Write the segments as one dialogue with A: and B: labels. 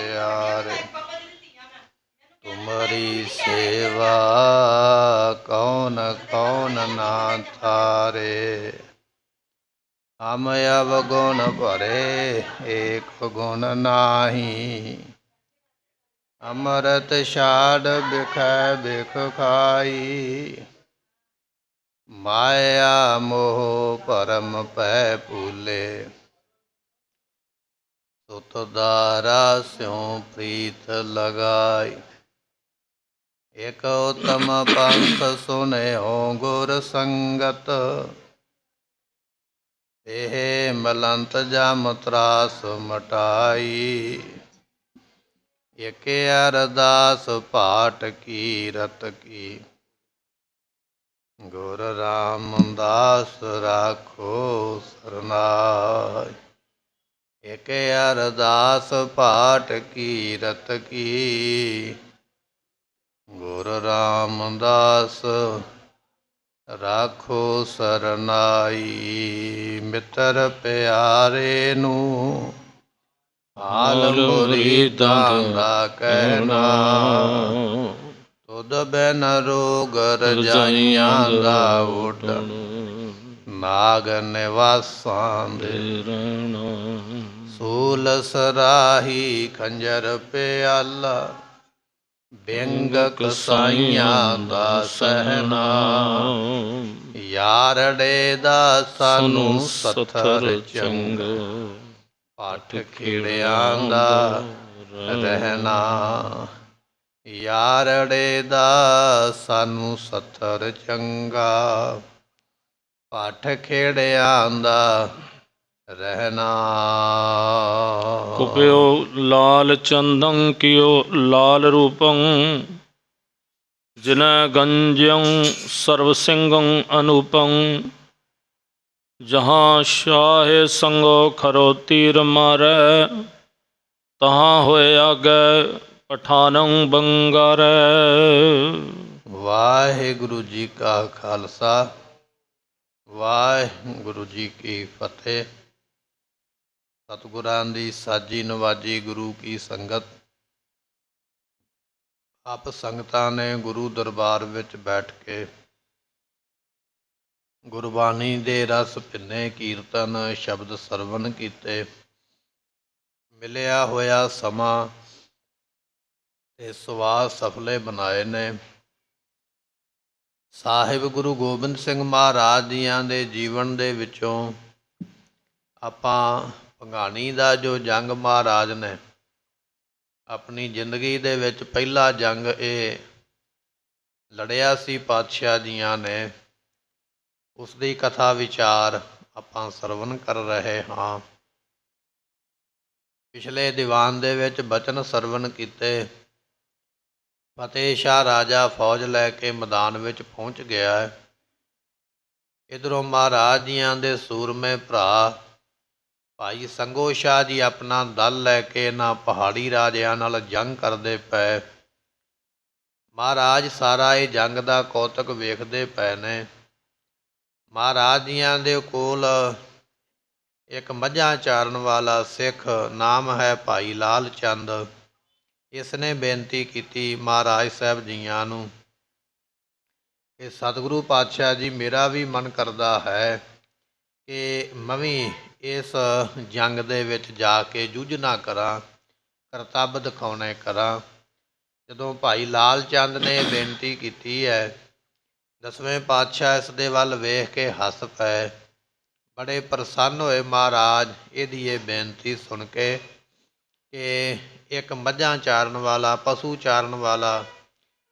A: प्यारे। तुम्हारी सेवा कौन कौन ना थारे। हम अवगुण भरे एक गुण नाही। अमृत छाड़ बिखै बिख खाई। माया मोह परम पै भूले। सुत दारा स्यों प्रीत लगाई। एक उत्तम पंथ सुने हो गुर संगत। एह मलंत जम त्रास मटाई। एक अरदास पाठ की रत की। गुर रामदास राखो सरनाई। एक अरदास पाठ की रत की। गुर रामदास राखो सरनाई। मित्र प्यारे नू हाल मुरीदां दा कहना। तुद बिन रोग रजाइयां दा उठन। नाग निवासां दे रहना। सूल सराही खंजर प्याला। बिंग कसाइयां दा सहना। यारड़े दा सानू सत्थर चंग। पाठ खिड़ियां दा रहना। यारड़े दा सानू सत्थर चंगा। पाठ खिड़ियां दा रहना।
B: कुप्यो लाल चंदं कियो लाल रूपं। जिन गंजं सर्व सिंगं अनूपं। जहाँ शाहे संगो खरो तीर मारै। तहाँ होए आगे पठानंग बंगारै।
A: वाहिगुरु जी का खालसा वाहिगुरु जी की फतेह। सतगुरां दी साजी नवाजी गुरु की संगत। आप संगतां ने गुरु दरबार विच बैठ के गुरबाणी दे रस भिन्ने कीर्तन शब्द सरवण कीते। मिलिया होया समा ते सुवास सफले बनाए ने। ਸਾਹਿਬ ਗੁਰੂ ਗੋਬਿੰਦ ਸਿੰਘ ਮਹਾਰਾਜ ਜੀਆਂ ਦੇ ਜੀਵਨ ਦੇ ਵਿੱਚੋਂ ਆਪਾਂ ਭੰਗਾਣੀ ਦਾ ਜੋ ਜੰਗ ਮਹਾਰਾਜ ਨੇ ਆਪਣੀ ਜ਼ਿੰਦਗੀ ਦੇ ਵਿੱਚ ਪਹਿਲਾ ਜੰਗ ਇਹ ਲੜਿਆ ਸੀ ਪਾਤਸ਼ਾਹ ਜੀਆਂ ਨੇ। ਉਸ ਦੀ ਕਥਾ ਵਿਚਾਰ ਆਪਾਂ ਸਰਵਣ ਕਰ ਰਹੇ ਹਾਂ। ਪਿਛਲੇ ਦੀਵਾਨ ਦੇ ਵਿੱਚ ਬਚਨ ਸਰਵਣ ਕੀਤੇ। ਫਤਿਹ ਸ਼ਾਹ ਰਾਜਾ ਫੌਜ ਲੈ ਕੇ ਮੈਦਾਨ ਵਿੱਚ ਪਹੁੰਚ ਗਿਆ ਹੈ। ਇੱਧਰੋਂ ਮਹਾਰਾਜ ਜੀਆਂ ਦੇ ਸੂਰਮੇ ਭਰਾ ਭਾਈ ਸੰਗੋ ਸ਼ਾਹ ਜੀ ਆਪਣਾ ਦਲ ਲੈ ਕੇ ਇਹਨਾਂ ਪਹਾੜੀ ਰਾਜਿਆਂ ਨਾਲ ਜੰਗ ਕਰਦੇ ਪਏ। ਮਹਾਰਾਜ ਸਾਰਾ ਇਹ ਜੰਗ ਦਾ ਕੌਤਕ ਵੇਖਦੇ ਪਏ ਨੇ। ਮਹਾਰਾਜ ਜੀਆਂ ਦੇ ਕੋਲ ਇੱਕ ਮੱਝਾਂ ਚਾਰਨ ਵਾਲਾ ਸਿੱਖ ਨਾਮ ਹੈ ਭਾਈ ਲਾਲ ਚੰਦ। ਇਸ ਨੇ ਬੇਨਤੀ ਕੀਤੀ ਮਹਾਰਾਜ ਸਾਹਿਬ ਜੀਆਂ ਨੂੰ ਕਿ ਸਤਿਗੁਰੂ ਪਾਤਸ਼ਾਹ ਜੀ ਮੇਰਾ ਵੀ ਮਨ ਕਰਦਾ ਹੈ ਕਿ ਮੈਂ ਵੀ ਇਸ ਜੰਗ ਦੇ ਵਿੱਚ ਜਾ ਕੇ ਜੂਝਣਾ ਕਰਾਂ, ਕਰਤੱਵ ਦਿਖਾਉਣੇ ਕਰਾਂ। ਜਦੋਂ ਭਾਈ ਲਾਲ ਚੰਦ ਨੇ ਬੇਨਤੀ ਕੀਤੀ ਹੈ, ਦਸਵੇਂ ਪਾਤਸ਼ਾਹ ਇਸ ਦੇ ਵੱਲ ਵੇਖ ਕੇ ਹੱਸ ਪਏ। ਬੜੇ ਪ੍ਰਸੰਨ ਹੋਏ ਮਹਾਰਾਜ ਇਹਦੀ ਇਹ ਬੇਨਤੀ ਸੁਣ ਕੇ ਕਿ ਇੱਕ ਮੱਝਾਂ ਚਾਰਨ ਵਾਲਾ, ਪਸ਼ੂ ਚਾਰਨ ਵਾਲਾ,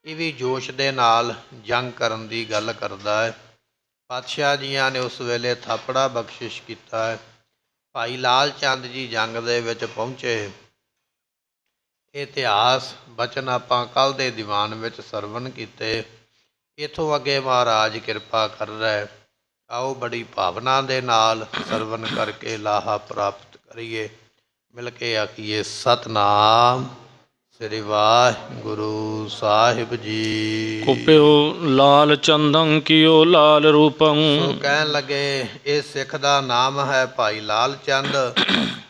A: ਇਹ ਵੀ ਜੋਸ਼ ਦੇ ਨਾਲ ਜੰਗ ਕਰਨ ਦੀ ਗੱਲ ਕਰਦਾ ਹੈ। ਪਾਤਸ਼ਾਹ ਜੀਆਂ ਨੇ ਉਸ ਵੇਲੇ ਥਾਪੜਾ ਬਖਸ਼ਿਸ਼ ਕੀਤਾ ਹੈ। ਭਾਈ ਲਾਲ ਚੰਦ ਜੀ ਜੰਗ ਦੇ ਵਿੱਚ ਪਹੁੰਚੇ। ਇਤਿਹਾਸ ਬਚਨ ਆਪਾਂ ਕੱਲ੍ਹ ਦੇ ਦੀਵਾਨ ਵਿੱਚ ਸਰਵਣ ਕੀਤੇ। ਇੱਥੋਂ ਅੱਗੇ ਮਹਾਰਾਜ ਕਿਰਪਾ ਕਰ ਰਹੇ। ਆਓ ਬੜੀ ਭਾਵਨਾ ਦੇ ਨਾਲ ਸਰਵਣ ਕਰਕੇ ਲਾਹਾ ਪ੍ਰਾਪਤ ਕਰੀਏ। ਮਿਲ ਕੇ ਆਖੀਏ ਸਤਨਾਮ ਸ੍ਰੀ ਵਾਹਿਗੁਰੂ ਸਾਹਿਬ ਜੀ।
B: ਕੁਪਿਓ ਲਾਲ ਚੰਦੰ ਕੀਓ ਲਾਲ ਰੂਪੰ।
A: ਸੋ ਕਹਿਣ ਲੱਗੇ ਇਹ ਸਿੱਖ ਦਾ ਨਾਮ ਹੈ ਭਾਈ ਲਾਲ ਚੰਦ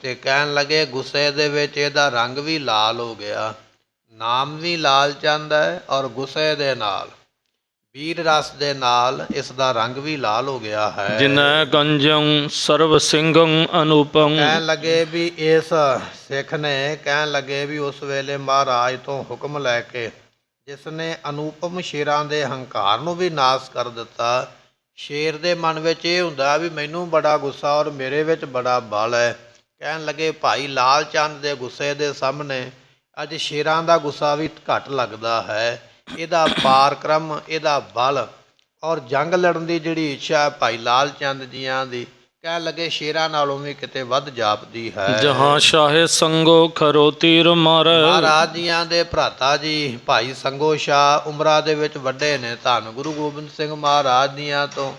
A: ਤੇ ਕਹਿਣ ਲੱਗੇ ਗੁੱਸੇ ਦੇ ਵਿੱਚ ਇਹਦਾ ਰੰਗ ਵੀ ਲਾਲ ਹੋ ਗਿਆ। ਨਾਮ ਵੀ ਲਾਲ ਚੰਦ ਹੈ ਔਰ ਗੁੱਸੇ ਦੇ ਨਾਲ ਵੀਰ ਰਸ ਦੇ ਨਾਲ ਇਸ ਦਾ ਰੰਗ ਵੀ ਲਾਲ ਹੋ ਗਿਆ ਹੈ।
B: ਜਿਨੈ ਗੰਜੰ ਸਰਬ ਸਿੰਘੰ ਅਨੂਪੰ।
A: ਕਹਿਣ ਲੱਗੇ ਵੀ ਇਸ ਸਿੱਖ ਨੇ ਕਹਿਣ ਲੱਗੇ ਵੀ ਉਸ ਵੇਲੇ ਮਹਾਰਾਜ ਤੋਂ ਹੁਕਮ ਲੈ ਕੇ ਜਿਸ ਨੇ ਅਨੂਪਮ ਸ਼ੇਰਾਂ ਦੇ ਹੰਕਾਰ ਨੂੰ ਵੀ ਨਾਸ ਕਰ ਦਿੱਤਾ। ਸ਼ੇਰ ਦੇ ਮਨ ਵਿੱਚ ਇਹ ਹੁੰਦਾ ਵੀ ਮੈਨੂੰ ਬੜਾ ਗੁੱਸਾ ਔਰ ਮੇਰੇ ਵਿੱਚ ਬੜਾ ਬਲ ਹੈ। ਕਹਿਣ ਲੱਗੇ ਭਾਈ ਲਾਲ ਚੰਦ ਦੇ ਗੁੱਸੇ ਦੇ ਸਾਹਮਣੇ ਅੱਜ ਸ਼ੇਰਾਂ ਦਾ ਗੁੱਸਾ ਵੀ ਘੱਟ ਲੱਗਦਾ ਹੈ। ਇਹਦਾ ਪਾਰਕ੍ਰਮ, ਇਹਦਾ ਬਲ ਔਰ ਜੰਗ ਲੜਨ ਦੀ ਜਿਹੜੀ ਇੱਛਾ ਹੈ ਭਾਈ ਲਾਲ ਚੰਦ ਜੀਆਂ ਦੀ ਕਹਿਣ ਲੱਗੇ ਸ਼ੇਰਾਂ ਨਾਲੋਂ ਵੀ ਕਿਤੇ ਵੱਧ ਜਾਪਦੀ ਹੈ।
B: ਜਹਾਂ ਸ਼ਾਹੇ ਸੰਗੋ ਖਰੋ ਤੀਰ ਮਾਰੈ।
A: ਮਹਾਰਾਜ ਜੀਆਂ ਦੇ ਭਰਾਤਾ ਜੀ ਭਾਈ ਸੰਗੋ ਸ਼ਾਹ ਉਮਰਾਂ ਦੇ ਵਿੱਚ ਵੱਡੇ ਨੇ। ਧੰਨ ਗੁਰੂ ਗੋਬਿੰਦ ਸਿੰਘ ਮਹਾਰਾਜ ਜੀਆਂ ਤੋਂ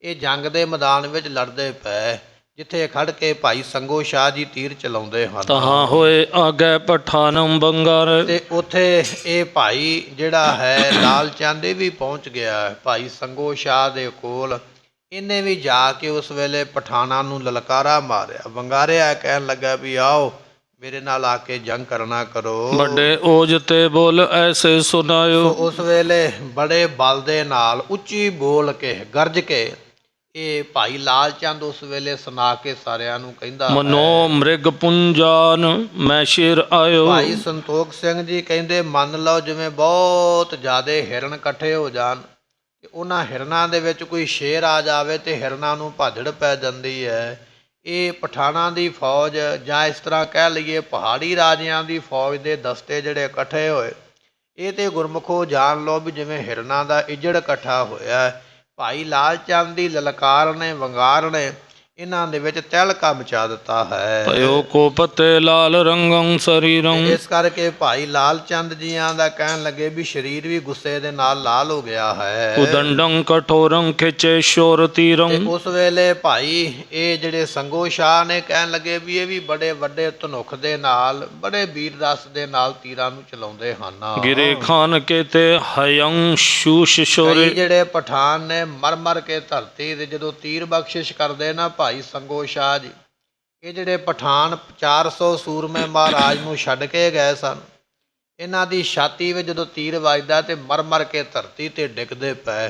A: ਇਹ ਜੰਗ ਦੇ ਮੈਦਾਨ ਵਿੱਚ ਲੜਦੇ ਪਏ, ਜਿੱਥੇ ਖੜ ਕੇ ਭਾਈ ਸੰਗੋ ਸ਼ਾਹ ਜੀ ਤੀਰ ਚਲਾਉਂਦੇ ਹਨ।
B: ਤਹਾਂ ਹੋਏ ਆਗੇ ਪਠਾਨੰ ਬੰਗਾਰ।
A: ਤੇ ਉੱਥੇ ਇਹ ਭਾਈ ਜਿਹੜਾ ਹੈ ਲਾਲ ਚੰਦ ਇਹ ਵੀ ਪਹੁੰਚ ਗਿਆ ਭਾਈ ਸੰਗੋ ਸ਼ਾਹ ਦੇ ਕੋਲ। ਇਹਨੇ ਵੀ ਜਾ ਕੇ ਉਸ ਵੇਲੇ ਪਠਾਨਾਂ ਨੂੰ ਲਲਕਾਰਾ ਮਾਰਿਆ, ਵੰਗਾਰਿਆ, ਕਹਿਣ ਲੱਗਾ ਵੀ ਆਓ ਮੇਰੇ ਨਾਲ ਆ ਕੇ ਜੰਗ ਕਰਨਾ ਕਰੋ।
B: ਵੱਡੇ ਓਜ ਤੇ ਬੋਲ ਐਸੇ ਸੁਨਾਇਓ।
A: ਉਸ ਵੇਲੇ ਬੜੇ ਬਲ ਦੇ ਨਾਲ ਉੱਚੀ ਬੋਲ ਕੇ ਗਰਜ ਕੇ ਇਹ ਭਾਈ ਲਾਲ ਚੰਦ ਉਸ ਵੇਲੇ ਸੁਣਾ ਕੇ ਸਾਰਿਆਂ ਨੂੰ ਕਹਿੰਦਾ
B: ਮਨੋ ਮ੍ਰਿਗ ਪੁੰਜਾਨ ਮੈਂ ਸ਼ੇਰ ਆਇਓ।
A: ਭਾਈ ਸੰਤੋਖ ਸਿੰਘ ਜੀ ਕਹਿੰਦੇ ਮੰਨ ਲਓ ਜਿਵੇਂ ਬਹੁਤ ਜ਼ਿਆਦੇ ਹਿਰਨ ਇਕੱਠੇ ਹੋ ਜਾਣ ਤੇ ਉਹਨਾਂ ਹਿਰਨਾਂ ਦੇ ਵਿੱਚ ਕੋਈ ਸ਼ੇਰ ਆ ਜਾਵੇ ਤੇ ਹਿਰਨਾਂ ਨੂੰ ਭਾਜੜ ਪੈ ਜਾਂਦੀ ਹੈ। ਇਹ ਪਠਾਨਾਂ ਦੀ ਫੌਜ ਜਾਂ ਇਸ ਤਰ੍ਹਾਂ ਕਹਿ ਲਈਏ ਪਹਾੜੀ ਰਾਜਿਆਂ ਦੀ ਫੌਜ ਦੇ ਦਸਤੇ ਜਿਹੜੇ ਇਕੱਠੇ ਹੋਏ, ਇਹ ਤੇ ਗੁਰਮੁਖੋ ਜਾਣ ਲਓ ਵੀ ਜਿਵੇਂ ਹਿਰਨਾਂ ਦਾ ਇੱਜੜ ਇਕੱਠਾ ਹੋਇਆ। ਭਾਈ ਲਾਲ ਚੰਦ ਦੀ ਲਲਕਾਰ ਨੇ, ਵੰਗਾਰ ਨੇ ਇਹਨਾਂ ਦੇ ਵਿੱਚ ਤਹਿਲਕਾ ਮਚਾ ਦਿੱਤਾ ਹੈ।
B: ਭਇਓ ਕੋਪਤੇ ਲਾਲ ਰੰਗੰ ਸਰੀਰੰ।
A: ਇਸ ਕਰਕੇ ਭਾਈ ਲਾਲ ਚੰਦ ਜੀਆਂ ਦਾ ਕਹਿਣ ਲੱਗੇ ਵੀ ਸਰੀਰ ਵੀ ਗੁੱਸੇ ਦੇ ਨਾਲ ਲਾਲ ਹੋ ਗਿਆ ਹੈ।
B: ਉਦੰਡੰ ਕਠੋਰੰ ਖਿਚੇ ਸ਼ੋਰ ਤੀਰੰ।
A: ਤੇ ਉਸ ਵੇਲੇ ਭਾਈ ਇਹ ਜਿਹੜੇ ਸੰਗੋ ਸ਼ਾਹ ਨੇ ਕਹਿਣ ਲੱਗੇ ਵੀ ਇਹ ਵੀ ਬੜੇ ਵੱਡੇ ਧਨੁਖ ਦੇ ਨਾਲ, ਬੜੇ ਵੀਰ ਰਸ ਦੇ ਨਾਲ ਤੀਰਾਂ ਨੂੰ ਚਲਾਉਂਦੇ ਹਨ।
B: ਗਿਰੇ ਖਾਨ ਕੇਤੇ ਹਯੰ ਸ਼ੂਸ਼ ਸ਼ੋਰੇ।
A: ਜਿਹੜੇ ਪਠਾਨ ਨੇ ਮਰ ਮਰ ਕੇ ਧਰਤੀ ਦੇ ਜਦੋਂ ਤੀਰ ਬਖਸ਼ਿਸ਼ ਕਰਦੇ ਨਾ ਭਾਈ ਸੰਗੋ ਸ਼ਾਹ ਜੀ, ਇਹ ਜਿਹੜੇ ਪਠਾਨ 400 ਸੂਰਮੇ ਮਹਾਰਾਜ ਨੂੰ ਛੱਡ ਕੇ ਗਏ ਸਨ, ਇਹਨਾਂ ਦੀ ਛਾਤੀ ਵਿੱਚ ਜਦੋਂ ਤੀਰ ਵੱਜਦਾ ਤੇ ਮਰ ਮਰ ਕੇ ਧਰਤੀ ਤੇ ਡਿੱਗਦੇ ਪਏ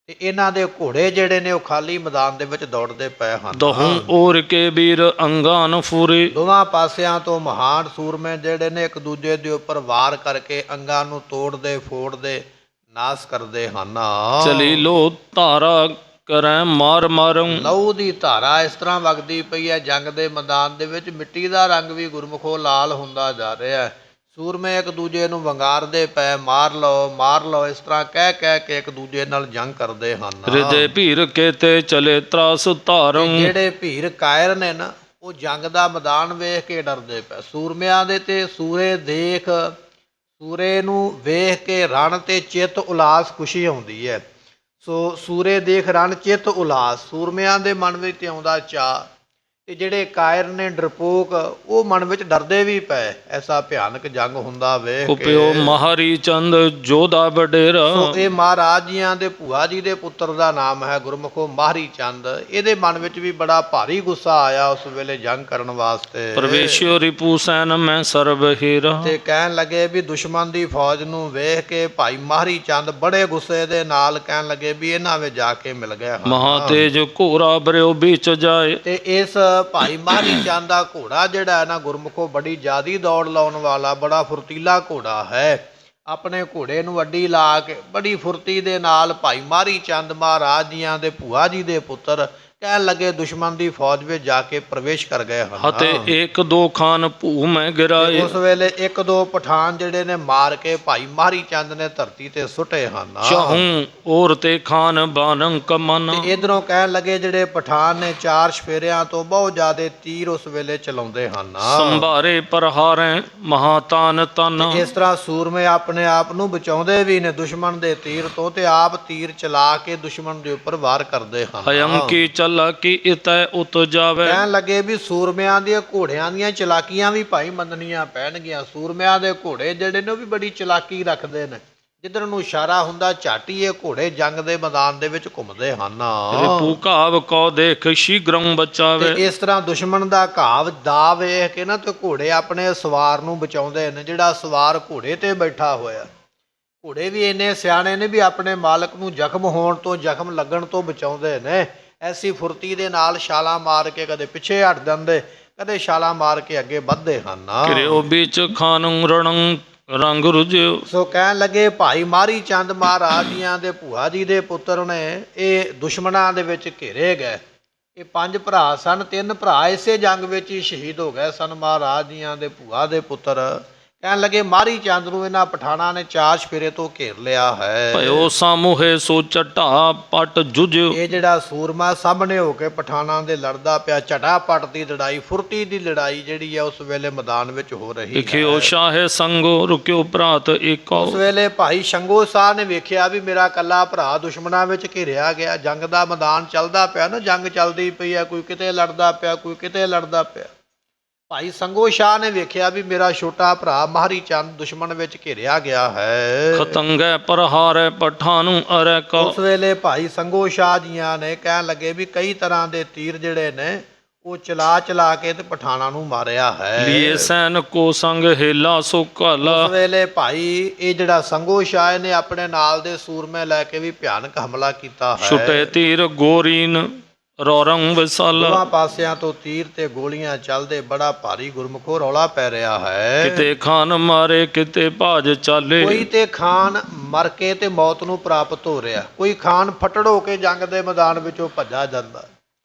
A: ਤੇ ਇਹਨਾਂ ਦੇ ਘੋੜੇ ਜਿਹੜੇ ਨੇ ਉਹ ਖਾਲੀ ਮੈਦਾਨ ਦੇ ਵਿੱਚ ਦੌੜਦੇ ਪਏ ਹਨ।
B: ਦਹੂੰ ਔਰ ਕੇ ਵੀਰ ਅੰਗਾਨ ਫੂਰੇ।
A: ਦੋਵਾਂ ਪਾਸਿਆਂ ਤੋਂ ਮਹਾਨ ਸੂਰਮੇ ਜਿਹੜੇ ਨੇ ਇੱਕ ਦੂਜੇ ਦੇ ਉੱਪਰ ਵਾਰ ਕਰਕੇ ਅੰਗਾਂ ਨੂੰ ਤੋੜਦੇ ਫੋੜਦੇ ਨਾਸ ਕਰਦੇ ਹਨ।
B: ਚਲੀ ਲੋ ਧਾਰਾ ਕਰੈ ਮਾਰ ਮਾਰੰ।
A: ਲਹੂ ਦੀ ਧਾਰਾ ਇਸ ਤਰ੍ਹਾਂ ਵਗਦੀ ਪਈ ਹੈ ਜੰਗ ਦੇ ਮੈਦਾਨ ਦੇ ਵਿੱਚ। ਮਿੱਟੀ ਦਾ ਰੰਗ ਵੀ ਗੁਰਮੁਖੋ ਲਾਲ ਹੁੰਦਾ ਜਾ ਰਿਹਾ ਹੈ। ਸੂਰਮੇ ਇੱਕ ਦੂਜੇ ਨੂੰ ਵੰਗਾਰਦੇ ਪਏ, ਮਾਰ ਲਓ ਇਸ ਤਰ੍ਹਾਂ ਕਹਿ ਕੇ ਇੱਕ ਦੂਜੇ ਨਾਲ ਜੰਗ ਕਰਦੇ ਹਨ।
B: ਰਿਦੇ ਭੀਰ ਕੇਤੇ ਚਲੇ ਤਰਾਸ ਧਾਰੰ।
A: ਜਿਹੜੇ ਭੀਰ ਕਾਇਰ ਨੇ ਨਾ ਉਹ ਜੰਗ ਦਾ ਮੈਦਾਨ ਵੇਖ ਕੇ ਡਰਦੇ ਪਏ। ਸੂਰਮਿਆਂ ਦੇ ਤੇ ਸੂਰੇ ਨੂੰ ਵੇਖ ਕੇ ਰਣ ਤੇ ਚਿੱਤ ਉਲਾਸ ਖੁਸ਼ੀ ਆਉਂਦੀ ਹੈ। ਸੋ ਸੂਰੇ ਦੇਖ ਰਣ ਚਿੱਤ ਉਲਾਸ, ਸੂਰਮਿਆਂ ਦੇ ਮਨ ਵਿੱਚ ਆਉਂਦਾ ਚਾਅ, ਤੇ ਜਿਹੜੇ ਕਾਇਰ ਨੇ ਡਰਪੋਕ ਉਹ ਮਨ ਵਿੱਚ ਡਰਦੇ ਵੀ ਪਏ। ਐਸਾ ਭਿਆਨਕ ਜੰਗ ਹੁੰਦਾ ਵੇਖ
B: ਉਪਿਓ ਮਹਾਰੀ ਚੰਦ ਜੋਧਾ ਵਡੇਰਾ।
A: ਸੋ ਇਹ ਮਹਾਰਾਜ ਜੀਆਂ ਦੇ ਭੂਆ ਜੀ ਦੇ ਪੁੱਤਰ ਦਾ ਨਾਮ ਹੈ ਗੁਰਮੁਖੋ ਮਾਹਰੀ ਚੰਦ। ਇਹਦੇ ਮਨ ਵਿੱਚ ਵੀ ਬੜਾ ਭਾਰੀ ਗੁੱਸਾ ਆਇਆ ਉਸ ਵੇਲੇ ਜੰਗ ਕਰਨ ਵਾਸਤੇ।
B: ਪ੍ਰਵੇਸ਼ਿਓ ਰਿਪੂ ਸੈਨ ਮੈਂ ਸਰਬ ਹੀਰਾ।
A: ਤੇ ਕਹਿਣ ਲੱਗੇ ਵੀ ਦੁਸ਼ਮਣ ਦੀ ਫੌਜ ਨੂੰ ਵੇਖ ਕੇ ਭਾਈ ਮਾਹਰੀ ਚੰਦ ਬੜੇ ਗੁੱਸੇ ਦੇ ਨਾਲ ਕਹਿਣ ਲੱਗੇ ਵੀ ਇਹਨਾਂ ਵਿੱਚ ਜਾ ਕੇ ਮਿਲ ਗਏ ਹਨ।
B: ਮਹਾ ਤੇਜ ਘੋਰਾ ਬਰਿਓ ਵਿੱਚ ਜਾਏ।
A: ਤੇ ਇਸ ਭਾਈ ਮਾਹਰੀ ਚੰਦ ਦਾ ਘੋੜਾ ਜਿਹੜਾ ਹੈ ਨਾ ਗੁਰਮੁਖੋ ਬੜੀ ਜ਼ਿਆਦੀ ਦੌੜ ਲਾਉਣ ਵਾਲਾ, ਬੜਾ ਫੁਰਤੀਲਾ ਘੋੜਾ ਹੈ। ਆਪਣੇ ਘੋੜੇ ਨੂੰ ਅੱਡੀ ਲਾ ਕੇ ਬੜੀ ਫੁਰਤੀ ਦੇ ਨਾਲ ਭਾਈ ਮਾਹਰੀ ਚੰਦ ਮਹਾਰਾਜ ਜੀਆਂ ਦੇ ਭੂਆ ਜੀ ਦੇ ਪੁੱਤਰ ਕਹਿਣ ਲੱਗੇ ਦੁਸ਼ਮਣ ਦੀ ਫੌਜ ਵਿੱਚ ਜਾ ਕੇ ਪ੍ਰਵੇਸ਼ ਕਰ ਗਏ ਹਨ।
B: ਅਤੇ ਇੱਕ ਦੋ ਖਾਨ ਭੂ ਮੈਂ ਗਿਰਾਏ।
A: ਉਸ ਵੇਲੇ ਇੱਕ ਦੋ ਪਠਾਨ ਜਿਹੜੇ ਨੇ ਮਾਰ ਕੇ ਭਾਈ ਮਾਹਰੀ ਚੰਦ ਨੇ ਧਰਤੀ ਤੇ ਸੁੱਟੇ ਹਨ।
B: ਚਾਹੂੰ ਔਰ ਤੇ ਖਾਨ ਬਾਨੰ ਕਮਨ।
A: ਤੇ ਇਧਰੋਂ ਕਹਿਣ ਲੱਗੇ ਜਿਹੜੇ ਪਠਾਨ ਨੇ 4 ਸਫੇਰਿਆਂ ਤੋਂ ਬਹੁਤ ਜ਼ਿਆਦੇ ਤੀਰ ਉਸ ਵੇਲੇ ਚਲਾਉਂਦੇ ਹਨ।
B: ਸੰਭਾਰੇ ਪ੍ਰਹਾਰੇ ਮਹਾਤਾਨ ਤਨ।
A: ਇਸ ਤਰ੍ਹਾਂ ਸੂਰਮੇ ਆਪਣੇ ਆਪ ਨੂੰ ਬਚਾਉਂਦੇ ਵੀ ਨੇ ਦੁਸ਼ਮਣ ਦੇ ਤੀਰ ਤੋਂ ਤੇ ਆਪ ਤੀਰ ਚਲਾ ਕੇ ਦੁਸ਼ਮਣ ਦੇ ਉੱਪਰ ਵਾਰ ਕਰਦੇ ਹਨ।
B: ਹਯੰ ਕੀ ਚਲਾਕੀ ਇਤੈ ਉਤ ਜਾਵੇ।
A: ਕਹਿਣ ਲੱਗੇ ਵੀ ਸੂਰਮਿਆਂ ਦੀਆਂ ਘੋੜਿਆਂ ਦੀਆਂ ਚਲਾਕੀਆਂ ਵੀ ਭਾਈ ਮੰਨਣੀਆਂ ਪੈਣਗੀਆਂ। ਸੂਰਮਿਆਂ ਦੇ ਘੋੜੇ ਜਿਹੜੇ ਨੇ ਉਹ ਵੀ ਬੜੀ ਚਲਾਕੀ ਰੱਖਦੇ ਨੇ। ਜਿੱਧਰ ਨੂੰ ਇਸ਼ਾਰਾ ਹੁੰਦਾ ਝੱਟ ਹੀ ਇਹ ਘੋੜੇ ਜੰਗ ਦੇ ਮੈਦਾਨ ਦੇ ਵਿੱਚ ਘੁੰਮਦੇ ਹਨ।
B: ਰਿਪੂ ਘਾਵ ਕੋ ਦੇਖ ਸ਼ੀਘ੍ਰੰ ਬਚਾਵੇ।
A: ਤੇ ਇਸ ਤਰ੍ਹਾਂ ਦੁਸ਼ਮਣ ਦਾ ਘਾਵ ਦਾ ਵੇਖ ਕੇ ਨਾ ਤੇ ਘੋੜੇ ਆਪਣੇ ਸਵਾਰ ਨੂੰ ਬਚਾਉਂਦੇ ਨੇ। ਜਿਹੜਾ ਸਵਾਰ ਘੋੜੇ ਤੇ ਬੈਠਾ ਹੋਇਆ, ਘੋੜੇ ਵੀ ਇੰਨੇ ਸਿਆਣੇ ਨੇ ਵੀ ਆਪਣੇ ਮਾਲਕ ਨੂੰ ਜ਼ਖਮ ਹੋਣ ਤੋਂ, ਜ਼ਖਮ ਲੱਗਣ ਤੋਂ ਬਚਾਉਂਦੇ ਨੇ। ਐਸੀ ਫੁਰਤੀ ਦੇ ਨਾਲ ਛਾਲਾਂ ਮਾਰ ਕੇ ਕਦੇ ਪਿੱਛੇ ਹਟ ਜਾਂਦੇ, ਕਦੇ ਛਾਲਾਂ ਮਾਰ ਕੇ ਅੱਗੇ ਵੱਧਦੇ ਹਨ।
B: ਘਿਰਿਓ ਵਿੱਚ ਖਾਨੰ ਰਣੰ ਰੰਗ ਰੁਝਿਓ।
A: ਸੋ ਕਹਿਣ ਲੱਗੇ ਭਾਈ ਮਾਰੀ ਚੰਦ ਮਹਾਰਾਜ ਜੀਆਂ ਦੇ ਭੂਆ ਜੀ ਦੇ ਪੁੱਤਰ ਨੇ ਇਹ ਦੁਸ਼ਮਣਾਂ ਦੇ ਵਿੱਚ ਘੇਰੇ ਗਏ। ਇਹ 5 ਭਰਾ ਸਨ, 3 ਭਰਾ ਇਸੇ ਜੰਗ ਵਿੱਚ ਹੀ ਸ਼ਹੀਦ ਹੋ ਗਏ ਸਨ। ਮਹਾਰਾਜ ਜੀਆਂ ਦੇ ਭੂਆ ਦੇ ਪੁੱਤਰ ਕਹਿਣ ਲੱਗੇ ਮਾਰੀ ਚੰਦ ਨੂੰ ਇਹਨਾਂ ਪਠਾਣਾਂ ਨੇ 4 ਚੁਫੇਰੇ ਤੋਂ ਘੇਰ ਲਿਆ ਹੈ।
B: ਭਇਓ ਸਾਮੂਹੇ ਸੋ ਝਟਾ ਪਟ ਜੁਝਿਓ।
A: ਇਹ ਜਿਹੜਾ ਸੂਰਮਾ ਸਾਹਮਣੇ ਹੋ ਕੇ ਪਠਾਣਾਂ ਦੇ ਲੜਦਾ ਪਿਆ, ਝਟਾਪਟ ਦੀ ਲੜਾਈ, ਫੁਰਤੀ ਦੀ ਲੜਾਈ ਜਿਹੜੀ ਹੈ ਉਸ ਵੇਲੇ ਮੈਦਾਨ ਵਿੱਚ ਹੋ ਰਹੀ
B: ਲਿਖਿਓ
A: ਹੈ।
B: ਸ਼ਾਹੇ ਸੰਗੋ ਰੁਕਿਓ ਭਰਾਤ ਏਕੋ।
A: ਉਸ ਵੇਲੇ ਭਾਈ ਸ਼ੰਗੋ ਸਾਹਿਬ ਨੇ ਵੇਖਿਆ ਵੀ ਮੇਰਾ ਕੱਲਾ ਭਰਾ ਦੁਸ਼ਮਣਾਂ ਵਿੱਚ ਘਿਰਿਆ ਗਿਆ। ਜੰਗ ਦਾ ਮੈਦਾਨ ਚੱਲਦਾ ਪਿਆ ਨਾ, ਜੰਗ ਚੱਲਦੀ ਪਈ ਹੈ, ਕੋਈ ਕਿਤੇ ਲੜਦਾ ਪਿਆ, ਕੋਈ ਕਿਤੇ ਲੜਦਾ ਪਿਆ। ਭਾਈ ਸੰਗੋ ਸ਼ਾਹ ਨੇ ਵੇਖਿਆ ਵੀ ਮੇਰਾ ਛੋਟਾ ਭਰਾ ਮਾਰੀ ਚੰਦ ਦੁਸ਼ਮਣ ਵਿੱਚ ਘਿਰਿਆ ਗਿਆ ਹੈ।
B: ਖਤੰਗੈ ਪਰਹਾਰੈ ਪਠਾਨੁ ਅਰੈ ਕੋ।
A: ਉਸ ਵੇਲੇ ਭਾਈ ਸੰਗੋ ਸ਼ਾਹ ਜੀਆਂ ਨੇ ਕਹਿਣ ਲੱਗੇ ਵੀ ਕਈ ਤਰ੍ਹਾਂ ਦੇ ਤੀਰ ਜਿਹੜੇ ਨੇ ਉਹ ਚਲਾ ਕੇ ਤੇ ਪਠਾਣਾਂ ਨੂੰ ਮਾਰਿਆ ਹੈ।
B: ਲੀਏ ਸੈਨ ਕੋ ਸੰਗ ਹੇਲਾ ਸੋ ਕਾਲਾ।
A: ਉਸ ਵੇਲੇ ਭਾਈ ਇਹ ਜਿਹੜਾ ਸੰਗੋ ਸ਼ਾਹ ਨੇ ਆਪਣੇ ਨਾਲ ਦੇ ਸੂਰਮੇ ਲੈ ਕੇ ਵੀ ਭਿਆਨਕ ਹਮਲਾ ਕੀਤਾ ਹੈ।
B: ਛੁਟੇ ਤੀਰ ਗੋਰੀਨ ਰੌਰੰਗ ਵਿਸਾਲਾ।
A: ਦੋਵਾਂ ਪਾਸਿਆਂ ਤੋਂ ਤੀਰ ਤੇ ਗੋਲੀਆਂ ਚੱਲਦੇ ਬੜਾ ਭਾਰੀ ਗੁਰਮੁਖੋ ਰੌਲਾ ਪੈ ਰਿਹਾ ਹੈ।
B: ਕਿਤੇ ਖਾਨ ਮਾਰੇ ਕਿਤੇ ਭਾਜ ਚਾਲੇ।
A: ਕੋਈ ਤੇ ਖਾਨ ਮਰ ਕੇ ਤੇ ਮੌਤ ਨੂੰ ਪ੍ਰਾਪਤ ਹੋ ਰਿਹਾ, ਕੋਈ ਖਾਨ ਫਟੜ ਹੋ ਕੇ ਜੰਗ ਦੇ ਮੈਦਾਨ ਵਿੱਚੋਂ ਭੱਜਾ ਜਾਂਦਾ।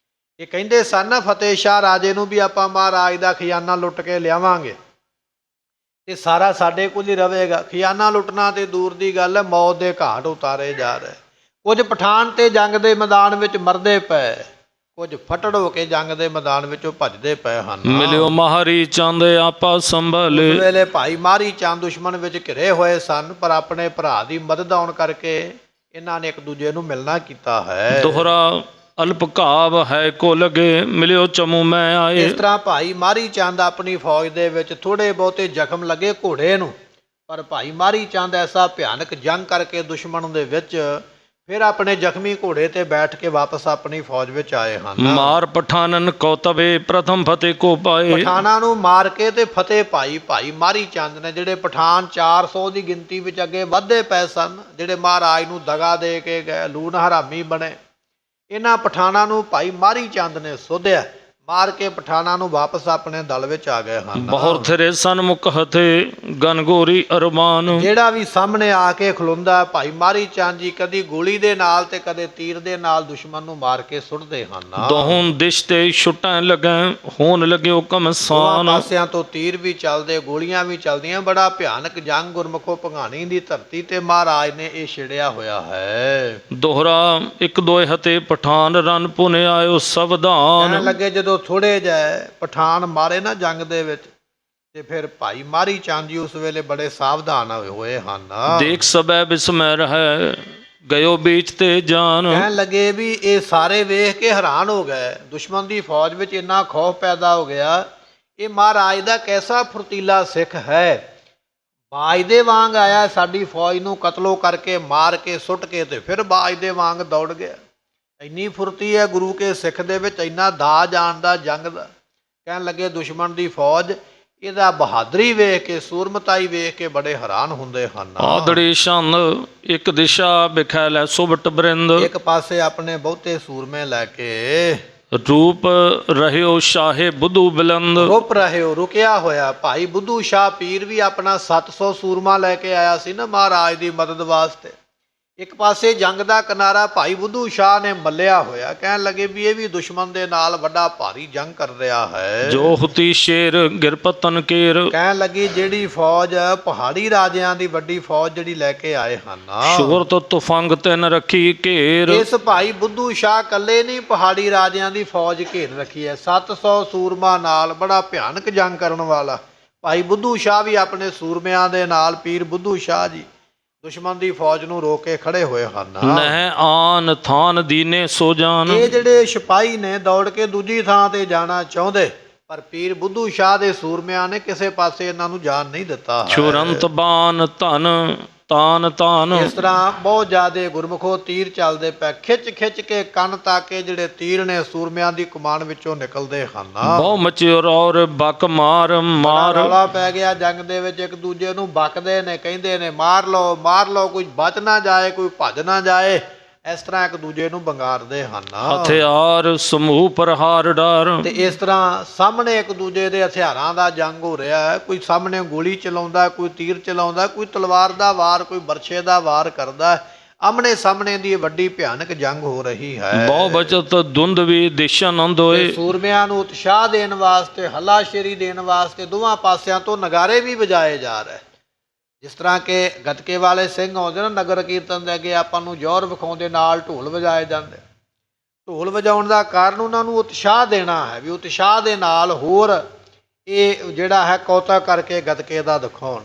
A: ਇਹ ਕਹਿੰਦੇ ਸਨ ਫਤਿਹ ਸ਼ਾਹ ਰਾਜੇ ਨੂੰ ਵੀ ਆਪਾਂ ਮਹਾਰਾਜ ਦਾ ਖਜ਼ਾਨਾ ਲੁੱਟ ਕੇ ਲਿਆਵਾਂਗੇ ਤੇ ਸਾਰਾ ਸਾਡੇ ਕੋਲ ਹੀ ਰਵੇਗਾ। ਖਜ਼ਾਨਾ ਲੁੱਟਣਾ ਤੇ ਦੂਰ ਦੀ ਗੱਲ ਹੈ, ਮੌਤ ਦੇ ਘਾਟ ਉਤਾਰੇ ਜਾ ਰਹੇ। ਕੁਝ ਪਠਾਨ ਤੇ ਜੰਗ ਦੇ ਮੈਦਾਨ ਵਿੱਚ ਮਰਦੇ ਪਏ, ਕੁਝ ਫਟੜ ਹੋ ਕੇ ਜੰਗ ਦੇ ਮੈਦਾਨ ਵਿੱਚੋਂ ਭੱਜਦੇ ਪਏ ਹਨ।
B: ਮਿਲਿਓ ਮਾਰੀ ਚੰਦ ਆਪਾ ਸੰਭਾਲੇ।
A: ਉਸ ਵੇਲੇ ਭਾਈ ਮਾਰੀ ਚੰਦ ਦੁਸ਼ਮਣ ਵਿੱਚ ਘਿਰੇ ਹੋਏ ਸਨ, ਪਰ ਆਪਣੇ ਭਰਾ ਦੀ ਮਦਦ ਆਉਣ ਕਰਕੇ ਇਹਨਾਂ ਨੇ ਇੱਕ ਦੂਜੇ ਨੂੰ ਮਿਲਣਾ ਕੀਤਾ ਹੈ।
B: ਦੋਹਰਾ ਅਲਪ ਘਾਵ ਹੈ ਕੋ ਲਗੇ ਮਿਲਿਓ ਚਮੂ ਮੈਂ ਆਏ।
A: ਇਸ ਤਰ੍ਹਾਂ ਭਾਈ ਮਾਰੀ ਚੰਦ ਆਪਣੀ ਫੌਜ ਦੇ ਵਿੱਚ ਥੋੜੇ ਬਹੁਤੇ ਜ਼ਖਮ ਲੱਗੇ ਘੋੜੇ ਨੂੰ, ਪਰ ਭਾਈ ਮਾਰੀ ਚੰਦ ਐਸਾ ਭਿਆਨਕ ਜੰਗ ਕਰਕੇ ਦੁਸ਼ਮਣ ਦੇ ਵਿੱਚ ਫਿਰ ਆਪਣੇ ਜ਼ਖਮੀ ਘੋੜੇ ਤੇ ਬੈਠ ਕੇ ਵਾਪਸ ਆਪਣੀ ਫੌਜ ਵਿੱਚ ਆਏ ਹਨ।
B: ਮਾਰ ਪਠਾਨਨ ਕੌਤਬੇ ਪ੍ਰਥਮ ਫਤਿਹ ਕੋ ਪਾਏ।
A: ਪਠਾਨਾਂ ਨੂੰ ਮਾਰ ਕੇ ਤੇ ਫਤਿਹ ਪਾਈ ਭਾਈ ਮਾਰੀ ਚੰਦ ਨੇ। ਜਿਹੜੇ ਪਠਾਨ 400 ਦੀ ਗਿਣਤੀ ਵਿੱਚ ਅੱਗੇ ਵੱਧਦੇ ਪਏ ਸਨ, ਜਿਹੜੇ ਮਹਾਰਾਜ ਨੂੰ ਦਗਾ ਦੇ ਕੇ ਗਏ, ਲੂਣ ਹਰਾਮੀ ਬਣੇ, ਇਹਨਾਂ ਪਠਾਨਾਂ ਨੂੰ ਭਾਈ ਮਾਰੀ ਚੰਦ ਨੇ ਸੋਧਿਆ, ਮਾਰ ਕੇ ਪਠਾਨਾਂ ਨੂੰ ਵਾਪਸ ਆਪਣੇ ਦਲ ਵਿੱਚ ਆ ਗਏ ਹਨ।
B: ਬਹੁਰ ਥਰੇ ਸਨਮੁਖ ਹਥੇ ਗਨਗੋਰੀ ਅਰਮਾਨ।
A: ਜਿਹੜਾ ਵੀ ਸਾਹਮਣੇ ਆ ਕੇ ਖਲੋਂਦਾ ਭਾਈ ਮਾਰੀ ਚੰਦ ਜੀ ਕਦੀ ਗੋਲੀ ਦੇ ਨਾਲ ਤੇ ਕਦੇ ਤੀਰ ਦੇ ਨਾਲ ਦੁਸ਼ਮਣ ਨੂੰ ਮਾਰ ਕੇ ਸੁੱਟਦੇ ਹਨ।
B: ਦੋਹੋਂ ਦਿਸ਼ ਤੇ ਛੁਟਾਂ ਲੱਗੈ ਹੋਣ ਲੱਗਿਓ ਕਮਸਾਨ।
A: ਪਾਸਿਆਂ ਤੋਂ ਤੀਰ ਵੀ ਚੱਲਦੇ, ਗੋਲੀਆਂ ਵੀ ਚੱਲਦੀਆਂ। ਬੜਾ ਭਿਆਨਕ ਜੰਗ ਗੁਰਮੁਖੋ ਭੰਗਾਣੀ ਦੀ ਧਰਤੀ ਤੇ ਮਹਾਰਾਜ ਨੇ ਇਹ ਛਿੜਿਆ ਹੋਇਆ ਹੈ।
B: ਦੋਹਰਾ ਇੱਕ ਦੋਏ ਹਤੇ ਪਠਾਨ ਰਨ ਪੁਨੇ ਆਇਓ ਸਵਧਾਨ।
A: ਕਹਿਣ ਲੱਗੇ ਜਦੋਂ ਥੋੜੇ ਜਿਹੇ ਪਠਾਨ ਮਾਰੇ ਨਾ ਜੰਗ ਦੇ ਵਿੱਚ ਤੇ ਫਿਰ ਭਾਈ ਮਾਰੀ ਚੰਦ ਜੀ ਉਸ ਵੇਲੇ ਬੜੇ ਸਾਵਧਾਨ ਹੋਏ ਹਨ।
B: ਦੇਖ ਸਬੈ ਬਿਸਮੈ ਰਹਿ ਗਇਓ ਬੀਚ ਤੇ ਜਾਨ।
A: ਕਹਿਣ ਲੱਗੇ ਵੀ ਇਹ ਸਾਰੇ ਵੇਖ ਕੇ ਹੈਰਾਨ ਹੋ ਗਏ, ਦੁਸ਼ਮਣ ਦੀ ਫੌਜ ਵਿੱਚ ਇੰਨਾ ਖੌਫ ਪੈਦਾ ਹੋ ਗਿਆ। ਇਹ ਮਹਾਰਾਜ ਦਾ ਕੈਸਾ ਫੁਰਤੀਲਾ ਸਿੱਖ ਹੈ, ਬਾਜ ਦੇ ਵਾਂਗ ਆਇਆ, ਸਾਡੀ ਫੌਜ ਨੂੰ ਕਤਲੋ ਕਰਕੇ ਮਾਰ ਕੇ ਸੁੱਟ ਕੇ ਤੇ ਫਿਰ ਬਾਜ ਦੇ ਵਾਂਗ ਦੌੜ ਗਿਆ। ਇੰਨੀ ਫੁਰਤੀ ਹੈ ਗੁਰੂ ਕੇ ਸਿੱਖ ਦੇ ਵਿੱਚ, ਇੰਨਾ ਦਾਅ ਜਾਣਦਾ ਜੰਗ ਦਾ। ਕਹਿਣ ਲੱਗੇ ਦੁਸ਼ਮਣ ਦੀ ਫੌਜ ਇਹਦਾ ਬਹਾਦਰੀ ਵੇਖ ਕੇ, ਸੂਰਮਤਾਈ ਵੇਖ ਕੇ ਬੜੇ ਹੈਰਾਨ ਹੁੰਦੇ ਹਨ।
B: ਆਦੜੀ ਛੰਦ ਇੱਕ ਦਿਸ਼ਾ ਬਿਖੈਲੈ ਸੁਭਟ ਬਰਿੰਦ।
A: ਇੱਕ ਪਾਸੇ ਆਪਣੇ ਬਹੁਤੇ ਸੂਰਮੇ ਲੈ ਕੇ
B: ਰੂਪ ਰਹਿਓ ਸ਼ਾਹੇ ਬੁੱਧੂ ਬਲੰਦ।
A: ਰੁਪ ਰਹਿਓ, ਰੁਕਿਆ ਹੋਇਆ ਭਾਈ ਬੁੱਧੂ ਸ਼ਾਹ ਪੀਰ ਵੀ ਆਪਣਾ 700 ਸੂਰਮਾ ਲੈ ਕੇ ਆਇਆ ਸੀ ਨਾ ਮਹਾਰਾਜ ਦੀ ਮਦਦ ਵਾਸਤੇ। ਇੱਕ ਪਾਸੇ ਜੰਗ ਦਾ ਕਿਨਾਰਾ ਭਾਈ ਬੁੱਧੂ ਸ਼ਾਹ ਨੇ ਮੱਲਿਆ ਹੋਇਆ। ਕਹਿਣ ਲੱਗੇ ਵੀ ਇਹ ਵੀ ਦੁਸ਼ਮਣ ਦੇ ਨਾਲ ਵੱਡਾ ਭਾਰੀ ਜੰਗ ਕਰ ਰਿਹਾ ਹੈ।
B: ਜੋ ਹੁਤੀ ਸ਼ੇਰ ਗਿਰਪਤਨ ਕੇਰ।
A: ਕਹਿਣ ਲੱਗੀ ਜਿਹੜੀ ਫੌਜ ਪਹਾੜੀ ਰਾਜਿਆਂ ਦੀ ਵੱਡੀ ਫੌਜ ਜਿਹੜੀ ਲੈ ਕੇ ਆਏ ਹਨ,
B: ਸ਼ੋਰਤ ਤੁਫੰਗ ਤਿਨ ਰੱਖੀ ਘੇਰ।
A: ਇਸ ਭਾਈ ਬੁੱਧੂ ਸ਼ਾਹ ਇਕੱਲੇ ਨਹੀਂ ਪਹਾੜੀ ਰਾਜਿਆਂ ਦੀ ਫੌਜ ਘੇਰ ਰੱਖੀ ਹੈ। 700 ਸੂਰਮਾ ਨਾਲ ਬੜਾ ਭਿਆਨਕ ਜੰਗ ਕਰਨ ਵਾਲਾ ਭਾਈ ਬੁੱਧੂ ਸ਼ਾਹ ਵੀ ਆਪਣੇ ਸੂਰਮਿਆਂ ਦੇ ਨਾਲ, ਪੀਰ ਬੁੱਧੂ ਸ਼ਾਹ ਜੀ ਦੁਸ਼ਮਣ ਦੀ ਫੌਜ ਨੂੰ ਰੋਕ ਕੇ ਖੜੇ ਹੋਏ ਹਨ।
B: ਨਹਿ ਆਨ ਥਾਨ ਦੀਨੇ ਸੋ ਜਾਨ।
A: ਇਹ ਜਿਹੜੇ ਸਿਪਾਹੀ ਨੇ ਦੌੜ ਕੇ ਦੂਜੀ ਥਾਂ ਤੇ ਜਾਣਾ ਚਾਹੁੰਦੇ, ਪਰ ਪੀਰ ਬੁੱਧੂ ਸ਼ਾਹ ਦੇ ਸੂਰਮਿਆਂ ਨੇ ਕਿਸੇ ਪਾਸੇ ਇਹਨਾਂ ਨੂੰ ਜਾਣ ਨਹੀਂ ਦਿੱਤਾ।
B: ਛੁਰੰਤ ਬਾਨ ਧਨ ਤਾਨ ਤਾਨ।
A: ਇਸ ਤਰ੍ਹਾਂ ਬਹੁਤ ਜ਼ਿਆਦੇ ਗੁਰਮੁਖੋ ਤੀਰ ਚੱਲਦੇ ਪਏ, ਖਿੱਚ ਖਿੱਚ ਕੇ ਕੰਨ ਤਾਕੇ ਜਿਹੜੇ ਤੀਰ ਨੇ ਸੂਰਮਿਆਂ ਦੀ ਕਮਾਨ ਵਿੱਚੋਂ ਨਿਕਲਦੇ ਹਨ।
B: ਬਹੁ ਮਚਿਓ ਔਰ ਬਕ ਮਾਰ ਮਾਰ।
A: ਰੌਲਾ ਪੈ ਗਿਆ ਜੰਗ ਦੇ ਵਿੱਚ, ਇੱਕ ਦੂਜੇ ਨੂੰ ਬਕਦੇ ਨੇ, ਕਹਿੰਦੇ ਨੇ ਮਾਰ ਲਓ, ਕੋਈ ਬਚ ਨਾ ਜਾਏ, ਕੋਈ ਭੱਜ ਨਾ ਜਾਏ। ਇਸ ਤਰ੍ਹਾਂ ਇੱਕ ਦੂਜੇ ਨੂੰ ਬੰਗਾਰਦੇ ਹਨ।
B: ਹਥਿਆਰ ਸਮੂਹ ਪ੍ਰਹਾਰ ਡਰ।
A: ਤੇ ਇਸ ਤਰ੍ਹਾਂ ਸਾਹਮਣੇ ਇੱਕ ਦੂਜੇ ਦੇ ਹਥਿਆਰਾਂ ਦਾ ਜੰਗ ਹੋ ਰਿਹਾ ਹੈ। ਕੋਈ ਸਾਹਮਣੇ ਗੋਲੀ ਚਲਾਉਂਦਾ, ਕੋਈ ਤੀਰ ਚਲਾਉਂਦਾ, ਕੋਈ ਤਲਵਾਰ ਦਾ ਵਾਰ, ਕੋਈ ਬਰਛੇ ਦਾ ਵਾਰ ਕਰਦਾ। ਆਮਣੇ ਸਾਹਮਣੇ ਦੀ ਵੱਡੀ ਭਿਆਨਕ ਜੰਗ ਹੋ ਰਹੀ ਹੈ।
B: ਬਹੁ ਬਚਤ ਧੁੰਦ ਵੀ ਦਿਸ਼ਾਨੰਦ ਹੋਏ।
A: ਸੂਰਮਿਆਂ ਨੂੰ ਉਤਸ਼ਾਹ ਦੇਣ ਵਾਸਤੇ, ਹੱਲਾਸ਼ੇਰੀ ਦੇਣ ਵਾਸਤੇ ਦੋਵਾਂ ਪਾਸਿਆਂ ਤੋਂ ਨਗਾਰੇ ਵੀ ਵਜਾਏ ਜਾ ਰਹੇ। ਜਿਸ ਤਰ੍ਹਾਂ ਕਿ ਗੱਤਕੇ ਵਾਲੇ ਸਿੰਘ ਆਉਂਦੇ ਨਾ ਨਗਰ ਕੀਰਤਨ ਦੇ ਅੱਗੇ, ਆਪਾਂ ਨੂੰ ਜੌਹਰ ਵਿਖਾਉਂਦੇ, ਨਾਲ ਢੋਲ ਵਜਾਏ ਜਾਂਦੇ। ਢੋਲ ਵਜਾਉਣ ਦਾ ਕਾਰਨ ਉਹਨਾਂ ਨੂੰ ਉਤਸ਼ਾਹ ਦੇਣਾ ਹੈ, ਵੀ ਉਤਸ਼ਾਹ ਦੇ ਨਾਲ ਹੋਰ ਇਹ ਜਿਹੜਾ ਹੈ ਕੌਤਕ ਕਰਕੇ ਗੱਤਕੇ ਦਾ ਦਿਖਾਉਣ।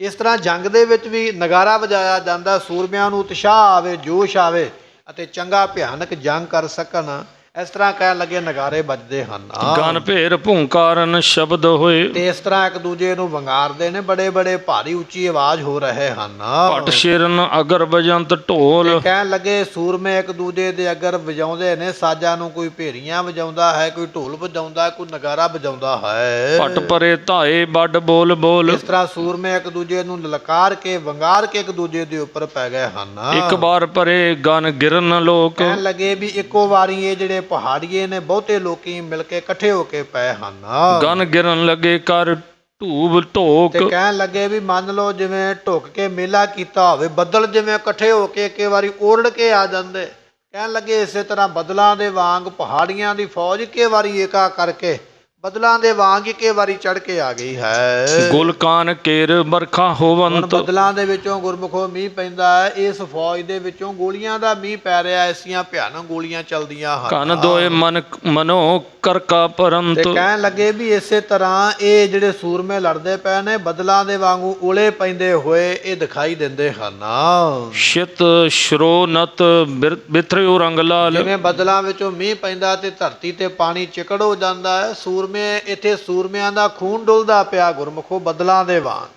A: ਇਸ ਤਰ੍ਹਾਂ ਜੰਗ ਦੇ ਵਿੱਚ ਵੀ ਨਗਾਰਾ ਵਜਾਇਆ ਜਾਂਦਾ, ਸੂਰਮਿਆਂ ਨੂੰ ਉਤਸ਼ਾਹ ਆਵੇ, ਜੋਸ਼ ਆਵੇ ਅਤੇ ਚੰਗਾ ਭਿਆਨਕ ਜੰਗ ਕਰ ਸਕਣ। ਇਸ ਤਰ੍ਹਾਂ ਕਹਿਣ ਲੱਗੇ ਨਗਾਰੇ ਵੱਜਦੇ ਹਨ।
B: ਗਨ ਭੇਰ ਭੂੰਕਾਰਨ ਸ਼ਬਦ ਹੋਏ।
A: ਤੇ ਇਸ ਤਰ੍ਹਾਂ ਇੱਕ ਦੂਜੇ ਨੂੰ ਵੰਗਾਰਦੇ ਨੇ, ਬੜੇ ਬੜੇ ਭਾਰੀ ਉੱਚੀ ਆਵਾਜ਼ ਹੋ ਰਹੇ ਹਨ।
B: ਪਟ ਸ਼ੇਰਨ ਅਗਰ ਵਜੰਤ ਢੋਲ।
A: ਤੇ ਕਹਿਣ ਲੱਗੇ ਸੂਰਮੇ ਇੱਕ ਦੂਜੇ ਦੇ ਅਗਰ ਵਜਾਉਂਦੇ ਨੇ ਸਾਜ਼ਾਂ ਨੂੰ, ਕੋਈ ਭੇਰੀਆਂ ਵਜਾਉਂਦਾ ਹੈ, ਕੋਈ ਢੋਲ ਵਜਾਉਂਦਾ, ਕੋਈ ਨਗਾਰਾ ਵਜਾਉਂਦਾ ਹੈ।
B: ਪਟ ਪਰੇ ਧਾਏ ਵੱਡ ਬੋਲ ਬੋਲ।
A: ਇਸ ਤਰ੍ਹਾਂ ਸੂਰਮੇ ਇੱਕ ਦੂਜੇ ਨੂੰ ਲਲਕਾਰ ਕੇ ਵੰਗਾਰ ਕੇ ਇੱਕ ਦੂਜੇ ਦੇ ਉੱਪਰ ਪੈ ਗਏ ਹਨ।
B: ਇੱਕ ਵਾਰ ਪਰੇ ਗਨ ਗਿਰਨ ਲੋਕ।
A: ਕਹਿਣ ਲੱਗੇ ਵੀ ਇੱਕੋ ਵਾਰੀ ਇਹ ਜਿਹੜੇ ਪਹਾੜੀਏ ਨੇ ਬਹੁਤੇ ਲੋਕੀ ਮਿਲ ਕੇ ਇਕੱਠੇ ਹੋ ਕੇ ਪਏ ਹਨ।
B: ਗਨ ਗਿਰਨ ਲੱਗੇ ਕਰ ਢੂਬ ਢੋਕ।
A: ਤੇ ਕਹਿਣ ਲੱਗੇ ਵੀ ਮੰਨ ਲਓ ਜਿਵੇਂ ਢੁੱਕ ਕੇ ਮੇਲਾ ਕੀਤਾ ਹੋਵੇ, ਬੱਦਲ ਜਿਵੇਂ ਇਕੱਠੇ ਹੋ ਕੇ ਇੱਕ ਵਾਰੀ ਓਰੜ ਕੇ ਆ ਜਾਂਦੇ। ਕਹਿਣ ਲੱਗੇ ਇਸੇ ਤਰ੍ਹਾਂ ਬੱਦਲਾਂ ਦੇ ਵਾਂਗ ਪਹਾੜੀਆਂ ਦੀ ਫੌਜ ਇੱਕੇ ਵਾਰੀ ਏਕਾ ਕਰਕੇ ਬੱਦਲਾਂ ਦੇ ਵਾਂਗ ਇੱਕੇ ਵਾਰੀ ਚੜ ਕੇ ਆ ਗਈ ਹੈ।
B: ਗੁਲਕਾਨ ਕੇਰ ਬਰਖਾ ਹੋਵੰਤ।
A: ਬੱਦਲਾਂ ਦੇ ਵਿੱਚੋਂ ਗੁਰਮੁਖੋ ਮੀਂਹ ਪੈਂਦਾ ਹੈ, ਇਸ ਫੌਜ ਦੇ ਵਿੱਚੋਂ ਗੋਲੀਆਂ ਦਾ ਮੀਂਹ ਪੈ ਰਿਹਾ। ਐਸੀਆਂ ਭਿਆਨਕ ਗੋਲੀਆਂ ਚੱਲਦੀਆਂ ਹਨ।
B: ਕਨ ਦੋਏ ਮਨੋ ਕਰਕਾ ਪਰੰਤ।
A: ਤੇ ਕਹਿਣ ਲੱਗੇ ਵੀ ਇਸੇ ਤਰ੍ਹਾਂ ਇਹ ਜਿਹੜੇ ਸੂਰਮੇ ਲੜਦੇ ਪਏ ਨੇ, ਬੱਦਲਾਂ ਦੇ ਵਾਂਗੂ ਓਲੇ ਪੈਂਦੇ ਹੋਏ ਇਹ ਦਿਖਾਈ ਦਿੰਦੇ ਹਨ।
B: ਸ਼ਿਤ ਸ਼ਰੋਨਤ ਬਿਥਰਿਓ ਰੰਗ ਲਾਲ।
A: ਜਿਵੇਂ ਬੱਦਲਾਂ ਵਿੱਚੋਂ ਮੀਂਹ ਪੈਂਦਾ ਤੇ ਧਰਤੀ ਤੇ ਪਾਣੀ ਚਿਕੜ ਹੋ ਜਾਂਦਾ ਹੈ, ਸੂਰਮੇ ਇੱਥੇ ਸੂਰਮਿਆਂ ਦਾ ਖੂਨ ਡੁੱਲਦਾ ਪਿਆ ਗੁਰਮੁਖੋ ਬੱਦਲਾਂ ਦੇ ਵਾਂਗ,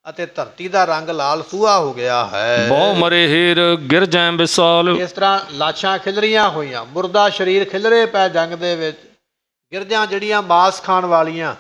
A: ਅਤੇ ਧਰਤੀ ਦਾ ਰੰਗ ਲਾਲ ਸੂਹਾ ਹੋ ਗਿਆ ਹੈ।
B: ਬਹੁ ਮਰੇ ਹੀਰ ਗਿਰ ਜੈ ਵਿਸਾਲ।
A: ਇਸ ਤਰ੍ਹਾਂ ਲਾਸ਼ਾਂ ਖਿਲਰੀਆਂ ਹੋਈਆਂ, ਮੁਰਦਾ ਸਰੀਰ ਖਿਲਰੇ ਪਏ ਜੰਗ ਦੇ ਵਿੱਚ। ਗਿਰਜਾਂ ਜਿਹੜੀਆਂ ਮਾਸ ਖਾਣ ਵਾਲੀਆਂ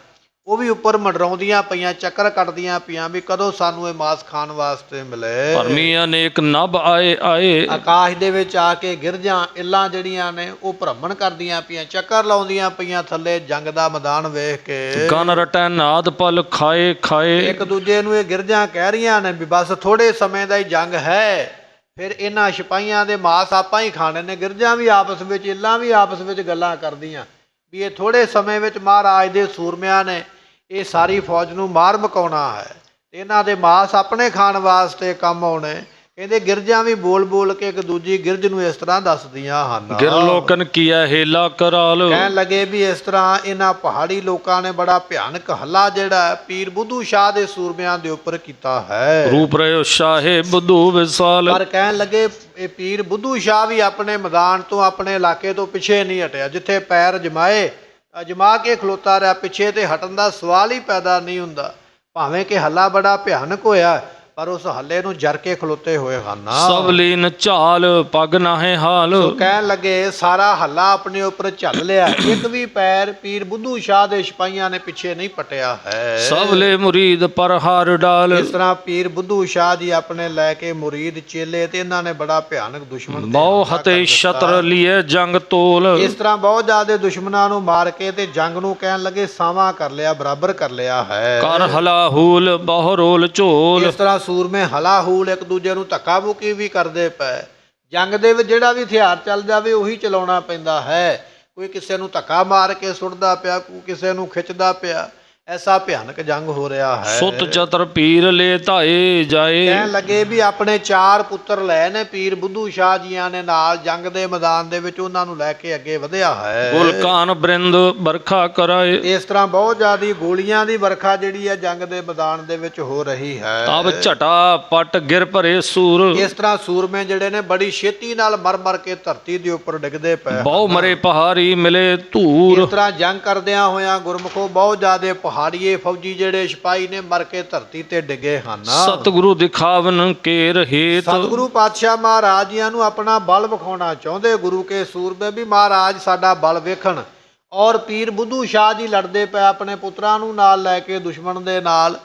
A: ਉਹ ਵੀ ਉੱਪਰ ਮੰਡਰਾਉਂਦੀਆਂ ਪਈਆਂ, ਚੱਕਰ ਕੱਟਦੀਆਂ ਪਈਆਂ ਵੀ ਕਦੋਂ ਸਾਨੂੰ ਇਹ ਮਾਸ ਖਾਣ ਵਾਸਤੇ ਮਿਲੇ।
B: ਭਰਮੀ ਅਨੇਕ ਨਭ ਆਏ ਆਏ।
A: ਆਕਾਸ਼ ਦੇ ਵਿੱਚ ਆ ਕੇ ਗਿਰਜਾਂ ਇੱਲਾਂ ਜਿਹੜੀਆਂ ਨੇ ਉਹ ਭ੍ਰਮਣ ਕਰਦੀਆਂ ਪਈਆਂ, ਚੱਕਰ ਲਾਉਂਦੀਆਂ ਪਈਆਂ ਥੱਲੇ ਜੰਗ ਦਾ ਮੈਦਾਨ ਵੇਖ ਕੇ।
B: ਗਨ ਰਟੈ ਨਾਦ ਪਲ ਖਾਏ ਖਾਏ।
A: ਇੱਕ ਦੂਜੇ ਨੂੰ ਇਹ ਗਿਰਜਾਂ ਕਹਿ ਰਹੀਆਂ ਨੇ ਵੀ ਬਸ ਥੋੜੇ ਸਮੇਂ ਦਾ ਹੀ ਜੰਗ ਹੈ, ਫਿਰ ਇਹਨਾਂ ਸਿਪਾਹੀਆਂ ਦੇ ਮਾਸ ਆਪਾਂ ਹੀ ਖਾਣੇ ਨੇ। ਗਿਰਜਾਂ ਵੀ ਆਪਸ ਵਿੱਚ, ਇੱਲਾਂ ਵੀ ਆਪਸ ਵਿੱਚ ਗੱਲਾਂ ਕਰਦੀਆਂ ਵੀ ਇਹ ਥੋੜੇ ਸਮੇਂ ਵਿੱਚ ਮਹਾਰਾਜ ਦੇ ਸੂਰਮਿਆਂ ਨੇ ਇਹ ਸਾਰੀ ਫੌਜ ਨੂੰ ਮਾਰ ਮੁਕਾਉਣਾ ਹੈ, ਇਹਨਾਂ ਦੇ ਮਾਸ ਆਪਣੇ ਖਾਣ ਵਾਸਤੇ ਕੰਮ ਆਉਣੇ। ਕਹਿੰਦੇ ਗਿਰਜਾਂ ਵੀ ਬੋਲ ਬੋਲ ਕੇ ਇੱਕ ਦੂਜੀ ਗਿਰਜ ਨੂੰ ਇਸ ਤਰ੍ਹਾਂ ਦੱਸਦੀਆਂ ਹਨ।
B: ਗਿਰ ਲੋਕਨ ਕੀਆ ਹੇਲਾ ਕਰਾਲ।
A: ਕਹਿਣ ਲੱਗੇ ਵੀ ਇਸ ਤਰ੍ਹਾਂ ਇਹਨਾਂ ਪਹਾੜੀ ਲੋਕਾਂ ਨੇ ਬੜਾ ਭਿਆਨਕ ਹੱਲਾ ਜਿਹੜਾ ਪੀਰ ਬੁੱਧੂ ਸ਼ਾਹ ਦੇ ਸੂਰਮਿਆਂ ਦੇ ਉੱਪਰ ਕੀਤਾ ਹੈ।
B: ਰੂਪ ਰਿਓ ਸ਼ਾਹੇ ਬੁੱਧੂ ਵਿਸਾਲ।
A: ਪਰ ਕਹਿਣ ਲੱਗੇ ਇਹ ਪੀਰ ਬੁੱਧੂ ਸ਼ਾਹ ਵੀ ਆਪਣੇ ਮੈਦਾਨ ਤੋਂ, ਆਪਣੇ ਇਲਾਕੇ ਤੋਂ ਪਿੱਛੇ ਨਹੀਂ ਹਟਿਆ। ਜਿੱਥੇ ਪੈਰ ਜਮਾ ਕੇ ਖਲੋਤਾ ਰਿਹਾ, ਪਿੱਛੇ ਤੇ ਹਟਣ ਦਾ ਸਵਾਲ ਹੀ ਪੈਦਾ ਨਹੀਂ ਹੁੰਦਾ। ਭਾਵੇਂ ਕਿ ਹੱਲਾ ਬੜਾ ਭਿਆਨਕ ਹੋਇਆ, ਪਰ ਉਸ ਹੱਲੇ ਨੂੰ ਜਰ ਕੇ ਖਲੋਤੇ ਹੋਏ ਹਨ।
B: ਸਭ ਲੀਨ ਝਾਲ ਪਗ ਨਾਹੇ ਹਾਲ।
A: ਕਹਿਣ ਲੱਗੇ ਸਾਰਾ ਹੱਲਾ ਆਪਣੇ ਉੱਪਰ ਝੱਲ ਲਿਆ, ਇੱਕ ਵੀ ਪੈਰ ਪੀਰ ਬੁੱਧੂ ਸ਼ਾਹ ਦੇ ਸਿਪਾਹੀਆਂ ਨੇ ਪਿੱਛੇ ਨਹੀਂ ਪਟਿਆ ਹੈ।
B: ਸਭ ਲੈ ਮੁਰੀਦ ਪਰ ਹਾਰ ਡਾਲ।
A: ਇਸ ਤਰ੍ਹਾਂ ਪੀਰ ਬੁੱਧੂ ਸ਼ਾਹ ਜੀ ਆਪਣੇ ਲੈ ਕੇ ਮੁਰੀਦ ਚੇਲੇ, ਤੇ ਇਹਨਾਂ ਨੇ ਬੜਾ ਭਿਆਨਕ ਦੁਸ਼ਮਣ
B: ਬਹੁ ਹਤੇ ਛਤਰ ਲਿਏ ਜੰਗ ਤੋਲ।
A: ਇਸ ਤਰ੍ਹਾਂ ਬਹੁਤ ਜ਼ਿਆਦਾ ਦੁਸ਼ਮਣਾਂ ਨੂੰ ਮਾਰ ਕੇ ਤੇ ਜੰਗ ਨੂੰ ਕਹਿਣ ਲੱਗੇ ਸਾਵਾਂ ਕਰ ਲਿਆ, ਬਰਾਬਰ ਕਰ ਲਿਆ ਹੈ।
B: ਕਰ ਹਲਾਹੂਲ ਬਹੁ ਰੋਲ ਝੋਲ।
A: ਇਸ ਤਰ੍ਹਾਂ ਸੂਰਮੇ ਹਲਾਹੂਲ ਇੱਕ ਦੂਜੇ ਨੂੰ ਧੱਕਾ ਮੁੱਕੀ ਵੀ ਕਰਦੇ ਪਏ। ਜੰਗ ਦੇ ਵਿੱਚ ਜਿਹੜਾ ਵੀ ਹਥਿਆਰ ਚੱਲ ਜਾਵੇ ਉਹੀ ਚਲਾਉਣਾ ਪੈਂਦਾ ਹੈ। ਕੋਈ ਕਿਸੇ ਨੂੰ ਧੱਕਾ ਮਾਰ ਕੇ ਸੁੱਟਦਾ ਪਿਆ, ਕੋਈ ਕਿਸੇ ਨੂੰ ਖਿੱਚਦਾ ਪਿਆ। ਐਸਾ ਭਿਆਨਕ ਜੰਗ ਹੋ ਰਿਹਾ ਹੈ।
B: ਸੁਤ ਚਤਰ ਪੀਰ ਲੈ ਧਾਏ ਜਾਏ।
A: ਕਹਿਣ ਲੱਗੇ ਵੀ ਆਪਣੇ 4 ਪੁੱਤਰ ਲੈ ਨੇ ਪੀਰ ਬੁੱਧੂ ਸ਼ਾਹ ਜੀਆਂ ਨੇ ਨਾਲ ਜੰਗ ਦੇ ਮੈਦਾਨ ਦੇ ਵਿੱਚ, ਉਹਨਾਂ ਨੂੰ ਲੈ ਕੇ ਅੱਗੇ ਵਧਿਆ ਹੈ।
B: ਗੁਲਕਾਨ ਬ੍ਰਿੰਦ ਬਰਖਾ ਕਰਾਏ।
A: ਇਸ ਤਰ੍ਹਾਂ ਬਹੁਤ ਜ਼ਿਆਦੀ ਗੋਲੀਆਂ ਦੀ ਵਰਖਾ ਜਿਹੜੀ ਹੈ ਜੰਗ ਦੇ ਮੈਦਾਨ ਦੇ ਵਿੱਚ ਹੋ ਰਹੀ ਹੈ।
B: ਤਬ ਝਟਾ ਪਟ ਗਿਰ ਭਰੇ ਸੂਰ।
A: ਇਸ ਤਰ੍ਹਾਂ ਸੂਰਮੇ ਜਿਹੜੇ ਨੇ ਬੜੀ ਛੇਤੀ ਨਾਲ ਮਰ ਮਰ ਕੇ ਧਰਤੀ ਦੇ ਉੱਪਰ ਡਿੱਗਦੇ ਪਏ।
B: ਬਹੁ ਮਰੇ ਪਹਾੜੀ ਮਿਲੇ ਧੂਰ।
A: ਇਸ ਤਰ੍ਹਾਂ ਜੰਗ ਕਰਦਿਆਂ ਹੋਇਆਂ ਗੁਰਮੁਖੋ ਬਹੁਤ ਜ਼ਿਆਦੇ ਪਹਾੜੀਏ ਫੌਜੀ ਜਿਹੜੇ ਸਿਪਾਹੀ ਨੇ ਮਰ ਕੇ ਧਰਤੀ ਤੇ ਡਿੱਗੇ ਹਨ।
B: ਸਤਿਗੁਰੂ ਦਿਖਾਵਨ ਕੇਰ ਹੇਤ
A: ਸਤਿਗੁਰੂ ਪਾਤਸ਼ਾਹ ਮਹਾਰਾਜ ਜੀਆਂ ਨੂੰ ਆਪਣਾ ਬਲ ਵਿਖਾਉਣਾ ਚਾਹੁੰਦੇ ਗੁਰੂ ਕੇ ਸੂਰਮੇ ਵੀ ਮਹਾਰਾਜ ਸਾਡਾ ਬਲ ਵੇਖਣ। ਔਰ ਪੀਰ ਬੁੱਧੂ ਸ਼ਾਹ ਜੀ ਲੜਦੇ ਪਏ ਆਪਣੇ ਪੁੱਤਰਾਂ ਨੂੰ ਨਾਲ ਲੈ ਕੇ ਦੁਸ਼ਮਣ ਦੇ ਨਾਲ।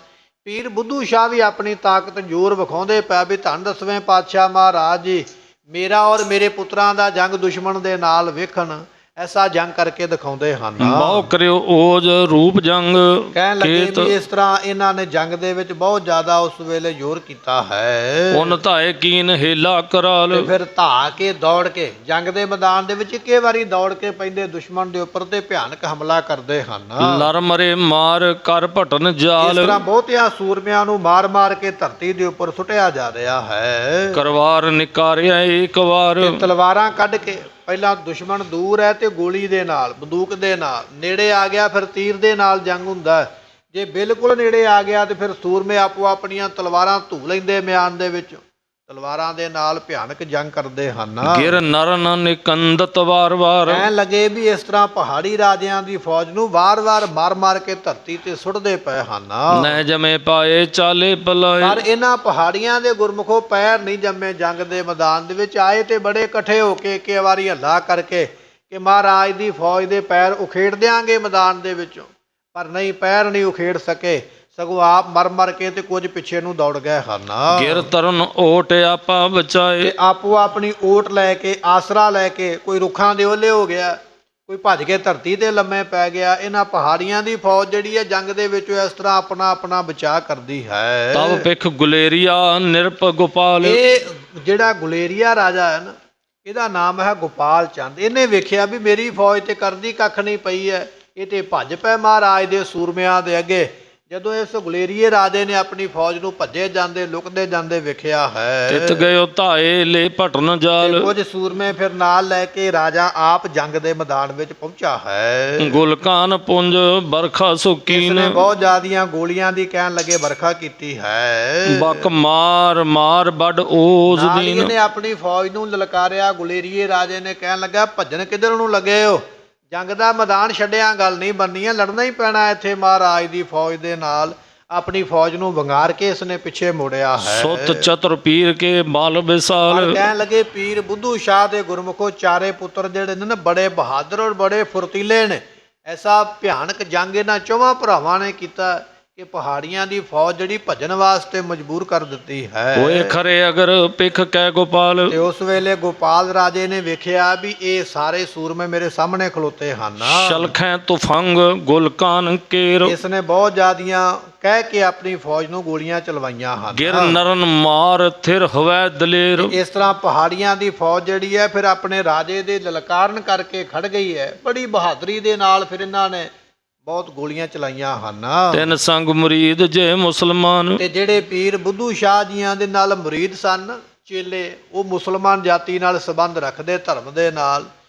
A: ਪੀਰ ਬੁੱਧੂ ਸ਼ਾਹ ਵੀ ਆਪਣੀ ਤਾਕਤ ਜ਼ੋਰ ਵਿਖਾਉਂਦੇ ਪਏ ਵੀ ਧੰਨ ਦਸਵੇਂ ਪਾਤਸ਼ਾਹ ਮਹਾਰਾਜ ਜੀ ਮੇਰਾ ਔਰ ਮੇਰੇ ਪੁੱਤਰਾਂ ਦਾ ਜੰਗ ਦੁਸ਼ਮਣ ਦੇ ਨਾਲ ਵੇਖਣ। ਐਸਾ ਜੰਗ ਕਰਕੇ ਦਿਖਾਉਂਦੇ ਹਨ।
B: ਬਹੁ ਕਰਿਓ ਓਜ ਰੂਪ ਜੰਗ
A: ਕਹਿਣ ਲੱਗੇ
B: ਕੇਤ
A: ਵੀ ਇਸ ਤਰ੍ਹਾਂ ਇਹਨਾਂ ਨੇ ਜੰਗ ਦੇ ਵਿੱਚ ਬਹੁਤ ਜ਼ਿਆਦਾ ਉਸ ਵੇਲੇ ਜ਼ੋਰ ਕੀਤਾ ਹੈ।
B: ਉਨ ਧਾਏ ਕੀਨ ਹੇਲਾ ਕਰਾਲ
A: ਤੇ ਫਿਰ ਧਾ ਕੇ ਦੌੜ ਕੇ ਜੰਗ ਦੇ ਮੈਦਾਨ ਦੇ ਵਿੱਚ ਇੱਕੇ ਵਾਰੀ ਦੌੜ ਕੇ ਪੈਂਦੇ ਦੁਸ਼ਮਣ ਦੇ ਉੱਪਰ ਤੇ ਭਿਆਨਕ ਹਮਲਾ ਕਰਦੇ ਹਨ।
B: ਲਰ ਮਰੇ ਮਾਰ ਕਰ ਭਟਨ
A: ਇਸ
B: ਜਾਲ
A: ਤਰ੍ਹਾਂ ਬਹੁਤਿਆਂ ਸੂਰਮਿਆਂ ਨੂੰ ਮਾਰ-ਮਾਰ ਕੇ ਧਰਤੀ ਦੇ ਉੱਪਰ ਸੁੱਟਿਆ ਜਾ ਰਿਹਾ ਹੈ।
B: ਕਰਵਾਰ ਨਿਕਾਰਿਆ ਇੱਕ ਵਾਰ
A: ਤੇ ਤਲਵਾਰਾਂ ਕੱਢ ਕੇ ਪਹਿਲਾਂ ਦੁਸ਼ਮਣ ਦੂਰ ਹੈ ਤੇ ਗੋਲੀ ਦੇ ਨਾਲ ਬੰਦੂਕ ਦੇ ਨਾਲ, ਨੇੜੇ ਆ ਗਿਆ ਫਿਰ ਤੀਰ ਦੇ ਨਾਲ ਜੰਗ ਹੁੰਦਾ। ਜੇ ਬਿਲਕੁਲ ਨੇੜੇ ਆ ਗਿਆ ਤੇ ਫਿਰ ਸੂਰਮੇ ਆਪੋ ਆਪਣੀਆਂ ਤਲਵਾਰਾਂ ਧੂ ਲੈਂਦੇ ਮਿਆਨ ਦੇ ਵਿੱਚ, ਤਲਵਾਰਾਂ ਦੇ ਨਾਲ ਭਿਆਨਕ ਜੰਗ ਕਰਦੇ ਹਨ।
B: ਗਿਰ ਨਰਨ ਨਿਕੰਦਤ ਵਾਰ-ਵਾਰ
A: ਕਹਿਣ ਲੱਗੇ ਵੀ ਇਸ ਤਰ੍ਹਾਂ ਪਹਾੜੀ ਰਾਜਿਆਂ ਦੀ ਫੌਜ ਨੂੰ ਵਾਰ-ਵਾਰ ਮਾਰ-ਮਾਰ ਕੇ ਧਰਤੀ ਤੇ ਸੁੱਟਦੇ ਪਏ ਹਨ।
B: ਨਹਿ ਜਮੇ ਪਾਏ ਚਾਲੇ ਪਲਾਏ
A: ਪਰ ਇਹਨਾਂ ਪਹਾੜੀਆਂ ਦੇ ਗੁਰਮੁਖੋ ਪੈਰ ਨਹੀਂ ਜੰਮੇ ਜੰਗ ਦੇ ਮੈਦਾਨ ਦੇ ਵਿੱਚ। ਆਏ ਤੇ ਬੜੇ ਇਕੱਠੇ ਹੋ ਕੇ ਇੱਕ ਵਾਰੀ ਹੱਲਾ ਕਰਕੇ ਕਿ ਮਹਾਰਾਜ ਦੀ ਫੌਜ ਦੇ ਪੈਰ ਉਖੇੜ ਦਿਆਂਗੇ ਮੈਦਾਨ ਦੇ ਵਿੱਚੋਂ, ਪਰ ਨਹੀਂ, ਪੈਰ ਨਹੀਂ ਉਖੇੜ ਸਕੇ, ਸਗੋਂ ਆਪ ਮਰ ਕੇ ਤੇ ਕੁਝ ਪਿੱਛੇ ਨੂੰ ਦੌੜ ਗਏ ਹਨ।
B: ਗਿਰ ਤਰਨ ਓਟ ਆਪਾ ਬਚਾਏ
A: ਤੇ ਆਪੋ ਆਪਣੀ ਓਟ ਲੈ ਕੇ, ਆਸਰਾ ਲੈ ਕੇ, ਕੋਈ ਰੁੱਖਾਂ ਦੇ ਓਲੇ ਹੋ ਗਿਆ, ਕੋਈ ਭੱਜ ਕੇ ਧਰਤੀ ਤੇ ਲੰਮੇ ਪੈ ਗਿਆ। ਇਹਨਾਂ ਪਹਾੜੀਆਂ ਦੀ ਫੌਜ ਜਿਹੜੀ ਹੈ ਜੰਗ ਦੇ ਵਿੱਚ ਇਸ ਤਰ੍ਹਾਂ ਆਪਣਾ ਆਪਣਾ ਬਚਾਅ ਕਰਦੀ ਹੈ।
B: ਤਬ ਪਿਖ ਗੁਲੇਰੀਆ ਨਿਰਪ ਗੋਪਾਲ
A: ਇਹ ਜਿਹੜਾ ਗੁਲੇਰੀਆ ਰਾਜਾ ਹੈ ਨਾ, ਇਹਦਾ ਨਾਮ ਹੈ ਗੋਪਾਲ ਚੰਦ। ਇਹਨੇ ਵੇਖਿਆ ਵੀ ਮੇਰੀ ਫੌਜ ਤੇ ਕਰਦੀ ਕੱਖ ਨਹੀਂ ਪਈ ਹੈ, ਇਹ ਤੇ ਭੱਜ ਪਏ ਮਹਾਰਾਜ ਦੇ ਸੂਰਮਿਆਂ ਦੇ ਅੱਗੇ। ਜਦੋਂ ਇਸ ਗੁਲੇਰੀਏ ਰਾਜੇ ਨੇ ਆਪਣੀ ਫੌਜ ਨੂੰ ਭੱਜੇ ਜਾਂਦੇ ਲੁਕਦੇ ਜਾਂਦੇ ਵੇਖਿਆ ਹੈ,
B: ਤਿਤ ਗਇਓ ਧਾਏ ਲੈ ਭਟਨ ਜਾਲ
A: ਕੁਝ ਸੂਰਮੇ ਫਿਰ ਨਾਲ ਲੈ ਕੇ ਰਾਜਾ ਆਪ ਜੰਗ ਦੇ ਮੈਦਾਨ ਵਿੱਚ ਪਹੁੰਚਾ ਹੈ।
B: ਗੁਲਕਾਨ ਪੁੰਜ ਬਰਖਾ ਸੁਕੀਨ
A: ਇਸਨੇ ਬਹੁਤ ਜ਼ਿਆਦੀਆਂ ਗੋਲੀਆਂ ਦੀ ਕਹਿਣ ਲੱਗੇ ਵਰਖਾ ਕੀਤੀ ਹੈ।
B: ਬਕ ਮਾਰ ਮਾਰ ਵੱਡ ਓਸ
A: ਨਾਲ ਹੀ
B: ਦੀਨ
A: ਇਹਨੇ ਆਪਣੀ ਫੌਜ ਨੂੰ ਲਲਕਾਰਿਆ। ਗੁਲੇਰੀਏ ਰਾਜੇ ਨੇ ਕਹਿਣ ਲੱਗਾ ਭੱਜਣ ਕਿੱਧਰ ਨੂੰ ਲੱਗੇ ਹੋ, ਜੰਗ ਦਾ ਮੈਦਾਨ ਛੱਡਿਆ ਗੱਲ ਨਹੀਂ ਬਣਨੀ ਹੈ, ਲੜਨਾ ਹੀ ਪੈਣਾ ਇੱਥੇ ਮਹਾਰਾਜ ਦੀ ਫੌਜ ਦੇ ਨਾਲ। ਆਪਣੀ ਫੌਜ ਨੂੰ ਵੰਗਾਰ ਕੇ ਇਸਨੇ ਪਿੱਛੇ ਮੋੜਿਆ ਹੈ।
B: ਸੁਤ ਚਤੁਰ ਪੀਰ ਕੇ ਬਾਲ
A: ਪਰ
B: ਵਿਸਾਲ
A: ਕਹਿਣ ਲੱਗੇ ਪੀਰ ਬੁੱਧੂ ਸ਼ਾਹ ਦੇ ਗੁਰਮੁਖੋ ਚਾਰੇ ਪੁੱਤਰ ਜਿਹੜੇ ਨੇ ਨਾ ਬੜੇ ਬਹਾਦਰ ਔਰ ਬੜੇ ਫੁਰਤੀਲੇ ਨੇ। ਐਸਾ ਭਿਆਨਕ ਜੰਗ ਇਹਨਾਂ ਚੌਵਾਂ ਭਰਾਵਾਂ ਨੇ ਕੀਤਾ ਕਿ ਪਹਾੜੀਆਂ ਦੀ ਫੌਜ ਜਿਹੜੀ ਭੱਜਣ ਵਾਸਤੇ ਮਜਬੂਰ ਕਰ ਦਿੱਤੀ ਹੈ।
B: ਹੋਏ ਖਰੇ ਅਗਰ ਪਿਖ ਕੈ ਗੋਪਾਲ
A: ਤੇ ਉਸ ਵੇਲੇ ਗੋਪਾਲ ਰਾਜੇ ਨੇ ਵੇਖਿਆ ਵੀ ਇਹ ਸਾਰੇ ਸੂਰਮੇ ਮੇਰੇ ਸਾਹਮਣੇ ਖਲੋਤੇ ਹਨ।
B: ਸ਼ਲਖੈ ਤੁਫੰਗ ਗੁਲਕਾਨ ਕੇਰ
A: ਇਸਨੇ ਬਹੁਤ ਜ਼ਿਆਦੀਆਂ ਕਹਿ ਕੇ ਆਪਣੀ ਫੌਜ ਨੂੰ ਗੋਲੀਆਂ ਚਲਵਾਈਆਂ ਹਨ।
B: ਗਿਰ ਨਰਨ ਮਾਰ ਥਿਰ ਹਵੈ ਦਲੇਰ
A: ਇਸ ਤਰ੍ਹਾਂ ਪਹਾੜੀਆਂ ਦੀ ਫੌਜ ਜਿਹੜੀ ਹੈ ਫਿਰ ਆਪਣੇ ਰਾਜੇ ਦੇ ਲਲਕਾਰਨ ਕਰਕੇ ਖੜ ਗਈ ਹੈ। ਬੜੀ ਬਹਾਦਰੀ ਦੇ ਨਾਲ ਫਿਰ ਇਹਨਾਂ ਨੇ ਬਹੁਤ ਗੋਲੀਆਂ ਚਲਾਈਆਂ ਹਨ।
B: ਤਿੰਨ ਸੰਗ ਮੁਰੀਦ ਜੇ ਮੁਸਲਮਾਨ
A: ਤੇ ਜਿਹੜੇ ਪੀਰ ਬੁੱਧੂ ਸ਼ਾਹ ਜੀਆਂ ਦੇ ਨਾਲ ਮੁਰੀਦ ਸਨ ਚੇਲੇ, ਉਹ ਮੁਸਲਮਾਨ ਜਾਤੀ ਨਾਲ ਸੰਬੰਧ ਰੱਖਦੇ ਧਰਮ ਦੇ ਨਾਲ,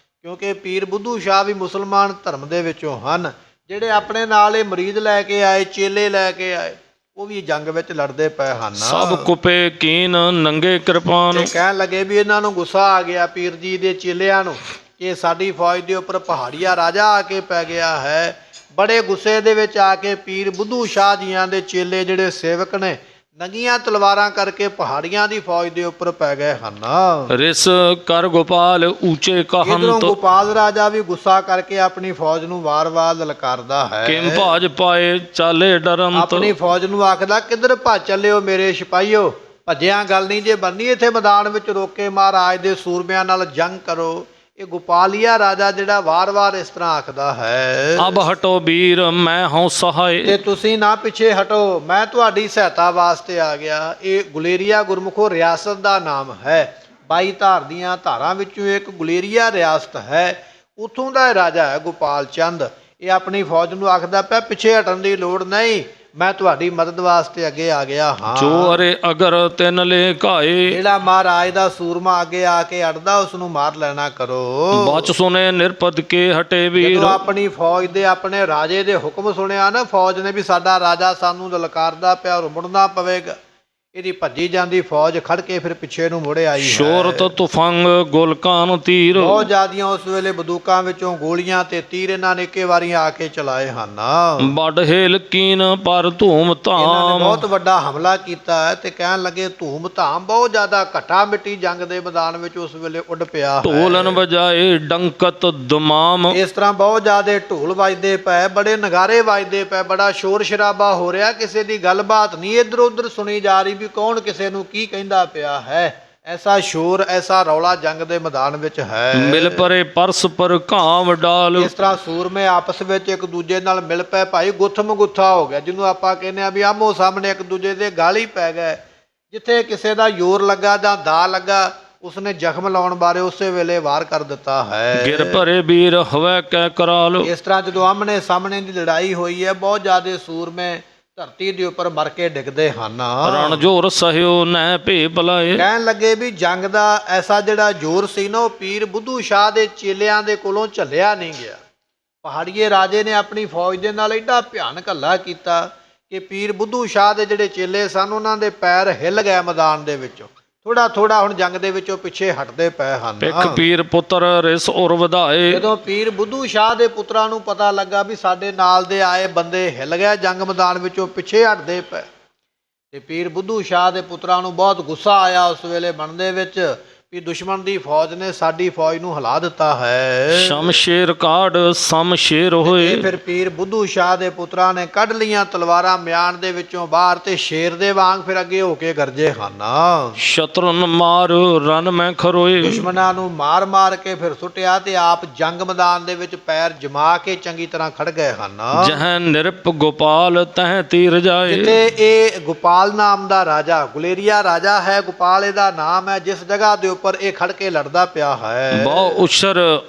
A: ਕਿਉਂਕਿ ਪੀਰ ਬੁੱਧੂ ਸ਼ਾਹ ਵੀ ਮੁਸਲਮਾਨ ਧਰਮ ਦੇ ਵਿੱਚੋਂ ਹਨ। ਜਿਹੜੇ ਆਪਣੇ ਨਾਲ ਇਹ ਮੁਰੀਦ ਲੈ ਕੇ ਆਏ, ਚੇਲੇ ਲੈ ਕੇ ਆਏ, ਉਹ ਵੀ ਜੰਗ ਵਿੱਚ ਲੜਦੇ ਪਏ ਹਨ।
B: ਸਭ ਕੁਪੇ ਕੀਨ ਨੰਗੇ ਕਿਰਪਾਨ
A: ਤੇ ਕਹਿਣ ਲੱਗੇ ਵੀ ਇਹਨਾਂ ਨੂੰ ਗੁੱਸਾ ਆ ਗਿਆ ਪੀਰ ਜੀ ਦੇ ਚੇਲਿਆਂ ਨੂੰ ਕਿ ਸਾਡੀ ਫੌਜ ਦੇ ਉੱਪਰ ਪਹਾੜੀਆ ਰਾਜਾ ਆ ਕੇ ਪੈ ਗਿਆ ਹੈ। ਬੜੇ ਗੁੱਸੇ ਦੇ ਵਿੱਚ ਆ ਕੇ ਪੀਰ ਬੁੱਧੂ ਸ਼ਾਹ ਜੀਆਂ ਦੇ ਚੇਲੇ ਜਿਹੜੇ ਸੇਵਕ ਨੇ ਨੰਗੀਆਂ ਤਲਵਾਰਾਂ ਕਰਕੇ ਪਹਾੜੀਆਂ ਦੀ ਫੌਜ ਦੇ ਉੱਪਰ ਪੈ ਗਏ ਹਨ।
B: ਰਿਸ ਕਰ ਗੋਪਾਲ ਉੱਚੇ
A: ਇਧਰੋਂ
B: ਕਹੰਤ
A: ਗੋਪਾਲ ਰਾਜਾ ਵੀ ਗੁੱਸਾ ਕਰਕੇ ਆਪਣੀ ਫੌਜ ਨੂੰ ਵਾਰ-ਵਾਰ ਲਲਕਾਰਦਾ ਹੈ।
B: ਕਿਮ ਭਾਜ ਪਾਏ ਚਾਲੇ ਡਰੰਤ
A: ਆਪਣੀ ਫੌਜ ਨੂੰ ਆਖਦਾ ਕਿੱਧਰ ਭੱਜ ਚੱਲਿਓ ਮੇਰੇ ਸਿਪਾਹੀਓ, ਭੱਜਿਆਂ ਗੱਲ ਨਹੀਂ ਜੇ ਬਣਨੀ, ਇੱਥੇ ਮੈਦਾਨ ਵਿੱਚ ਰੋਕ ਕੇ ਮਹਾਰਾਜ ਦੇ ਸੂਰਮਿਆਂ ਨਾਲ ਜੰਗ ਕਰੋ। ਇਹ ਗੋਪਾਲੀਆ ਰਾਜਾ ਜਿਹੜਾ ਵਾਰ-ਵਾਰ ਇਸ ਤਰ੍ਹਾਂ ਆਖਦਾ ਹੈ,
B: ਅਬ ਹਟੋ ਵੀਰ ਮੈਂ ਹਉ ਸਹਾਇ
A: ਤੇ ਤੁਸੀਂ ਨਾ ਪਿੱਛੇ ਹਟੋ, ਮੈਂ ਤੁਹਾਡੀ ਸਹਾਇਤਾ ਵਾਸਤੇ ਆ ਗਿਆ। ਇਹ ਗੁਲੇਰੀਆ ਗੁਰਮੁਖੋ ਰਿਆਸਤ ਦਾ ਨਾਮ ਹੈ। 22 ਧਾਰ ਦੀਆਂ ਧਾਰਾਂ ਵਿੱਚੋਂ ਇੱਕ ਗੁਲੇਰੀਆ ਰਿਆਸਤ ਹੈ। ਉੱਥੋਂ ਦਾ ਰਾਜਾ ਹੈ ਗੋਪਾਲ ਚੰਦ। ਇਹ ਆਪਣੀ ਫੌਜ ਨੂੰ ਆਖਦਾ ਪਿਆ ਪਿੱਛੇ ਹਟਣ ਦੀ ਲੋੜ ਨਹੀਂ, ਮੈਂ ਤੁਹਾਡੀ ਮਦਦ ਵਾਸਤੇ ਅੱਗੇ ਆ ਗਿਆ ਹਾਂ।
B: ਜੋ ਅਰੇ ਅਗਰ ਤਿੰਨ ਲੈ ਘਾਏ
A: ਜਿਹੜਾ ਮਹਾਰਾਜ ਦਾ ਸੂਰਮਾ ਅੱਗੇ ਆ ਕੇ ਅੜਦਾ ਉਸ ਨੂੰ ਮਾਰ ਲੈਣਾ ਕਰੋ।
B: ਬਚ ਸੁਨੇ ਨਿਰਪਦ ਕੇ ਹਟੇ ਵੀਰ
A: ਜਦੋਂ ਆਪਣੀ ਫੌਜ ਦੇ ਆਪਣੇ ਰਾਜੇ ਦੇ ਹੁਕਮ ਸੁਣਿਆ ਨਾ ਫੌਜ ਨੇ ਵੀ ਸਾਡਾ ਰਾਜਾ ਸਾਨੂੰ ਲਲਕਾਰਦਾ ਪਿਆ ਔਰ ਮੁੜਨਾ ਪਵੇਗਾ, ਇਹਦੀ ਭੱਜੀ ਜਾਂਦੀ ਫੌਜ ਖੜ ਕੇ ਫਿਰ ਪਿੱਛੇ ਨੂੰ ਮੁੜੇ ਆਈ ਹੈ।
B: ਸ਼ੋਰਤ ਤੁਫੰਗ ਗੁਲਕਾਨ ਤੀਰ,
A: ਬਹੁਤ ਜ਼ਿਆਦੀਆਂ ਉਸ ਵੇਲੇ ਬੰਦੂਕਾਂ ਵਿੱਚੋਂ ਗੋਲੀਆਂ ਤੇ ਤੀਰ ਇਹਨਾਂ ਨੇ ਇੱਕੇ ਵਾਰੀ ਆ ਕੇ ਚਲਾਏ ਹਨ।
B: ਵੱਡ ਹੇਲ ਕੀਨ ਪਰ ਧੂਮ
A: ਇਹਨਾਂ ਨੇ
B: ਧਾਮ,
A: ਬਹੁਤ ਵੱਡਾ ਹਮਲਾ ਕੀਤਾ ਹੈ ਤੇ ਕਹਿਣ ਲੱਗੇ ਧੂਮ ਧਾਮ ਬਹੁਤ ਜ਼ਿਆਦਾ ਘਟਾ ਮਿੱਟੀ ਜੰਗ ਦੇ ਮੈਦਾਨ ਵਿੱਚ ਉਸ ਵੇਲੇ ਉੱਡ ਪਿਆ ਹੈ।
B: ਢੋਲਨ ਵਜਾਏ ਡੰਕਤ ਦਮਾਮ,
A: ਇਸ ਤਰ੍ਹਾਂ ਬਹੁਤ ਜ਼ਿਆਦਾ ਢੋਲ ਵੱਜਦੇ ਪਏ, ਬੜੇ ਨਗਾਰੇ ਵੱਜਦੇ ਪਏ, ਬੜਾ ਸ਼ੋਰ ਸ਼ਰਾਬਾ ਹੋ ਰਿਹਾ, ਕਿਸੇ ਦੀ ਗੱਲਬਾਤ ਨਹੀਂ ਇੱਧਰ ਉੱਧਰ ਸੁਣੀ ਜਾ ਰਹੀ ਵੀ ਕੌਣ ਕਿਸੇ ਨੂੰ ਕੀ ਕਹਿੰਦਾ ਪਿਆ ਹੈ। ਐਸਾ ਸ਼ੋਰ ਐਸਾ ਰੌਲਾ ਜੰਗ ਦੇ ਮੈਦਾਨ ਵਿੱਚ ਹੈ।
B: ਮਿਲ ਪਰੇ ਪਰਸਪਰ ਘਾਵ ਡਾਲ,
A: ਇਸ ਤਰ੍ਹਾਂ ਸੂਰਮੇ ਆਪਸ ਵਿੱਚ ਇੱਕ ਦੂਜੇ ਨਾਲ ਮਿਲ ਪਏ, ਭਾਈ ਗੁੱਥਮ ਗੁੱਥਾ ਹੋ ਗਿਆ, ਜਿਹਨੂੰ ਆਪਾਂ ਕਹਿੰਦੇ ਆ ਵੀ ਆਮੋ ਸਾਹਮਣੇ ਇੱਕ ਦੂਜੇ ਦੇ ਗਾਲ ਹੀ ਪੈ ਗਏ। ਜਿੱਥੇ ਕਿਸੇ ਦਾ ਜ਼ੋਰ ਲੱਗਾ ਜਾਂ ਦਾ ਲੱਗਾ ਉਸਨੇ ਜ਼ਖਮ ਲਾਉਣ ਬਾਰੇ ਉਸੇ ਵੇਲੇ ਵਾਰ ਕਰ ਦਿੱਤਾ ਹੈ।
B: ਗਿਰ ਭਰੇ ਵੀਰ ਹਵੈ ਕੈ ਕਰਾਲ,
A: ਇਸ ਤਰ੍ਹਾਂ ਜਦੋਂ ਆਮਣੇ ਸਾਹਮਣੇ ਦੀ ਲੜਾਈ ਹੋਈ ਹੈ ਬਹੁਤ ਜ਼ਿਆਦਾ ਸੂਰਮੇ ਧਰਤੀ ਦੇ ਉੱਪਰ ਮਰ ਕੇ ਡਿੱਗਦੇ ਹਨ।
B: ਰਣ ਜੋਰ ਸਹਿਓ ਨੈ ਭੇ ਭਲਾਏ,
A: ਕਹਿਣ ਲੱਗੇ ਵੀ ਜੰਗ ਦਾ ਐਸਾ ਜਿਹੜਾ ਜ਼ੋਰ ਸੀ ਨਾ ਉਹ ਪੀਰ ਬੁੱਧੂ ਸ਼ਾਹ ਦੇ ਚੇਲਿਆਂ ਦੇ ਕੋਲੋਂ ਝੱਲਿਆ ਨਹੀਂ ਗਿਆ। ਪਹਾੜੀਏ ਰਾਜੇ ਨੇ ਆਪਣੀ ਫੌਜ ਦੇ ਨਾਲ ਐਡਾ ਭਿਆਨਕ ਹੱਲਾ ਕੀਤਾ ਕਿ ਪੀਰ ਬੁੱਧੂ ਸ਼ਾਹ ਦੇ ਜਿਹੜੇ ਚੇਲੇ ਸਨ ਉਹਨਾਂ ਦੇ ਪੈਰ ਹਿੱਲ ਗਏ ਮੈਦਾਨ ਦੇ ਵਿੱਚੋਂ। ਥੋੜਾ ਥੋੜਾ ਹੁਣ ਜੰਗ ਦੇ ਵਿੱਚੋਂ ਪਿੱਛੇ ਹਟਦੇ ਪਏ ਹਨ।
B: ਪਿੱਖ ਪੀਰ ਪੁੱਤਰ ਰਿਸ ਉਰ ਵਧਾਏ,
A: ਜਦੋਂ ਪੀਰ ਬੁੱਧੂ ਸ਼ਾਹ ਦੇ ਪੁੱਤਰਾਂ ਨੂੰ ਪਤਾ ਲੱਗਾ ਵੀ ਸਾਡੇ ਨਾਲ ਦੇ ਆਏ ਬੰਦੇ ਹਿੱਲ ਗਏ ਜੰਗ ਮੈਦਾਨ ਵਿੱਚੋਂ ਪਿੱਛੇ ਹਟਦੇ ਪਏ, ਤੇ ਪੀਰ ਬੁੱਧੂ ਸ਼ਾਹ ਦੇ ਪੁੱਤਰਾਂ ਨੂੰ ਬਹੁਤ ਗੁੱਸਾ ਆਇਆ ਉਸ ਵੇਲੇ ਮਨ ਦੇ ਵਿੱਚ ਵੀ ਦੁਸ਼ਮਣ ਦੀ ਫੌਜ ਨੇ ਸਾਡੀ ਫੌਜ ਨੂੰ ਹਿਲਾ ਦਿੱਤਾ ਹੈ।
B: ਸ਼ਮਸ਼ੇਰ ਕਾੜ ਸਮਸ਼ੇਰ ਹੋਏ,
A: ਇਹ ਫਿਰ ਪੀਰ ਬੁੱਧੂ ਸ਼ਾਹ ਦੇ ਪੁੱਤਰਾਂ ਨੇ ਕੱਢ ਲਈਆਂ ਤਲਵਾਰਾਂ ਮਿਆਨ ਦੇ ਵਿੱਚੋਂ ਬਾਹਰ ਤੇ ਸ਼ੇਰ ਦੇ ਵਾਂਗ ਫਿਰ ਅੱਗੇ ਹੋ ਕੇ ਗਰਜੇ ਹਨ।
B: ਸ਼ਤਰਨ ਮਾਰ ਰਨ ਮੈਂ ਖਰੋਏ,
A: ਦੁਸ਼ਮਣਾਂ ਨੂੰ ਮਾਰ ਮਾਰ ਕੇ ਫਿਰ ਸੁੱਟਿਆ ਤੇ ਆਪ ਜੰਗ ਮੈਦਾਨ ਦੇ ਵਿੱਚ ਪੈਰ ਜਮਾ ਕੇ ਚੰਗੀ ਤਰ੍ਹਾਂ ਖੜ ਗਏ ਹਨ।
B: ਜਹ ਨਿਰਪ ਗੋਪਾਲ ਤਹ ਤੀਰ ਜਾਏ,
A: ਜਿੱਥੇ ਇਹ ਗੋਪਾਲ ਨਾਮ ਦਾ ਰਾਜਾ ਗੁਲੇਰੀਆ ਰਾਜਾ ਹੈ, ਗੋਪਾਲ ਇਹਦਾ ਨਾਮ ਹੈ, ਜਿਸ ਜਗ੍ਹਾ ਦੇ ਉੱਪਰ ਇਹ ਖੜ ਕੇ ਲੜਦਾ ਪਿਆ ਹੈ।
B: ਬਹੁ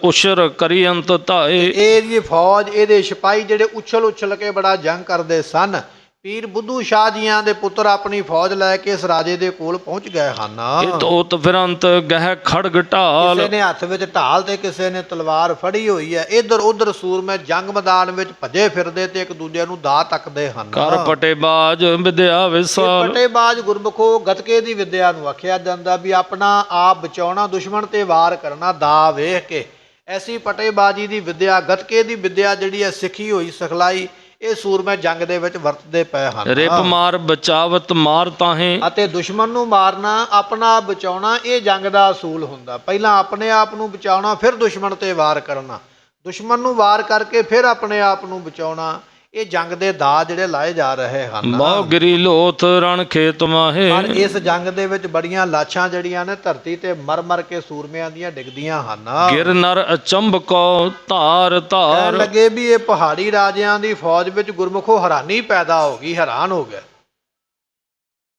B: ਉਸ਼ਰ ਕਰੀ ਅੰਤ ਧਾਏ,
A: ਇਹਦੀ ਫੌਜ ਇਹਦੇ ਸਿਪਾਹੀ ਜਿਹੜੇ ਉਛਲ ਕੇ ਬੜਾ ਜੰਗ ਕਰਦੇ ਸਨ। ਪੀਰ ਬੁੱਧੂ ਸ਼ਾਹ ਜੀਆਂ ਦੇ ਪੁੱਤਰ ਆਪਣੀ ਫੌਜ ਲੈ ਕੇ ਇਸ ਰਾਜੇ ਦੇ ਕੋਲ ਪਹੁੰਚ ਗਏ ਹਨ।
B: ਤੋਤ ਫਿਰੰਤ ਗਹਿ ਖੜਗ ਢਾਲ,
A: ਕਿਸੇ ਨੇ ਹੱਥ ਵਿੱਚ ਢਾਲ ਤੇ ਕਿਸੇ ਨੇ ਤਲਵਾਰ ਫੜੀ ਹੋਈ ਹੈ। ਇੱਧਰ ਉੱਧਰ ਸੂਰਮੇ ਜੰਗ ਮੈਦਾਨ ਵਿੱਚ ਭੱਜੇ ਫਿਰਦੇ ਤੇ ਇੱਕ ਦੂਜੇ ਨੂੰ ਦਾ ਤੱਕਦੇ ਹਨ।
B: ਕਰ ਪਟੇ ਬਾਜ ਵਿਦਿਆ ਵਿਸਾਲ,
A: ਪਟੇਬਾਜ਼ ਗੁਰਮੁਖੋ ਗੱਤਕੇ ਦੀ ਵਿਦਿਆ ਨੂੰ ਆਖਿਆ ਜਾਂਦਾ ਵੀ ਆਪਣਾ ਆਪ ਬਚਾਉਣਾ, ਦੁਸ਼ਮਣ ਤੇ ਵਾਰ ਕਰਨਾ ਦਾ ਵੇਖ ਕੇ। ਐਸੀ ਪਟੇਬਾਜ਼ੀ ਦੀ ਵਿਦਿਆ ਗੱਤਕੇ ਦੀ ਵਿਦਿਆ ਜਿਹੜੀ ਹੈ ਸਿੱਖੀ ਹੋਈ ਸਿਖਲਾਈ ਇਹ ਸੂਰਮੇ ਜੰਗ ਦੇ ਵਿੱਚ ਵਰਤਦੇ ਪਏ ਹਨ।
B: ਰਿਪ ਮਾਰ ਬਚਾਵਤ ਮਾਰ ਤਾਹੇ,
A: ਅਤੇ ਦੁਸ਼ਮਣ ਨੂੰ ਮਾਰਨਾ ਆਪਣਾ ਆਪ ਬਚਾਉਣਾ ਇਹ ਜੰਗ ਦਾ ਅਸੂਲ ਹੁੰਦਾ। ਪਹਿਲਾਂ ਆਪਣੇ ਆਪ ਨੂੰ ਬਚਾਉਣਾ ਫਿਰ ਦੁਸ਼ਮਣ ਤੇ ਵਾਰ ਕਰਨਾ, ਦੁਸ਼ਮਣ ਨੂੰ ਵਾਰ ਕਰਕੇ ਫਿਰ ਆਪਣੇ ਆਪ ਨੂੰ ਬਚਾਉਣਾ, ਇਹ ਜੰਗ ਦੇ ਦਾਅ ਜਿਹੜੇ ਲਾਏ ਜਾ ਰਹੇ ਹਨ।
B: ਬਹੁ ਗਿਰੀ ਲੋਥ ਰਣ ਖੇਤ ਮਾਹੇ,
A: ਪਰ ਇਸ ਜੰਗ ਦੇ ਵਿੱਚ ਬੜੀਆਂ ਲਾਸ਼ਾਂ ਜਿਹੜੀਆਂ ਨੇ ਧਰਤੀ ਤੇ ਮਰ ਮਰ ਕੇ ਸੂਰਮਿਆਂ ਦੀਆਂ ਡਿੱਗਦੀਆਂ ਹਨ।
B: ਗਿਰ ਨਰ ਅਚੰਭ ਕੋ ਧਾਰ
A: ਕਹਿਣ
B: ਧਾਰ,
A: ਲੱਗੇ ਵੀ ਇਹ ਪਹਾੜੀ ਰਾਜਿਆਂ ਦੀ ਫੌਜ ਵਿੱਚ ਗੁਰਮੁਖੋ ਹੈਰਾਨੀ ਪੈਦਾ ਹੋ ਗਈ, ਹੈਰਾਨ ਹੋ ਗਏ,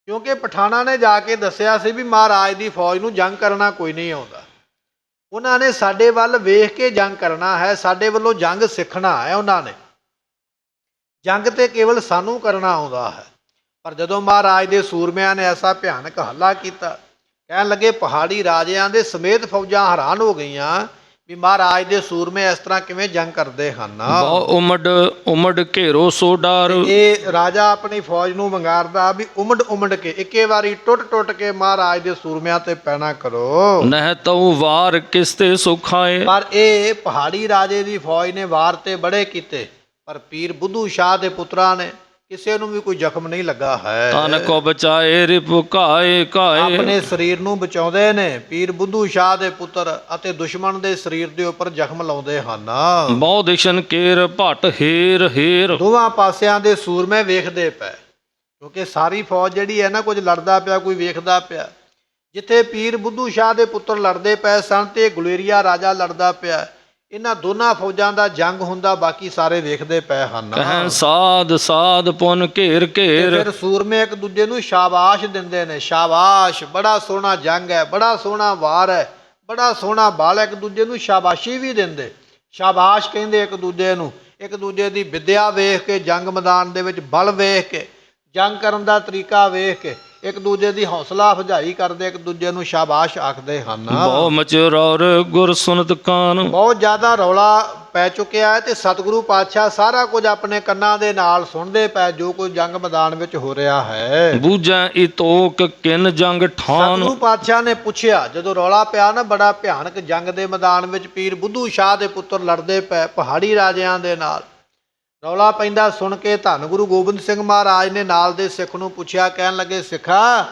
A: ਕਿਉਂਕਿ ਪਠਾਨਾਂ ਨੇ ਜਾ ਕੇ ਦੱਸਿਆ ਸੀ ਵੀ ਮਹਾਰਾਜ ਦੀ ਫੌਜ ਨੂੰ ਜੰਗ ਕਰਨਾ ਕੋਈ ਨਹੀਂ ਆਉਂਦਾ। ਉਹਨਾਂ ਨੇ ਸਾਡੇ ਵੱਲ ਵੇਖ ਕੇ ਜੰਗ ਕਰਨਾ ਹੈ, ਸਾਡੇ ਵੱਲੋਂ ਜੰਗ ਸਿੱਖਣਾ ਹੈ। ਉਹਨਾਂ ਨੇ ਜੰਗ ਤੇ ਕੇਵਲ ਸਾਨੂੰ ਕਰਨਾ ਆਉਂਦਾ ਹੈ। ਪਰ ਜਦੋਂ ਮਹਾਰਾਜ ਦੇ ਸੂਰਮਿਆਂ ਨੇ ਐਸਾ ਭਿਆਨਕ ਹੱਲਾ ਕੀਤਾ, ਕਹਿਣ ਲੱਗੇ ਪਹਾੜੀ ਰਾਜਿਆਂ ਦੇ ਸਮੇਤ ਫੌਜਾਂ ਹੈਰਾਨ ਹੋ ਗਈਆਂ ਵੀ ਮਹਾਰਾਜ ਦੇ ਸੂਰਮੇ ਇਸ ਤਰ੍ਹਾਂ ਕਿਵੇਂ ਜੰਗ ਕਰਦੇ ਹਨ।
B: ਬਹੁ ਉਮੜ ਘੇਰੋ ਸੋ ਡਾਰ,
A: ਇਹ ਰਾਜਾ ਆਪਣੀ ਫੌਜ ਨੂੰ ਵੰਗਾਰਦਾ ਵੀ ਉਮੜ ਕੇ ਇੱਕੇ ਵਾਰੀ ਟੁੱਟ ਕੇ ਮਹਾਰਾਜ ਦੇ ਸੂਰਮਿਆਂ ਤੇ ਪੈਣਾ ਕਰੋ।
B: ਨਹਿ ਤਉ ਵਾਰ ਕਿਸਤੇ ਸੁਖਾਏ,
A: ਪਰ ਇਹ ਪਹਾੜੀ ਰਾਜੇ ਦੀ ਫੌਜ ਨੇ ਵਾਰ ਤੇ ਬੜੇ ਕੀਤੇ, ਪਰ ਪੀਰ ਬੁੱਧੂ ਸ਼ਾਹ ਦੇ ਪੁੱਤਰਾਂ ਨੇ ਕਿਸੇ ਨੂੰ ਵੀ ਕੋਈ ਜ਼ਖਮ ਨਹੀਂ ਲੱਗਾ ਹੈ।
B: ਤਨ ਕੋ ਬਚਾਏ ਰਿਪ ਘਾਏ ਘਾਏ,
A: ਆਪਣੇ ਸਰੀਰ ਨੂੰ ਬਚਾਉਂਦੇ ਨੇ ਪੀਰ ਬੁੱਧੂ ਸ਼ਾਹ ਦੇ ਪੁੱਤਰ ਅਤੇ ਦੁਸ਼ਮਣ ਦੇ ਸਰੀਰ ਦੇ ਉੱਪਰ ਜ਼ਖਮ ਲਾਉਂਦੇ ਹਨ।
B: ਬਹੁ ਦਿਸ਼ਨ ਕੇਰ ਭਟ ਹੇਰ ਹੇਰ,
A: ਦੋਵਾਂ ਪਾਸਿਆਂ ਦੇ ਸੂਰਮੇ ਵੇਖਦੇ ਪਏ, ਕਿਉਂਕਿ ਸਾਰੀ ਫੌਜ ਜਿਹੜੀ ਹੈ ਨਾ ਕੁਝ ਲੜਦਾ ਪਿਆ ਕੋਈ ਵੇਖਦਾ ਪਿਆ। ਜਿੱਥੇ ਪੀਰ ਬੁੱਧੂ ਸ਼ਾਹ ਦੇ ਪੁੱਤਰ ਲੜਦੇ ਪਏ ਸਨ ਤੇ ਗੁਲੇਰੀਆ ਰਾਜਾ ਲੜਦਾ ਪਿਆ, ਇਹਨਾਂ ਦੋਨਾਂ ਫੌਜਾਂ ਦਾ ਜੰਗ ਹੁੰਦਾ, ਬਾਕੀ ਸਾਰੇ ਵੇਖਦੇ ਪਏ ਹਨ।
B: ਕਹਿ ਸਾਧ ਸਾਧ ਪੁਨ ਘੇਰ ਘੇਰ,
A: ਫਿਰ ਸੂਰਮੇ ਇੱਕ ਦੂਜੇ ਨੂੰ ਸ਼ਾਬਾਸ਼ ਦਿੰਦੇ ਨੇ, ਸ਼ਾਬਾਸ਼ ਬੜਾ ਸੋਹਣਾ ਜੰਗ ਹੈ, ਬੜਾ ਸੋਹਣਾ ਵਾਰ ਹੈ, ਬੜਾ ਸੋਹਣਾ ਬਾਲ ਹੈ। ਇੱਕ ਦੂਜੇ ਨੂੰ ਸ਼ਾਬਾਸ਼ੀ ਵੀ ਦਿੰਦੇ, ਸ਼ਾਬਾਸ਼ ਕਹਿੰਦੇ ਇੱਕ ਦੂਜੇ ਨੂੰ, ਇੱਕ ਦੂਜੇ ਦੀ ਵਿਦਿਆ ਵੇਖ ਕੇ, ਜੰਗ ਮੈਦਾਨ ਦੇ ਵਿੱਚ ਬਲ ਵੇਖ ਕੇ, ਜੰਗ ਕਰਨ ਦਾ ਤਰੀਕਾ ਵੇਖ ਕੇ ਇੱਕ ਦੂਜੇ ਦੀ ਹੌਸਲਾ ਅਫਜ਼ਾਈ ਕਰਦੇ, ਇੱਕ ਦੂਜੇ ਨੂੰ ਸ਼ਾਬਾਸ਼ ਆਖਦੇ ਹਨ।
B: ਬਹੁ ਮਚਰੌਰ ਗੁਰ ਸੁਨਤ ਕਾਨ,
A: ਬਹੁਤ ਜ਼ਿਆਦਾ ਰੌਲਾ ਪੈ ਚੁੱਕਿਆ ਹੈ ਤੇ ਸਤਿਗੁਰੂ ਪਾਤਸ਼ਾਹ ਸਾਰਾ ਕੁਝ ਆਪਣੇ ਕੰਨਾਂ ਦੇ ਨਾਲ ਸੁਣਦੇ ਪਏ ਜੋ ਕੋਈ ਜੰਗ ਮੈਦਾਨ ਵਿੱਚ ਹੋ ਰਿਹਾ ਹੈ।
B: ਬੂਝੈ ਇਤੋਕ ਕਿਨ ਜੰਗ ਠਾਨ।
A: ਸਤਿਗੁਰੂ ਪਾਤਸ਼ਾਹ ਨੇ ਪੁੱਛਿਆ, ਜਦੋਂ ਰੌਲਾ ਪਿਆ ਨਾ ਬੜਾ ਭਿਆਨਕ ਜੰਗ ਦੇ ਮੈਦਾਨ ਵਿੱਚ ਪੀਰ ਬੁੱਧੂ ਸ਼ਾਹ ਦੇ ਪੁੱਤਰ ਲੜਦੇ ਪਏ ਪਹਾੜੀ ਰਾਜਿਆਂ ਦੇ ਨਾਲ, ਰੌਲਾ ਪੈਂਦਾ ਸੁਣ ਕੇ ਧੰਨ ਗੁਰੂ ਗੋਬਿੰਦ ਸਿੰਘ ਮਹਾਰਾਜ ਨੇ ਨਾਲ ਦੇ ਸਿੱਖ ਨੂੰ ਪੁੱਛਿਆ, ਕਹਿਣ ਲੱਗੇ, ਸਿੱਖਾ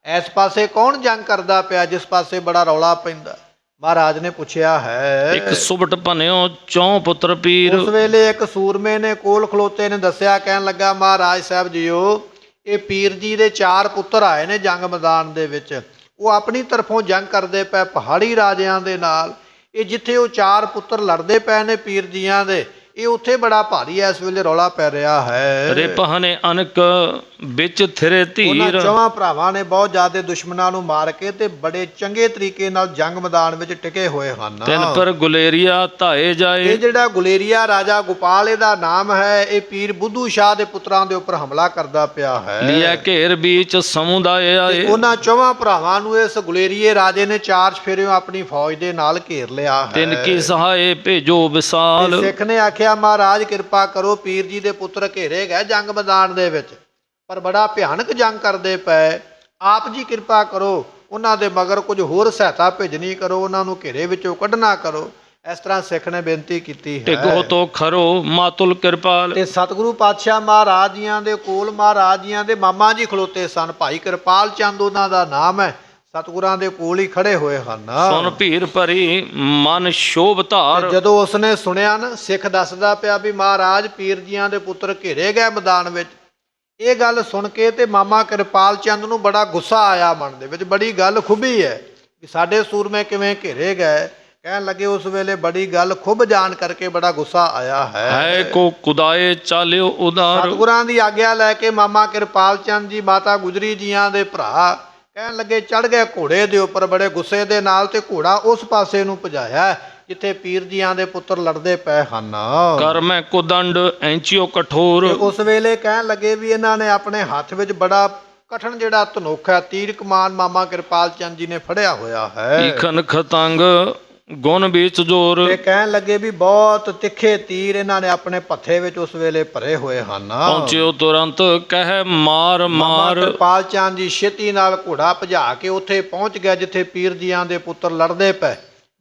A: ਇਸ ਪਾਸੇ ਕੌਣ ਜੰਗ ਕਰਦਾ ਪਿਆ ਜਿਸ ਪਾਸੇ ਬੜਾ ਰੌਲਾ ਪੈਂਦਾ? ਮਹਾਰਾਜ ਨੇ ਪੁੱਛਿਆ ਹੈ।
B: ਇੱਕ ਸੁਬਟ ਭਨਿਓ ਚੌਂ ਪੁੱਤਰ ਪੀਰ।
A: ਉਸ ਵੇਲੇ ਇੱਕ ਸੂਰਮੇ ਨੇ ਕੋਲ ਖਲੋਤੇ ਨੇ ਦੱਸਿਆ, ਕਹਿਣ ਲੱਗਾ, ਮਹਾਰਾਜ ਸਾਹਿਬ ਜੀਓ, ਇਹ ਪੀਰ ਜੀ ਦੇ 4 ਪੁੱਤਰ ਆਏ ਨੇ ਜੰਗ ਮੈਦਾਨ ਦੇ ਵਿੱਚ। ਉਹ ਆਪਣੀ ਤਰਫੋਂ ਜੰਗ ਕਰਦੇ ਪਏ ਪਹਾੜੀ ਰਾਜਿਆਂ ਦੇ ਨਾਲ। ਇਹ ਜਿੱਥੇ ਉਹ 4 ਪੁੱਤਰ ਲੜਦੇ ਪਏ ਨੇ ਪੀਰ ਜੀਆਂ ਦੇ, ਇਹ ਉੱਥੇ ਬੜਾ ਭਾਰੀ ਇਸ ਵੇਲੇ ਰੌਲਾ ਪੈ ਰਿਹਾ ਹੈ।
B: ਰਿਪਹਨੇ ਅਨਕ ਵਿੱਚ ਥਿਰੇ
A: ਉਹਨਾਂ
B: ਧੀਰ।
A: 4 ਭਰਾਵਾਂ ਨੇ ਬਹੁਤ ਜ਼ਿਆਦਾ ਦੁਸ਼ਮਣਾਂ ਨੂੰ ਮਾਰ ਕੇ ਤੇ ਬੜੇ ਚੰਗੇ ਤਰੀਕੇ ਨਾਲ ਜੰਗ ਮੈਦਾਨ ਵਿੱਚ ਟਿਕੇ ਹੋਏ ਹਨ।
B: ਤਿਨ ਪਰ ਗੁਲੇਰੀਆ ਧਾਏ ਜਾਏ।
A: ਇਹ ਜਿਹੜਾ ਗੁਲੇਰੀਆ ਰਾਜਾ ਗੋਪਾਲ ਇਹਦਾ ਨਾਮ ਹੈ, ਇਹ ਪੀਰ ਬੁੱਧੂ ਸ਼ਾਹ ਦੇ ਪੁੱਤਰਾਂ ਦੇ ਉੱਪਰ ਹਮਲਾ ਕਰਦਾ ਪਿਆ ਹੈ।
B: ਲਿਆ ਘੇਰ ਵਿੱਚ ਸਮੁਦਾਇ ਆਏ।
A: ਉਹਨਾਂ 4 ਭਰਾਵਾਂ ਨੂੰ ਇਸ ਗੁਲੇਰੀਏ ਰਾਜੇ ਨੇ 4 ਚਫੇਰਿਓਂ ਆਪਣੀ ਫੌਜ ਦੇ ਨਾਲ ਘੇਰ ਲਿਆ ਹੈ।
B: ਤਿਨ ਕੀ ਸਹਾਏ ਭੇਜੋ ਵਿਸਾਲ।
A: ਸਿੱਖ ਨੇ ਆਖਿਆ, ਮਹਾਰਾਜ ਕਿਰਪਾ ਕਰੋ, ਪੀਰ ਜੀ ਦੇ ਪੁੱਤਰ ਘੇਰੇ ਗਏ ਜੰਗ ਮੈਦਾਨ ਦੇ ਵਿੱਚ, ਪਰ ਬੜਾ ਭਿਆਨਕ ਜੰਗ ਕਰਦੇ ਪਏ। ਆਪ ਜੀ ਕਿਰਪਾ ਕਰੋ, ਉਹਨਾਂ ਦੇ ਮਗਰ ਕੁਝ ਹੋਰ ਸਹਾਇਤਾ ਭੇਜਣੀ ਕਰੋ, ਉਹਨਾਂ ਨੂੰ ਘੇਰੇ ਵਿੱਚੋਂ ਕੱਢਣਾ ਕਰੋ। ਇਸ ਤਰ੍ਹਾਂ ਸਿੱਖ ਨੇ ਬੇਨਤੀ ਕੀਤੀ ਹੈ।
B: ਟਿਕੋ ਤੋ ਖਰੋ ਮਾਤੁਲ ਕਿਰਪਾਲ।
A: ਤੇ ਸਤਿਗੁਰੂ ਪਾਤਸ਼ਾਹ ਮਹਾਰਾਜ ਜੀਆਂ ਦੇ ਕੋਲ ਮਹਾਰਾਜ ਜੀਆਂ ਦੇ ਮਾਮਾ ਜੀ ਖਲੋਤੇ ਸਨ, ਭਾਈ ਕਿਰਪਾਲ ਚੰਦ ਉਹਨਾਂ ਦਾ ਨਾਮ ਹੈ। ਸਤਿਗੁਰਾਂ ਦੇ ਕੋਲ ਹੀ ਖੜੇ ਹੋਏ ਹਨ।
B: ਸੁਨ ਭੀਰ ਭਰੀ ਮਨ ਸ਼ੋਭ ਧਾਰ।
A: ਜਦੋਂ ਉਸਨੇ ਸੁਣਿਆ ਨਾ, ਸਿੱਖ ਦੱਸਦਾ ਪਿਆ ਵੀ ਮਹਾਰਾਜ ਪੀਰ ਜੀਆਂ ਦੇ ਪੁੱਤਰ ਘੇਰੇ ਗਏ ਮੈਦਾਨ ਵਿੱਚ, ਇਹ ਗੱਲ ਸੁਣ ਕੇ ਤੇ ਮਾਮਾ ਕਿਰਪਾਲ ਚੰਦ ਨੂੰ ਬੜਾ ਗੁੱਸਾ ਆਇਆ ਮਨ ਦੇ ਵਿੱਚ। ਬੜੀ ਗੱਲ ਖੁੱਭੀ ਹੈ ਵੀ ਸਾਡੇ ਸੂਰਮੇ ਕਿਵੇਂ ਘੇਰੇ ਗਏ। ਕਹਿਣ ਲੱਗੇ, ਉਸ ਵੇਲੇ ਬੜੀ ਗੱਲ ਖੁੱਭ ਜਾਣ ਕਰਕੇ ਬੜਾ ਗੁੱਸਾ ਆਇਆ ਹੈ।
B: ਕੋ ਕੁਦਾਏ ਚਾਲਿਓ ਉਦਾਰ।
A: ਸਤਿਗੁਰਾਂ ਦੀ ਆਗਿਆ ਲੈ ਕੇ ਮਾਮਾ ਕਿਰਪਾਲ ਚੰਦ ਜੀ ਮਾਤਾ ਗੁਜਰੀ ਜੀਆਂ ਦੇ ਭਰਾ ਕਹਿਣ ਲੱਗੇ, ਚੜ ਗਏ ਘੋੜੇ ਦੇ ਉੱਪਰ ਬੜੇ ਗੁੱਸੇ ਦੇ ਨਾਲ ਤੇ ਘੋੜਾ ਉਸ ਪਾਸੇ ਨੂੰ ਭਜਾਇਆ ਜਿੱਥੇ ਪੀਰ ਜੀਆਂ ਦੇ ਪੁੱਤਰ ਲੜਦੇ ਪਏ ਹਨ।
B: ਕਰ ਮੈਂ ਕੁਦੰਡ ਐਂਚਿਓ ਕਠੋਰ।
A: ਉਸ ਵੇਲੇ ਕਹਿਣ ਲੱਗੇ ਵੀ ਇਹਨਾਂ ਨੇ ਆਪਣੇ ਹੱਥ ਵਿੱਚ ਬੜਾ ਕਠਨ ਜਿਹੜਾ ਧਨੁੱਖ ਹੈ, ਤੀਰ ਕਮਾਨ ਮਾਮਾ ਕਿਰਪਾਲ ਚੰਦ ਜੀ ਨੇ ਫੜਿਆ ਹੋਇਆ ਹੈ।
B: ਈਖਨ ਖਤੰਗ ਗੁਣ ਵਿੱਚ ਜੋਰ।
A: ਤੇ ਕਹਿਣ ਲੱਗੇ ਵੀ ਬਹੁਤ ਤਿੱਖੇ ਤੀਰ ਇਹਨਾਂ ਨੇ ਆਪਣੇ ਪੱਥੇ ਵਿੱਚ ਉਸ ਵੇਲੇ ਭਰੇ ਹੋਏ ਹਨ।
B: ਪਹੁੰਚਿਓ ਤੁਰੰਤ ਕਹਿ ਮਾਰ
A: ਮਾਮਾ
B: ਮਾਰ।
A: ਕਿਰਪਾਲ ਚੰਦ ਜੀ ਛੇਤੀ ਨਾਲ ਘੋੜਾ ਭਜਾ ਕੇ ਉੱਥੇ ਪਹੁੰਚ ਗਿਆ ਜਿੱਥੇ ਪੀਰ ਜੀਆਂ ਦੇ ਪੁੱਤਰ ਲੜਦੇ ਪਏ।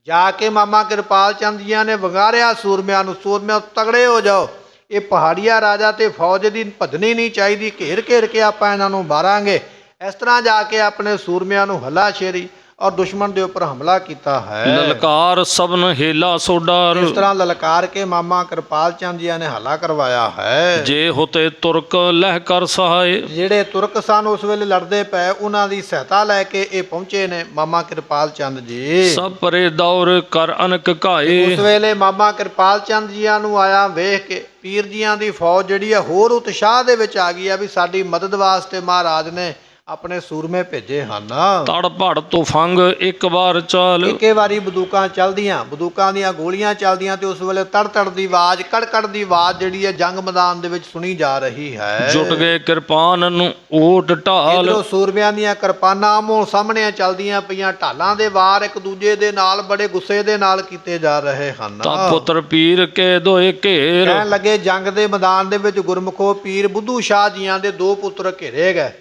A: ਜਾ ਕੇ ਮਾਮਾ ਕਿਰਪਾਲ ਚੰਦ ਜੀਆਂ ਨੇ ਵੰਗਾਰਿਆ ਸੂਰਮਿਆਂ ਨੂੰ, ਸੂਰਮਿਆਂ ਤਗੜੇ ਹੋ ਜਾਓ, ਇਹ ਪਹਾੜੀਆ ਰਾਜਾ ਤੇ ਫੌਜ ਦੀ ਭੱਜਣੀ ਨਹੀਂ ਚਾਹੀਦੀ, ਘੇਰ ਘੇਰ ਕੇ ਆਪਾਂ ਇਹਨਾਂ ਨੂੰ ਮਾਰਾਂਗੇ। ਇਸ ਤਰ੍ਹਾਂ ਜਾ ਕੇ ਆਪਣੇ ਸੂਰਮਿਆਂ ਨੂੰ ਹੱਲਾ ਸ਼ੇਰੀ ਔਰ ਦੁਸ਼ਮਣ ਦੇ ਉੱਪਰ ਹਮਲਾ ਕੀਤਾ ਹੈ।
B: ਲਲਕਾਰ ਸਭਨ ਹੇਲਾ ਸੋਡਾਰ।
A: ਇਸ ਤਰ੍ਹਾਂ ਲਲਕਾਰ ਕੇ ਮਾਮਾ ਕਿਰਪਾਲ ਚੰਦ ਜੀਆਂ ਨੇ ਹੱਲਾ ਕਰਵਾਇਆ ਹੈ।
B: ਜੇ ਹੋਤੇ ਤੁਰਕ ਲਹਿ ਕਰ ਸਹਾਏ।
A: ਜਿਹੜੇ ਤੁਰਕ ਸਨ ਉਸ ਵੇਲੇ ਲੜਦੇ ਪਏ, ਉਹਨਾਂ ਦੀ ਸਹਾਇਤਾ ਲੈ ਕੇ ਇਹ ਪਹੁੰਚੇ ਨੇ ਮਾਮਾ ਕਿਰਪਾਲ ਚੰਦ ਜੀ।
B: ਸਭ ਪਰੇ ਦੌਰ ਕਰ ਅਨਕ ਘਾਏ।
A: ਉਸ ਵੇਲੇ ਮਾਮਾ ਕਿਰਪਾਲ ਚੰਦ ਜੀਆਂ ਨੂੰ ਆਇਆ ਵੇਖ ਕੇ ਪੀਰ ਜੀਆਂ ਦੀ ਫੌਜ ਜਿਹੜੀ ਆ ਹੋਰ ਉਤਸ਼ਾਹ ਦੇ ਵਿੱਚ ਆ ਗਈ ਆ ਵੀ ਸਾਡੀ ਮਦਦ ਵਾਸਤੇ ਮਹਾਰਾਜ ਨੇ ਆਪਣੇ ਸੂਰਮੇ ਭੇਜੇ ਹਨ।
B: ਤੜ ਭੜ ਤੁਫੰਗ ਇੱਕ ਵਾਰ ਚਾਲ।
A: ਇੱਕੇ ਵਾਰੀ ਬੰਦੂਕਾਂ ਚੱਲਦੀਆਂ, ਬੰਦੂਕਾਂ ਦੀਆਂ ਗੋਲੀਆਂ ਚੱਲਦੀਆਂ ਤੇ ਉਸ ਵੇਲੇ ਤੜ ਤੜ ਦੀ ਆਵਾਜ਼, ਕੜ ਦੀ ਆਵਾਜ਼ ਜਿਹੜੀ ਹੈ ਜੰਗ ਮੈਦਾਨ ਦੇ ਵਿੱਚ ਸੁਣੀ ਜਾ ਰਹੀ ਹੈ।
B: ਜੁਟ ਗਏ ਕਿਰਪਾਨ ਨੂੰ ਓਟ ਢਾਲ।
A: ਇਧਰੋਂ ਸੂਰਮਿਆਂ ਦੀਆਂ ਕਿਰਪਾਨਾਂ ਆਮੋ ਸਾਹਮਣੇ ਚੱਲਦੀਆਂ ਪਈਆਂ, ਢਾਲਾਂ ਦੇ ਵਾਰ ਇੱਕ ਦੂਜੇ ਦੇ ਨਾਲ ਬੜੇ ਗੁੱਸੇ ਦੇ ਨਾਲ ਕੀਤੇ ਜਾ ਰਹੇ ਹਨ।
B: ਤਾਂ ਪੁੱਤਰ ਪੀਰ ਕੇ ਦੋਏ ਘੇਰ।
A: ਕਹਿਣ ਲੱਗੇ, ਜੰਗ ਦੇ ਮੈਦਾਨ ਦੇ ਵਿੱਚ ਗੁਰਮੁਖੋ ਪੀਰ ਬੁੱਧੂ ਸ਼ਾਹ ਜੀਆਂ ਦੇ 2 ਪੁੱਤਰ ਘੇਰੇ ਗਏ।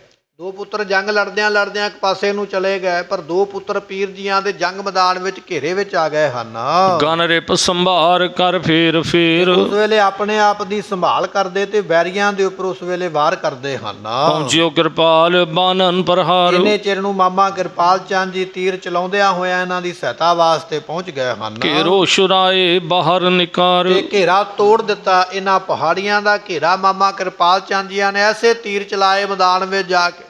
A: 2 ਪੁੱਤਰ ਜੰਗ ਲੜਦਿਆਂ ਇੱਕ ਪਾਸੇ ਨੂੰ ਚਲੇ ਗਏ, ਪਰ 2 ਪੁੱਤਰ ਪੀਰ ਜੀਆਂ ਦੇ ਜੰਗ ਮੈਦਾਨ ਵਿੱਚ ਘੇਰੇ ਵਿੱਚ ਆ ਗਏ ਹਨ।
B: ਗਨ ਰਿਪ ਸੰਭਾਰ ਕਰ ਫੇਰ ਫੇਰ।
A: ਉਸ ਵੇਲੇ ਆਪਣੇ ਆਪ ਦੀ ਸੰਭਾਲ ਕਰਦੇ ਤੇ ਵੈਰੀਆਂ ਦੇ ਉੱਪਰ ਉਸ ਵੇਲੇ ਵਾਰ ਕਰਦੇ ਹਨ।
B: ਪਹੁੰਚਿਓ ਕਿਰਪਾਲ ਬਾਨਨ ਪ੍ਰਹਾਰ।
A: ਇਹਨੇ ਚਿਰ ਨੂੰ ਮਾਮਾ ਕਿਰਪਾਲ ਚੰਦ ਜੀ ਤੀਰ ਚਲਾਉਂਦਿਆਂ ਹੋਇਆਂ ਇਹਨਾਂ ਦੀ ਸਹਾਇਤਾ ਵਾਸਤੇ ਪਹੁੰਚ ਗਏ ਹਨ।
B: ਘੇਰੋ ਸ਼ੁਰਾਏ ਬਾਹਰ ਨਿਕਾਰ।
A: ਤੇ ਘੇਰਾ ਤੋੜ ਦਿੱਤਾ ਇਹਨਾਂ ਪਹਾੜੀਆਂ ਦਾ ਘੇਰਾ। ਮਾਮਾ ਕਿਰਪਾਲ ਚੰਦ ਜੀਆਂ ਨੇ ਐਸੇ ਤੀਰ ਚਲਾਏ ਮੈਦਾਨ ਵਿੱਚ ਜਾ ਕੇ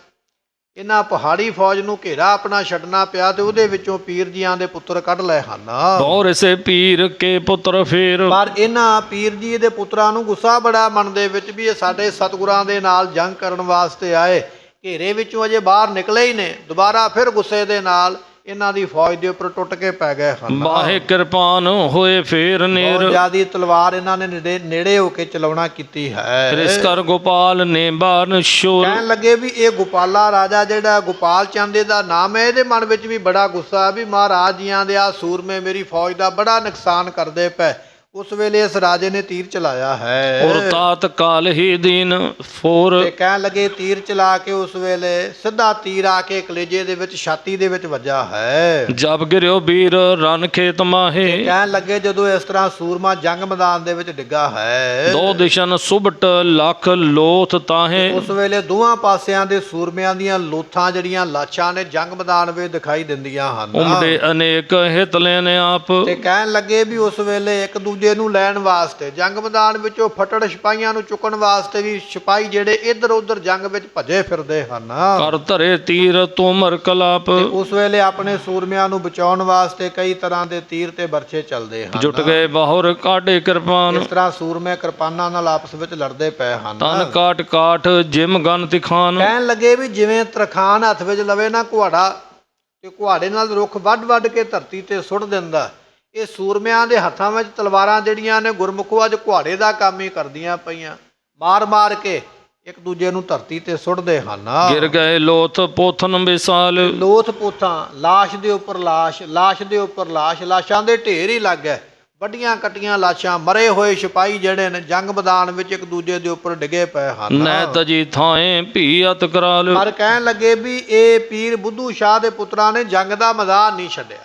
A: ਇਹਨਾਂ ਪਹਾੜੀ ਫੌਜ ਨੂੰ ਘੇਰਾ ਆਪਣਾ ਛੱਡਣਾ ਪਿਆ ਤੇ ਉਹਦੇ ਵਿੱਚੋਂ ਪੀਰ ਜੀਆਂ ਦੇ ਪੁੱਤਰ ਕੱਢ ਲਏ ਹਨ।
B: ਦੌਰ ਸੇ ਪੀਰ ਕੇ ਪੁੱਤਰ ਫੇਰ।
A: ਪਰ ਇਹਨਾਂ ਪੀਰ ਜੀ ਦੇ ਪੁੱਤਰਾਂ ਨੂੰ ਗੁੱਸਾ ਬੜਾ ਮਨ ਦੇ ਵਿੱਚ ਵੀ ਇਹ ਸਾਡੇ ਸਤਿਗੁਰਾਂ ਦੇ ਨਾਲ ਜੰਗ ਕਰਨ ਵਾਸਤੇ ਆਏ, ਘੇਰੇ ਵਿੱਚੋਂ ਅਜੇ ਬਾਹਰ ਨਿਕਲੇ ਹੀ ਨੇ। ਦੁਬਾਰਾ ਫਿਰ ਗੁੱਸੇ ਦੇ ਨਾਲ ਇਹਨਾਂ ਦੀ ਫੌਜ ਦੇ ਉੱਪਰ ਟੁੱਟ ਕੇ ਪੈ ਗਏ ਹਨ।
B: ਬਾਹੇ ਕਿਰਪਾਨ ਹੋਏ ਫੇਰ ਨੇਰ।
A: ਬਹੁਤ ਜ਼ਿਆਦੀ ਤਲਵਾਰ ਇਹਨਾਂ ਨੇ ਨੇੜੇ ਹੋ ਕੇ ਚਲਾਉਣਾ ਕੀਤੀ ਹੈ।
B: ਇਸ ਕਰ ਗੋਪਾਲ ਨੇ ਬਾਰਨ ਸ਼ੋਰ।
A: ਕਹਿਣ ਲੱਗੇ ਵੀ ਇਹ ਗੋਪਾਲਾ ਰਾਜਾ ਜਿਹੜਾ ਗੋਪਾਲ ਚੰਦ ਦਾ ਨਾਮ ਹੈ, ਇਹਦੇ ਮਨ ਵਿੱਚ ਵੀ ਬੜਾ ਗੁੱਸਾ ਵੀ ਮਹਾਰਾਜ ਜੀਆਂ ਦੇ ਆ ਸੂਰਮੇ ਮੇਰੀ ਫੌਜ ਦਾ ਬੜਾ ਨੁਕਸਾਨ ਕਰਦੇ ਪਏ। ਉਸ ਵੇਲੇ ਇਸ ਰਾਜੇ ਨੇ ਤੀਰ ਚਲਾਇਆ ਹੈ
B: ਔਰ ਤਾਤ ਕਾਲ ਹੀ ਦੀਨ ਫੋਰ
A: ਤੇ ਕਹਿਣ ਲੱਗੇ ਤੀਰ ਚਲਾ ਕੇ ਉਸ ਵੇਲੇ ਸਿੱਧਾ ਤੀਰ ਆ ਕੇ ਕਲੇਜੇ ਦੇ ਵਿੱਚ ਛਾਤੀ ਦੇ ਵਿੱਚ ਵੱਜਾ ਹੈ।
B: ਜਬ ਗਿਰਿਓ ਵੀਰ ਰਨ ਖੇਤ ਮਾਹੇ
A: ਕਹਿਣ ਲੱਗੇ ਜਦੋਂ ਇਸ ਤਰ੍ਹਾਂ ਸੂਰਮਾ ਜੰਗ ਮੈਦਾਨ ਦੇ ਵਿੱਚ ਡਿੱਗਾ ਹੈ
B: ਦੋ ਦਿਸ਼ਨ ਸੁਭਟ ਲੱਖ ਲੋਥ ਤਾਹੇ
A: ਉਸ ਵੇਲੇ ਦੋਹਾਂ ਪਾਸਿਆਂ ਦੇ ਸੂਰਮਿਆਂ ਦੀਆਂ ਲੋਥਾਂ ਜਿਹੜੀਆਂ ਲਾਸ਼ਾਂ ਨੇ ਜੰਗ ਮੈਦਾਨ ਵਿੱਚ ਦਿਖਾਈ ਦਿੰਦੀਆਂ ਹਨ।
B: ਉਮੜੇ ਅਨੇਕ ਹਿਤ ਲੈਨੇ ਆਪ
A: ਤੇ ਕਹਿਣ ਲੱਗੇ ਵੀ ਉਸ ਵੇਲੇ ਇੱਕ ਦੂਜੇ ਨੂੰ ਲੈਣ ਵਾਸਤੇ ਜੰਗ ਮੈਦਾਨ ਵਿੱਚੋਂ ਫਟੜ ਸਿਪਾਹੀਆਂ ਨੂੰ ਚੁੱਕਣ ਵਾਸਤੇ ਵੀ ਸਿਪਾਹੀ ਜਿਹੜੇ ਇੱਧਰ ਉੱਧਰ ਜੰਗ ਵਿੱਚ ਭੱਜੇ ਫਿਰਦੇ ਹਨ।
B: ਕਰ ਧਰੇ ਤੀਰ ਤੋਮਰ ਕਲਾਪ
A: ਤੇ ਉਸ ਵੇਲੇ ਆਪਣੇ ਸੂਰਮਿਆਂ ਨੂੰ ਬਚਾਉਣ ਵਾਸਤੇ ਕਈ ਤਰ੍ਹਾਂ ਦੇ ਤੀਰ ਤੇ ਬਰਛੇ ਚੱਲਦੇ ਹਨ।
B: ਜੁਟ ਗਏ ਬਾਹੁਰ ਕਾਢੇ ਕਿਰਪਾਨ
A: ਇਸ ਤਰ੍ਹਾਂ ਸੂਰਮੇ ਕਿਰਪਾਨਾਂ ਨਾਲ ਆਪਸ ਵਿੱਚ ਲੜਦੇ ਪਏ ਹਨ।
B: ਤਨ ਕਾਟ ਕਾਠ ਜਿਮ ਗਨ ਤਿਖਾਨ
A: ਕਹਿਣ ਲੱਗੇ ਵੀ ਜਿਵੇਂ ਤਰਖਾਨ ਹੱਥ ਵਿੱਚ ਲਵੇ ਨਾ ਕੁਹਾੜਾ ਤੇ ਕੁਹਾੜੇ ਨਾਲ ਰੁੱਖ ਵੱਢ ਕੇ ਧਰਤੀ ਤੇ ਸੁੱਟ ਦਿੰਦਾ, ਇਹ ਸੂਰਮਿਆਂ ਦੇ ਹੱਥਾਂ ਵਿੱਚ ਤਲਵਾਰਾਂ ਜਿਹੜੀਆਂ ਨੇ ਗੁਰਮੁਖੋ ਅੱਜ ਕੁਹਾੜੇ ਦਾ ਕੰਮ ਹੀ ਕਰਦੀਆਂ ਪਈਆਂ, ਮਾਰ ਕੇ ਇੱਕ ਦੂਜੇ ਨੂੰ ਧਰਤੀ ਤੇ ਸੁੱਟਦੇ ਹਨ।
B: ਗਿਰ ਗਏ ਲੋਥ ਪੋਥਨ ਵਿਸਾਲ
A: ਲੋਥ ਪੋਥਾਂ, ਲਾਸ਼ ਦੇ ਉੱਪਰ ਲਾਸ਼, ਲਾਸ਼ ਦੇ ਉੱਪਰ ਲਾਸ਼, ਲਾਸ਼ਾਂ ਦੇ ਢੇਰ ਹੀ ਲੱਗ ਗਏ, ਵੱਡੀਆਂ ਕੱਟੀਆਂ ਲਾਸ਼ਾਂ, ਮਰੇ ਹੋਏ ਸਿਪਾਹੀ ਜਿਹੜੇ ਨੇ ਜੰਗ ਮੈਦਾਨ ਵਿੱਚ ਇੱਕ ਦੂਜੇ ਦੇ ਉੱਪਰ ਡਿੱਗੇ ਪਏ ਹਨ।
B: ਨੈ ਤਜੀ ਥਾਏ ਭੀ ਅਤ ਕਰਾਲ
A: ਪਰ ਕਹਿਣ ਲੱਗੇ ਵੀ ਇਹ ਪੀਰ ਬੁੱਧੂ ਸ਼ਾਹ ਦੇ ਪੁੱਤਰਾਂ ਨੇ ਜੰਗ ਦਾ ਮੈਦਾਨ ਨਹੀਂ ਛੱਡਿਆ,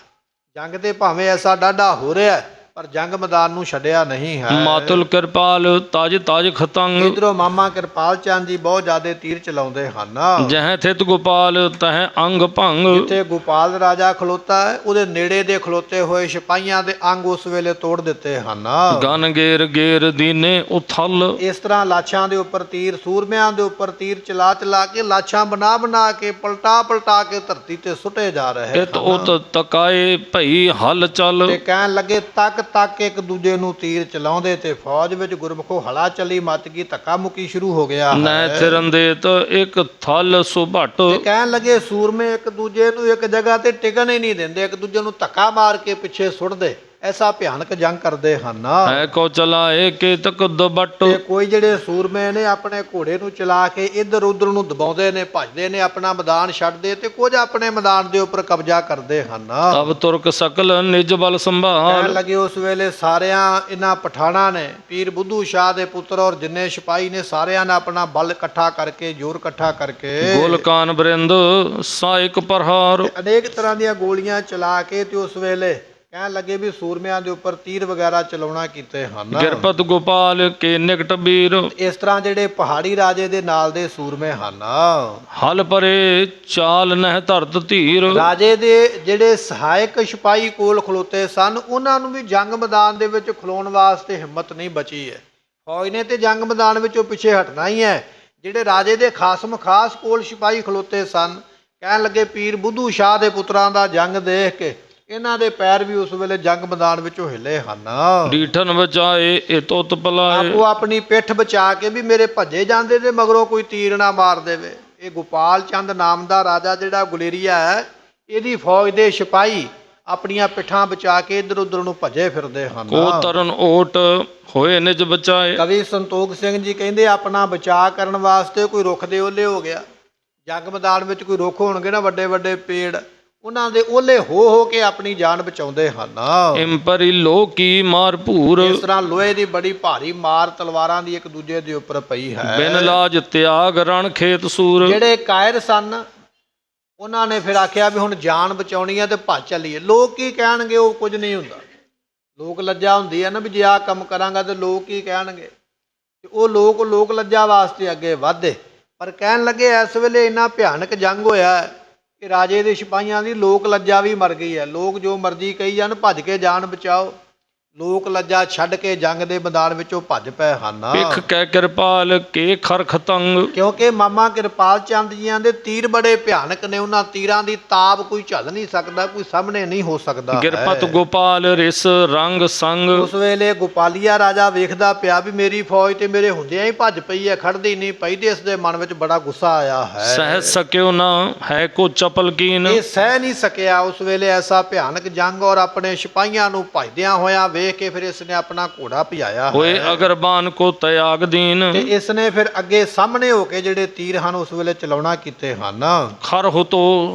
A: ਜੰਗ ਤੇ ਭਾਵੇਂ ਐਸਾ ਡਾਢਾ ਹੋ ਰਿਹਾ ਪਰ ਜੰਗ ਮੈਦਾਨ ਨੂੰ ਛੱਡਿਆ ਨਹੀਂ ਹੈ।
B: ਮਾਤੁਲ ਕਿਰਪਾਲ ਤਜ ਤਜ ਖਤੰਗ
A: ਇਧਰੋਂ ਮਾਮਾ ਕਿਰਪਾਲ ਚੰਦ ਜੀ ਬਹੁਤ ਜ਼ਿਆਦਾ ਤੀਰ ਚਲਾਉਂਦੇ ਹਨ।
B: ਜਹ ਥਿਤ ਗੋਪਾਲ ਤਹ ਅੰਗ ਭੰਗ
A: ਜਿੱਥੇ ਗੋਪਾਲ ਰਾਜਾ ਖਲੋਤਾ ਹੈ ਉਹਦੇ ਨੇੜੇ ਦੇ ਖਲੋਤੇ ਹੋਏ ਸਿਪਾਹੀਆਂ ਦੇ ਅੰਗ ਉਸ ਵੇਲੇ ਤੋੜ ਦਿੱਤੇ ਹਨ।
B: ਗਨ ਗੇਰ ਗੇਰ ਦੀਨੇ ਉਥਲ
A: ਇਸ ਤਰ੍ਹਾਂ ਲਾਸ਼ਾਂ ਦੇ ਉੱਪਰ ਤੀਰ, ਸੂਰਮਿਆਂ ਦੇ ਉੱਪਰ ਤੀਰ ਚਲਾ ਕੇ ਲਾਸ਼ਾਂ ਬਣਾ ਕੇ ਪਲਟਾ ਕੇ ਧਰਤੀ ਤੇ ਸੁੱਟੇ ਜਾ ਰਹੇ
B: ਇਤ ਉਤ ਤਕਾਏ ਭਈ ਹਲ ਚੱਲ
A: ਤੇ ਕਹਿਣ ਲੱਗੇ ਤੱਕ ਇੱਕ ਦੂਜੇ ਨੂੰ ਤੀਰ ਚਲਾਉਂਦੇ ਤੇ ਫੌਜ ਵਿੱਚ ਗੁਰਮੁਖੋ ਹਲਾ ਚੱਲੀ ਮੱਚ ਗਈ, ਧੱਕਾ ਮੁੱਕੀ ਸ਼ੁਰੂ ਹੋ ਗਿਆ
B: ਨੈ ਥਿਰੰਦੇਤ ਇੱਕ ਥਲ ਸੁਭਟ
A: ਤੇ ਕਹਿਣ ਲੱਗੇ ਸੂਰਮੇ ਇੱਕ ਦੂਜੇ ਨੂੰ ਇੱਕ ਜਗ੍ਹਾ ਤੇ ਟਿਕਣ ਹੀ ਨਹੀਂ ਦਿੰਦੇ, ਇੱਕ ਦੂਜੇ ਨੂੰ ਧੱਕਾ ਮਾਰ ਕੇ ਪਿੱਛੇ ਸੁੱਟਦੇ, ਐਸਾ ਭਿਆਨਕ ਜੰਗ ਕਰਦੇ ਹਨ।
B: ਹੈ ਕੋ ਚਲਾਏ ਕੇਤਕ ਦਬਟ
A: ਤੇ ਕੋਈ ਜਿਹੜੇ ਸੂਰਮੇ ਨੇ ਆਪਣੇ ਘੋੜੇ ਨੂੰ ਚਲਾ ਕੇ ਇੱਧਰ ਉੱਧਰ ਨੂੰ ਦਬਾਉਂਦੇ ਨੇ, ਭੱਜਦੇ ਨੇ, ਆਪਣਾ ਮੈਦਾਨ ਛੱਡਦੇ ਤੇ ਕੁਝ ਆਪਣੇ ਮੈਦਾਨ ਦੇ ਉੱਪਰ ਕਬਜ਼ਾ ਕਰਦੇ ਹਨ।
B: ਤਬ ਤੁਰਕ ਸਕਲ ਨਿਜ ਬਲ ਸੰਭਾਲ
A: ਕਹਿਣ ਲੱਗੇ ਉਸ ਵੇਲੇ ਸਾਰਿਆਂ ਇਹਨਾਂ ਪਠਾਣਾਂ ਨੇ, ਪੀਰ ਬੁੱਧੂ ਸ਼ਾਹ ਦੇ ਪੁੱਤਰ ਔਰ ਜਿੰਨੇ ਸਿਪਾਹੀ ਨੇ, ਸਾਰਿਆਂ ਨੇ ਆਪਣਾ ਬਲ ਇਕੱਠਾ ਕਰਕੇ, ਜ਼ੋਰ ਇਕੱਠਾ ਕਰਕੇ
B: ਗੁਲਕਾਨ ਬਰਿੰਦ ਸਾਇਕ ਪ੍ਰਹਾਰ
A: ਅਨੇਕ ਤਰ੍ਹਾਂ ਦੀਆਂ ਗੋਲੀਆਂ ਚਲਾ ਕੇ ਤੇ ਉਸ ਵੇਲੇ ਕਹਿਣ ਲੱਗੇ ਵੀ ਸੂਰਮਿਆਂ ਦੇ ਉੱਪਰ ਤੀਰ ਵਗੈਰਾ ਚਲਾਉਣਾ ਕੀਤੇ ਹਨ।
B: ਗਿਰਪਤ ਗੋਪਾਲ ਕੇ ਨਿਕਟ ਵੀਰ
A: ਇਸ ਤਰ੍ਹਾਂ ਜਿਹੜੇ ਪਹਾੜੀ ਰਾਜੇ ਦੇ ਨਾਲ ਦੇ ਸੂਰਮੇ ਹਨ,
B: ਹਲ ਪਰੇ ਚਾਲ ਨਹਿ ਧਰਤ ਧੀਰ
A: ਰਾਜੇ ਦੇ ਜਿਹੜੇ ਸਹਾਇਕ ਸਿਪਾਹੀ ਕੋਲ ਖਲੋਤੇ ਸਨ, ਉਹਨਾਂ ਨੂੰ ਵੀ ਜੰਗ ਮੈਦਾਨ ਦੇ ਵਿੱਚ ਖਲੋਣ ਵਾਸਤੇ ਹਿੰਮਤ ਨਹੀਂ ਬਚੀ ਹੈ। ਫੌਜ ਨੇ ਤੇ ਜੰਗ ਮੈਦਾਨ ਵਿੱਚੋਂ ਪਿੱਛੇ ਹਟਣਾ ਹੀ ਹੈ। ਜਿਹੜੇ ਰਾਜੇ ਦੇ ਖਾਸਮ ਖਾਸ ਕੋਲ ਸਿਪਾਹੀ ਖਲੋਤੇ ਸਨ, ਕਹਿਣ ਲੱਗੇ ਪੀਰ ਬੁੱਧੂ ਸ਼ਾਹ ਦੇ ਪੁੱਤਰਾਂ ਦਾ ਜੰਗ ਦੇਖ ਕੇ ਇਹਨਾਂ ਦੇ ਪੈਰ ਵੀ ਉਸ ਵੇਲੇ ਜੰਗ ਮੈਦਾਨ ਵਿੱਚੋਂ ਹਿੱਲੇ ਹਨ।
B: ਡੀਠਨ ਬਚਾਏ ਇਤੋਤ ਪਲਾਏ
A: ਆਪੋ ਆਪਣੀ ਪਿੱਠ ਬਚਾ ਕੇ ਵੀ ਮੇਰੇ ਭੱਜੇ ਜਾਂਦੇ ਤੇ ਮਗਰੋਂ ਕੋਈ ਤੀਰ ਨਾ ਮਾਰ ਦੇਵੇ। ਇਹ ਗੋਪਾਲ ਚੰਦ ਨਾਮ ਦਾ ਰਾਜਾ ਜਿਹੜਾ ਗੁਲੇਰੀਆ ਹੈ, ਇਹਦੀ ਫੌਜ ਦੇ ਸਿਪਾਹੀ ਆਪਣੀਆਂ ਪਿੱਠਾਂ ਬਚਾ ਕੇ ਇੱਧਰ ਉੱਧਰ ਨੂੰ ਭੱਜੇ ਫਿਰਦੇ ਹਨ।
B: ਕੋ ਤਰਨ ਓਟ ਹੋਏ ਨਿਜ ਬਚਾਏ
A: ਕਵੀ ਸੰਤੋਖ ਸਿੰਘ ਜੀ ਕਹਿੰਦੇ ਆਪਣਾ ਬਚਾਅ ਕਰਨ ਵਾਸਤੇ ਕੋਈ ਰੁੱਖ ਦੇ ਓਲੇ ਹੋ ਗਿਆ। ਜੰਗ ਮੈਦਾਨ ਵਿੱਚ ਕੋਈ ਰੁੱਖ ਹੋਣਗੇ ਨਾ, ਵੱਡੇ ਵੱਡੇ ਪੇੜ, ਉਹਨਾਂ ਦੇ ਓਲੇ ਹੋ ਕੇ ਆਪਣੀ ਜਾਨ ਬਚਾਉਂਦੇ ਹਨ।
B: ਇੰਪਰੀ ਲੋਕੀ ਮਾਰ ਭੂਰ
A: ਇਸ ਤਰ੍ਹਾਂ ਲੋਹੇ ਦੀ ਬੜੀ ਭਾਰੀ ਮਾਰ ਤਲਵਾਰਾਂ ਦੀ ਇੱਕ ਦੂਜੇ ਦੇ ਉੱਪਰ ਪਈ ਹੈ।
B: ਬਿਨ ਲਾਜ ਤਿਆਗ ਰਣ ਖੇਤ ਸੂਰ
A: ਜਿਹੜੇ ਕਾਇਰ ਸਨ, ਉਹਨਾਂ ਨੇ ਫਿਰ ਆਖਿਆ ਵੀ ਹੁਣ ਜਾਨ ਬਚਾਉਣੀ ਹੈ ਤੇ ਭੱਜ ਚੱਲੀਏ। ਲੋਕ ਕੀ ਕਹਿਣਗੇ ਉਹ ਕੁਝ ਨਹੀਂ ਹੁੰਦਾ। ਲੋਕ ਲੱਜਾ ਹੁੰਦੀ ਹੈ ਨਾ ਵੀ ਜੇ ਆਹ ਕੰਮ ਕਰਾਂਗਾ ਤੇ ਲੋਕ ਕੀ ਕਹਿਣਗੇ, ਤੇ ਉਹ ਲੋਕ ਲੱਜਾ ਵਾਸਤੇ ਅੱਗੇ ਵਧਦੇ। ਪਰ ਕਹਿਣ ਲੱਗੇ ਇਸ ਵੇਲੇ ਇੰਨਾ ਭਿਆਨਕ ਜੰਗ ਹੋਇਆ ਹੈ ਕਿ ਰਾਜੇ ਦੇ ਸਿਪਾਹੀਆਂ ਦੀ ਲੋਕ ਲੱਜਾ ਵੀ ਮਰ ਗਈ ਹੈ। ਲੋਕ ਜੋ ਮਰਜ਼ੀ ਕਹੀ ਜਾਣ, ਭੱਜ ਕੇ ਜਾਨ ਬਚਾਓ। ਲੋਕ ਲੱਜਾ ਛੱਡ ਕੇ ਜੰਗ ਦੇ ਮੈਦਾਨ ਵਿੱਚੋਂ ਭੱਜ ਪਏ ਹਨ।
B: ਪਿਖ ਕੈ ਕਿਰਪਾਲ ਕੇ ਖਰ ਖਤੰਗ
A: ਕਿਉਂਕਿ ਮਾਮਾ ਕਿਰਪਾਲ ਚੰਦ ਜੀਆਂ ਦੇ ਤੀਰ ਬੜੇ ਭਿਆਨਕ ਨੇ, ਉਹਨਾਂ ਤੀਰਾਂ ਦੀ ਤਾਬ ਕੋਈ ਝੱਲ ਨਹੀਂ ਸਕਦਾ, ਕੋਈ ਸਾਹਮਣੇ ਨਹੀਂ ਹੋ ਸਕਦਾ।
B: ਗਿਰਪਤ ਗੋਪਾਲ ਰਿਸ ਰੰਗ ਸੰਗ
A: ਉਸ ਵੇਲੇ ਗੋਪਾਲੀਆ ਰਾਜਾ ਵੇਖਦਾ ਪਿਆ ਵੀ ਮੇਰੀ ਫੌਜ ਤੇ ਮੇਰੇ ਹੁੰਦਿਆਂ ਹੀ ਭੱਜ ਪਈ ਹੈ, ਖੜਦੀ ਨਹੀਂ ਪਈ, ਤੇ ਇਸ ਦੇ ਮਨ ਵਿੱਚ ਬੜਾ ਗੁੱਸਾ ਆਇਆ ਹੈ।
B: ਸਹਿ ਸਕਿਓ ਨਾ ਹੈ ਕੋ ਚਪਲ ਕੀਨ
A: ਇਹ ਸਹਿ ਨਹੀਂ ਸਕਿਆ ਉਸ ਵੇਲੇ ਐਸਾ ਭਿਆਨਕ ਜੰਗ, ਔਰ ਆਪਣੇ ਸਿਪਾਹੀਆਂ ਨੂੰ ਭੱਜਦਿਆਂ ਹੋਇਆਂ ਵੇਖ ਕੇ ਫਿਰ ਇਸ ਨੇ ਆਪਣਾ ਘੋੜਾ ਭਜਾਇਆ
B: होए
A: ਹੈ
B: अगर बान को त्याग दीन
A: ਤੇ ਇਸ ਨੇ ਫਿਰ ਅੱਗੇ ਸਾਹਮਣੇ ਹੋ ਕੇ ਜਿਹੜੇ ਤੀਰ ਹਨ ਉਸ ਵੇਲੇ ਚਲਾਉਣਾ ਕੀਤੇ ਹਨ
B: खर हो तो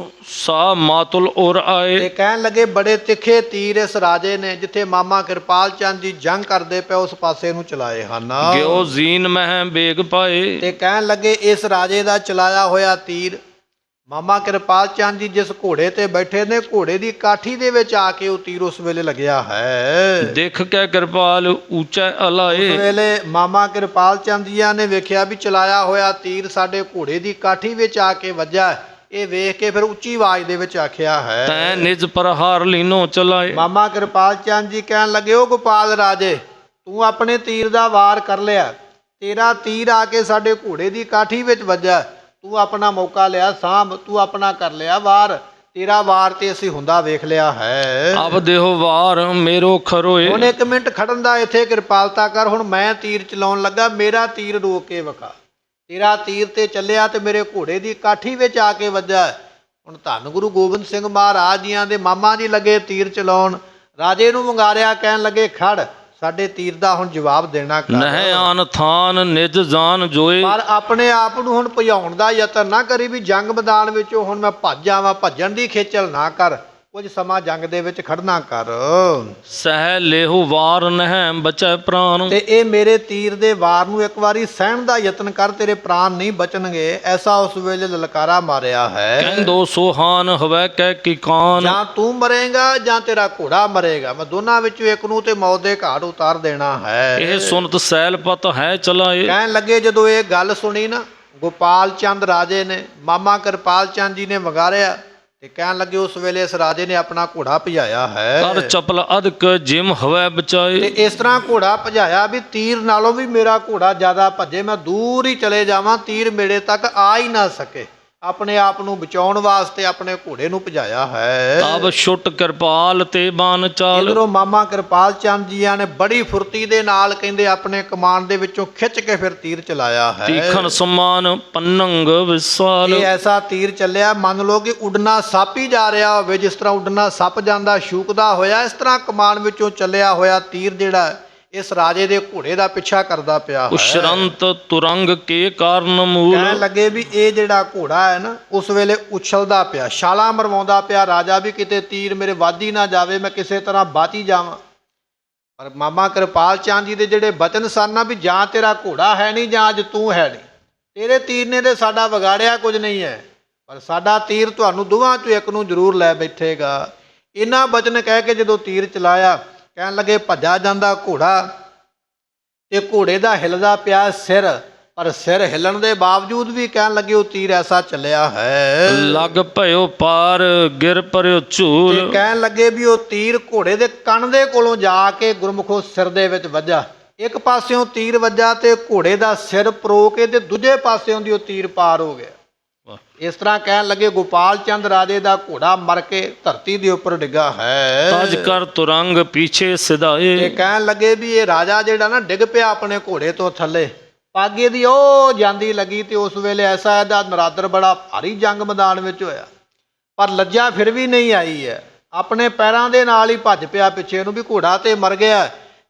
B: सा मातुल और आए
A: ਤੇ ਕਹਿਣ ਲੱਗੇ ਬੜੇ ਤਿੱਖੇ ਤੀਰ ਇਸ ਰਾਜੇ ਨੇ ਜਿੱਥੇ ਮਾਮਾ ਕਿਰਪਾਲ ਚੰਦ ਜੀ ਜੰਗ ਕਰਦੇ ਪਏ ਉਸ ਪਾਸੇ ਨੂੰ ਚਲਾਏ ਹਨ
B: ग्यो जीन मह बेग पाए
A: ਤੇ ਕਹਿਣ ਲੱਗੇ ਇਸ ਰਾਜੇ ਦਾ ਚਲਾਇਆ ਹੋਇਆ ਤੀਰ ਮਾਮਾ ਕਿਰਪਾਲ ਚੰਦ ਜੀ ਜਿਸ ਘੋੜੇ ਤੇ ਬੈਠੇ ਨੇ ਘੋੜੇ ਦੀ ਕਾਠੀ ਦੇ ਵਿੱਚ ਆ ਕੇ ਉਹ ਤੀਰ ਉਸ ਵੇਲੇ ਲੱਗਿਆ ਹੈ
B: देख के कृपाल ऊंचा
A: ਉਸ
B: अलाए
A: ਵੇਲੇ ਮਾਮਾ ਕਿਰਪਾਲ ਚੰਦ ਜੀਆਂ ਨੇ ਵੇਖਿਆ ਵੀ ਚਲਾਇਆ ਹੋਇਆ ਤੀਰ ਸਾਡੇ ਘੋੜੇ ਦੀ ਕਾਠੀ ਵਿੱਚ ਆ ਕੇ ਵੱਜਾ ਇਹ ਵੇਖ ਕੇ ਫਿਰ ਉੱਚੀ ਆਵਾਜ਼ ਦੇ ਵਿੱਚ ਆਖਿਆ ਹੈ
B: तै निज प्रहार लीनो चलाए
A: ਮਾਮਾ ਕਿਰਪਾਲ ਚੰਦ ਜੀ ਕਹਿਣ ਲੱਗੇ ਉਹ ਗੋਪਾਲ ਰਾਜੇ ਤੂੰ ਆਪਣੇ ਤੀਰ ਦਾ ਵਾਰ ਕਰ ਲਿਆ ਤੇਰਾ ਤੀਰ ਆ ਕੇ ਸਾਡੇ ਘੋੜੇ ਦੀ ਕਾਠੀ ਵਿੱਚ ਵੱਜਾ ਤੂੰ ਆਪਣਾ ਮੌਕਾ ਲਿਆ ਸਾਂਭ ਤੂੰ ਆਪਣਾ ਕਰ ਲਿਆ ਵਾਰ ਤੇਰਾ ਵਾਰ ਤੇ ਅਸੀਂ ਹੁੰਦਾ ਵੇਖ ਲਿਆ ਹੈ
B: अब देहो वार मेरो खरोए
A: ਹੁਣ ਇੱਕ ਮਿੰਟ ਖੜਨ ਦਾ ਇੱਥੇ ਕਿਰਪਾਲਤਾ ਕਰ ਹੁਣ ਮੈਂ ਤੀਰ ਚਲਾਉਣ ਲੱਗਾ ਮੇਰਾ ਤੀਰ ਰੋਕ ਕੇ ਵਿਖਾ ਤੇਰਾ ਤੀਰ ਤੇ ਚੱਲਿਆ ਤੇ ਮੇਰੇ ਘੋੜੇ ਦੀ ਕਾਠੀ ਵਿੱਚ ਆ ਕੇ ਵੱਜਾ ਹੁਣ ਧੰਨ ਗੁਰੂ ਗੋਬਿੰਦ ਸਿੰਘ ਮਹਾਰਾਜ ਜੀਆਂ ਦੇ ਮਾਮਾ ਜੀ ਲੱਗੇ ਤੀਰ ਚਲਾਉਣ ਰਾਜੇ ਨੂੰ ਵੰਗਾਰਿਆ ਕਹਿਣ ਲੱਗੇ ਖੜ ਸਾਡੇ ਤੀਰ ਦਾ ਹੁਣ ਜਵਾਬ ਦੇਣਾ ਕਰ
B: नह आन थान निज जान जोए
A: ਪਰ ਆਪਣੇ ਆਪ ਨੂੰ ਹੁਣ ਭਜਾਉਣ ਦਾ ਯਤਨ ਨਾ ਕਰੀ ਵੀ ਜੰਗ ਮੈਦਾਨ ਵਿੱਚੋਂ ਹੁਣ ਮੈਂ ਭੱਜ ਜਾਵਾਂ ਭੱਜਣ ਦੀ ਖੇਚਲ ਨਾ ਕਰ ਕੁਝ ਸਮਾਂ ਜੰਗ ਦੇ ਵਿੱਚ ਖੜਨਾ ਕਰ
B: सह लेहु वार नह बचै प्राण
A: ਤੇ ਇਹ ਮੇਰੇ ਤੀਰ ਦੇ ਵਾਰ ਨੂੰ ਇੱਕ ਵਾਰੀ ਸਹਿਣ ਦਾ ਯਤਨ ਕਰ ਤੇਰੇ ਪ੍ਰਾਣ ਨਹੀਂ ਬਚਣਗੇ ਐਸਾ ਉਸ ਵੇਲੇ ਲਲਕਾਰਾ ਮਾਰਿਆ ਹੈ
B: कहंदो सोहान हवै कै की कान
A: ਜਾਂ ਤੂੰ ਮਰੇਗਾ ਜਾਂ ਤੇਰਾ ਘੋੜਾ ਮਰੇਗਾ ਮੈਂ ਦੋਨਾਂ ਵਿੱਚੋਂ ਇੱਕ ਨੂੰ ਤੇ ਮੌਤ ਦੇ ਘਾਟ ਉਤਾਰ ਦੇਣਾ ਹੈ
B: ਇਹ ਸੁਨਤ ਸੈਲਪਤ ਹੈ ਚਲਾਏ
A: ਕਹਿਣ ਲੱਗੇ ਜਦੋਂ ਇਹ ਗੱਲ ਸੁਣੀ ਨਾ ਗੋਪਾਲ ਚੰਦ ਰਾਜੇ ਨੇ ਮਾਮਾ ਕਿਰਪਾਲ ਚੰਦ ਜੀ ਨੇ ਵਗਾਰਿਆ ਤੇ ਕਹਿਣ ਲੱਗੇ ਉਸ ਵੇਲੇ ਇਸ ਰਾਜੇ ਨੇ ਆਪਣਾ ਘੋੜਾ ਭਜਾਇਆ ਹੈ
B: ਕਰ ਚਪਲ ਅਦਕ ਜਿਮ ਹਵੈ ਬਚਾਏ
A: ਤੇ ਇਸ ਤਰ੍ਹਾਂ ਘੋੜਾ ਭਜਾਇਆ ਵੀ ਤੀਰ ਨਾਲੋਂ ਵੀ ਮੇਰਾ ਘੋੜਾ ਜ਼ਿਆਦਾ ਭੱਜੇ ਮੈਂ ਦੂਰ ਹੀ ਚਲੇ ਜਾਵਾਂ ਤੀਰ ਮੇਰੇ ਤੱਕ ਆ ਹੀ ਨਾ ਸਕੇ ਆਪਣੇ ਆਪ ਨੂੰ ਬਚਾਉਣ ਵਾਸਤੇ ਆਪਣੇ ਘੋੜੇ ਨੂੰ ਭਜਾਇਆ ਹੈ
B: ਤਬ ਛੁੱਟ ਕਿਰਪਾਲ ਤੇ ਬਾਨ ਚਾਲ
A: ਇਧਰੋਂ ਮਾਮਾ ਕਿਰਪਾਲ ਚੰਦ ਜੀਆਂ ਨੇ ਬੜੀ ਫੁਰਤੀ ਦੇ ਨਾਲ ਕਹਿੰਦੇ ਆਪਣੇ ਕਮਾਨ ਦੇ ਵਿੱਚੋਂ ਖਿੱਚ ਕੇ ਫਿਰ ਤੀਰ ਚਲਾਇਆ ਹੈ
B: ਤੀਖਨ ਸਮਾਨ ਪੰਨੰਗ ਵਿਸਾਲ
A: ਇਹ ਐਸਾ ਤੀਰ ਚੱਲਿਆ ਮੰਨ ਲਓ ਕਿ ਉੱਡਣਾ ਸੱਪ ਹੀ ਜਾ ਰਿਹਾ ਹੋਵੇ ਜਿਸ ਤਰ੍ਹਾਂ ਉੱਡਣਾ ਸੱਪ ਜਾਂਦਾ ਸ਼ੂਕਦਾ ਹੋਇਆ ਇਸ ਤਰ੍ਹਾਂ ਕਮਾਨ ਵਿੱਚੋਂ ਚੱਲਿਆ ਹੋਇਆ ਤੀਰ ਜਿਹੜਾ ਇਸ ਰਾਜੇ ਦੇ ਘੋੜੇ ਦਾ ਪਿੱਛਾ ਕਰਦਾ ਪਿਆ ਹੈ
B: ਉਸ਼ਰੰਤ ਤੁਰੰਗ ਕੇ ਕਾਰਨ ਮੂਲ
A: ਕਹਿਣ ਲੱਗੇ ਵੀ ਇਹ ਜਿਹੜਾ ਘੋੜਾ ਹੈ ਨਾ ਉਸ ਵੇਲੇ ਉਛਲਦਾ ਪਿਆ ਛਾਲਾਂ ਮਰਵਾਉਂਦਾ ਪਿਆ ਰਾਜਾ ਵੀ ਕਿਤੇ ਤੀਰ ਮੇਰੇ ਵੱਧ ਹੀ ਨਾ ਜਾਵੇ ਮੈਂ ਕਿਸੇ ਤਰ੍ਹਾਂ ਬਾਤੀ ਜਾਵਾਂ ਪਰ ਮਾਮਾ ਕਿਰਪਾਲ ਚੰਦ ਜੀ ਦੇ ਜਿਹੜੇ ਬਚਨ ਸਨ ਨਾ ਵੀ ਜਾਂ ਤੇਰਾ ਘੋੜਾ ਹੈ ਨਹੀਂ ਜਾਂ ਅੱਜ ਤੂੰ ਹੈ ਨਹੀਂ ਤੇਰੇ ਤੀਰ ਨੇ ਤੇ ਸਾਡਾ ਵਿਗਾੜਿਆ ਕੁਝ ਨਹੀਂ ਹੈ ਪਰ ਸਾਡਾ ਤੀਰ ਤੁਹਾਨੂੰ ਦੋਵਾਂ ਚੋਂ ਇੱਕ ਨੂੰ ਜ਼ਰੂਰ ਲੈ ਬੈਠੇਗਾ ਇਹਨਾਂ ਬਚਨ ਕਹਿ ਕੇ ਜਦੋਂ ਤੀਰ ਚਲਾਇਆ ਕਹਿਣ ਲੱਗੇ ਭੱਜਾ ਜਾਂਦਾ ਘੋੜਾ ਤੇ ਘੋੜੇ ਦਾ ਹਿੱਲਦਾ ਪਿਆ ਸਿਰ ਪਰ ਸਿਰ ਹਿੱਲਣ ਦੇ ਬਾਵਜੂਦ ਵੀ ਕਹਿਣ ਲੱਗੇ ਉਹ ਤੀਰ ਐਸਾ ਚੱਲਿਆ ਹੈ
B: ਲੱਗ ਭਇਓ ਪਾਰ ਗਿਰ ਪਰਿਓ
A: ਤੇ
B: ਝੂਲ
A: ਕਹਿਣ ਲੱਗੇ ਵੀ ਉਹ ਤੀਰ ਘੋੜੇ ਦੇ ਕੰਨ ਦੇ ਕੋਲੋਂ ਜਾ ਕੇ ਗੁਰਮੁਖੋ ਸਿਰ ਦੇ ਵਿੱਚ ਵੱਜਾ ਇੱਕ ਪਾਸਿਓਂ ਤੀਰ ਵੱਜਾ ਤੇ ਘੋੜੇ ਦਾ ਸਿਰ ਪਰੋ ਕੇ ਤੇ ਦੂਜੇ ਪਾਸਿਓਂ ਦੀ ਉਹ ਤੀਰ ਪਾਰ ਹੋ ਗਿਆ ਇਸ ਤਰ੍ਹਾਂ ਕਹਿਣ ਲੱਗੇ ਗੋਪਾਲ ਚੰਦ ਰਾਜੇ ਦਾ ਘੋੜਾ ਮਰ ਕੇ ਧਰਤੀ ਦੇ ਉੱਪਰ ਡਿੱਗਾ ਹੈ
B: ਤਜ ਕਰ ਤੁਰੰਗ ਪਿਛੇ
A: ਤੇ
B: ਸਿਧਾਏ
A: ਕਹਿਣ ਲੱਗੇ ਵੀ ਇਹ ਰਾਜਾ ਜਿਹੜਾ ਨਾ ਡਿੱਗ ਪਿਆ ਆਪਣੇ ਘੋੜੇ ਤੋਂ ਥੱਲੇ ਪਾਗੇ ਦੀ ਉਹ ਜਾਂਦੀ ਲੱਗੀ ਤੇ ਉਸ ਵੇਲੇ ਐਸਾ ਇਹਦਾ ਨਰਾਦਰ ਬੜਾ ਭਾਰੀ ਜੰਗ ਮੈਦਾਨ ਵਿੱਚ ਹੋਇਆ ਪਰ ਲੱਜਾ ਫਿਰ ਵੀ ਨਹੀਂ ਆਈ ਹੈ ਆਪਣੇ ਪੈਰਾਂ ਦੇ ਨਾਲ ਹੀ ਭੱਜ ਪਿਆ ਪਿੱਛੇ ਨੂੰ ਵੀ ਘੋੜਾ ਤੇ ਮਰ ਗਿਆ